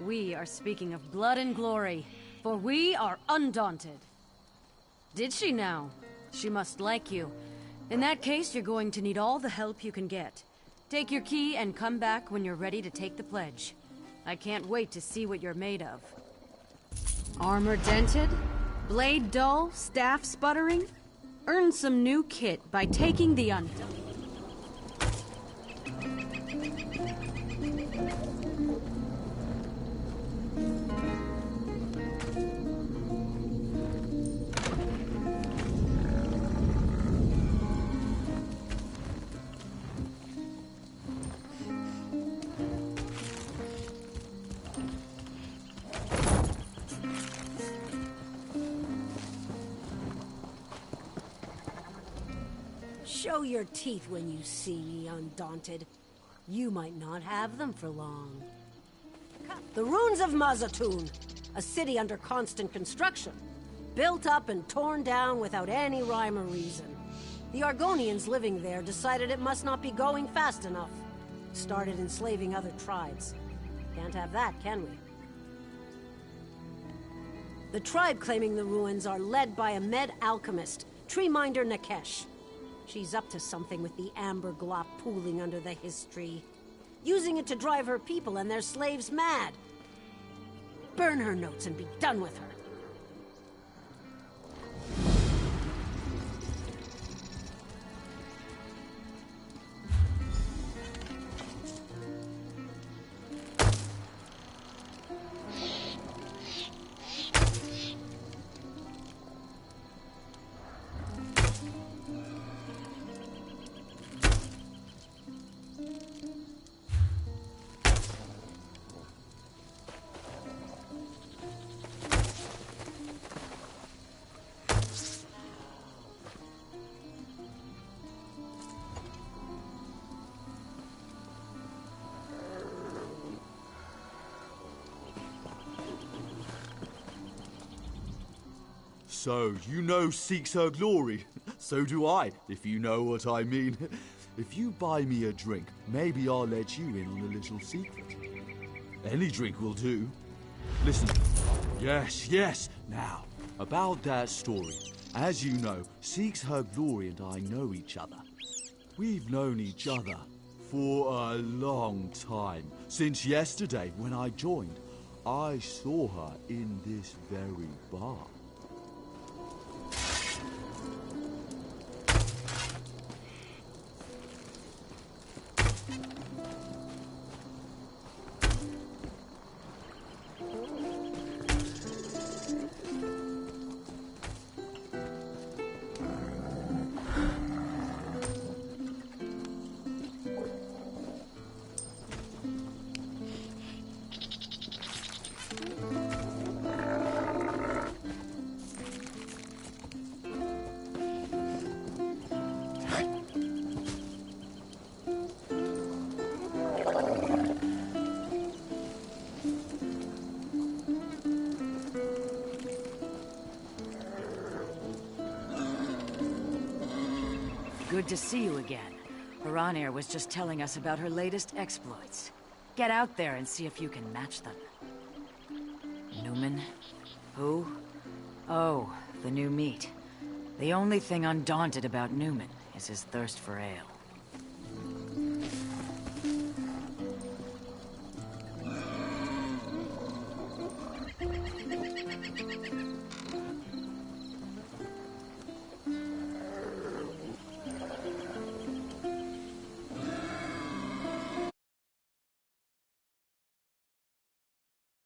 We are speaking of blood and glory, for we are undaunted. Did she now? She must like you. In that case, you're going to need all the help you can get. Take your key and come back when you're ready to take the pledge. I can't wait to see what you're made of. Armor dented? Blade dull? Staff sputtering? Earn some new kit by taking the Undaunted. Show your teeth when you see me, Undaunted. You might not have them for long. The ruins of Mazatoon, a city under constant construction. Built up and torn down without any rhyme or reason. The Argonians living there decided it must not be going fast enough. Started enslaving other tribes. Can't have that, can we? The tribe claiming the ruins are led by a Med alchemist, Treeminder Nakesh. She's up to something with the amber glop pooling under the history. Using it to drive her people and their slaves mad. Burn her notes and be done with her. So, you know seeks her glory. So do I, if you know what I mean. If you buy me a drink, maybe I'll let you in on a little secret. Any drink will do. Listen. Yes. Now, about that story. As you know, Seeks Her Glory and I know each other. We've known each other for a long time. Since yesterday, when I joined, I saw her in this very bar. Good to see you again. Varanir was just telling us about her latest exploits. Get out there and see if you can match them. Newman? Who? Oh, the new meat. The only thing undaunted about Newman is his thirst for ale.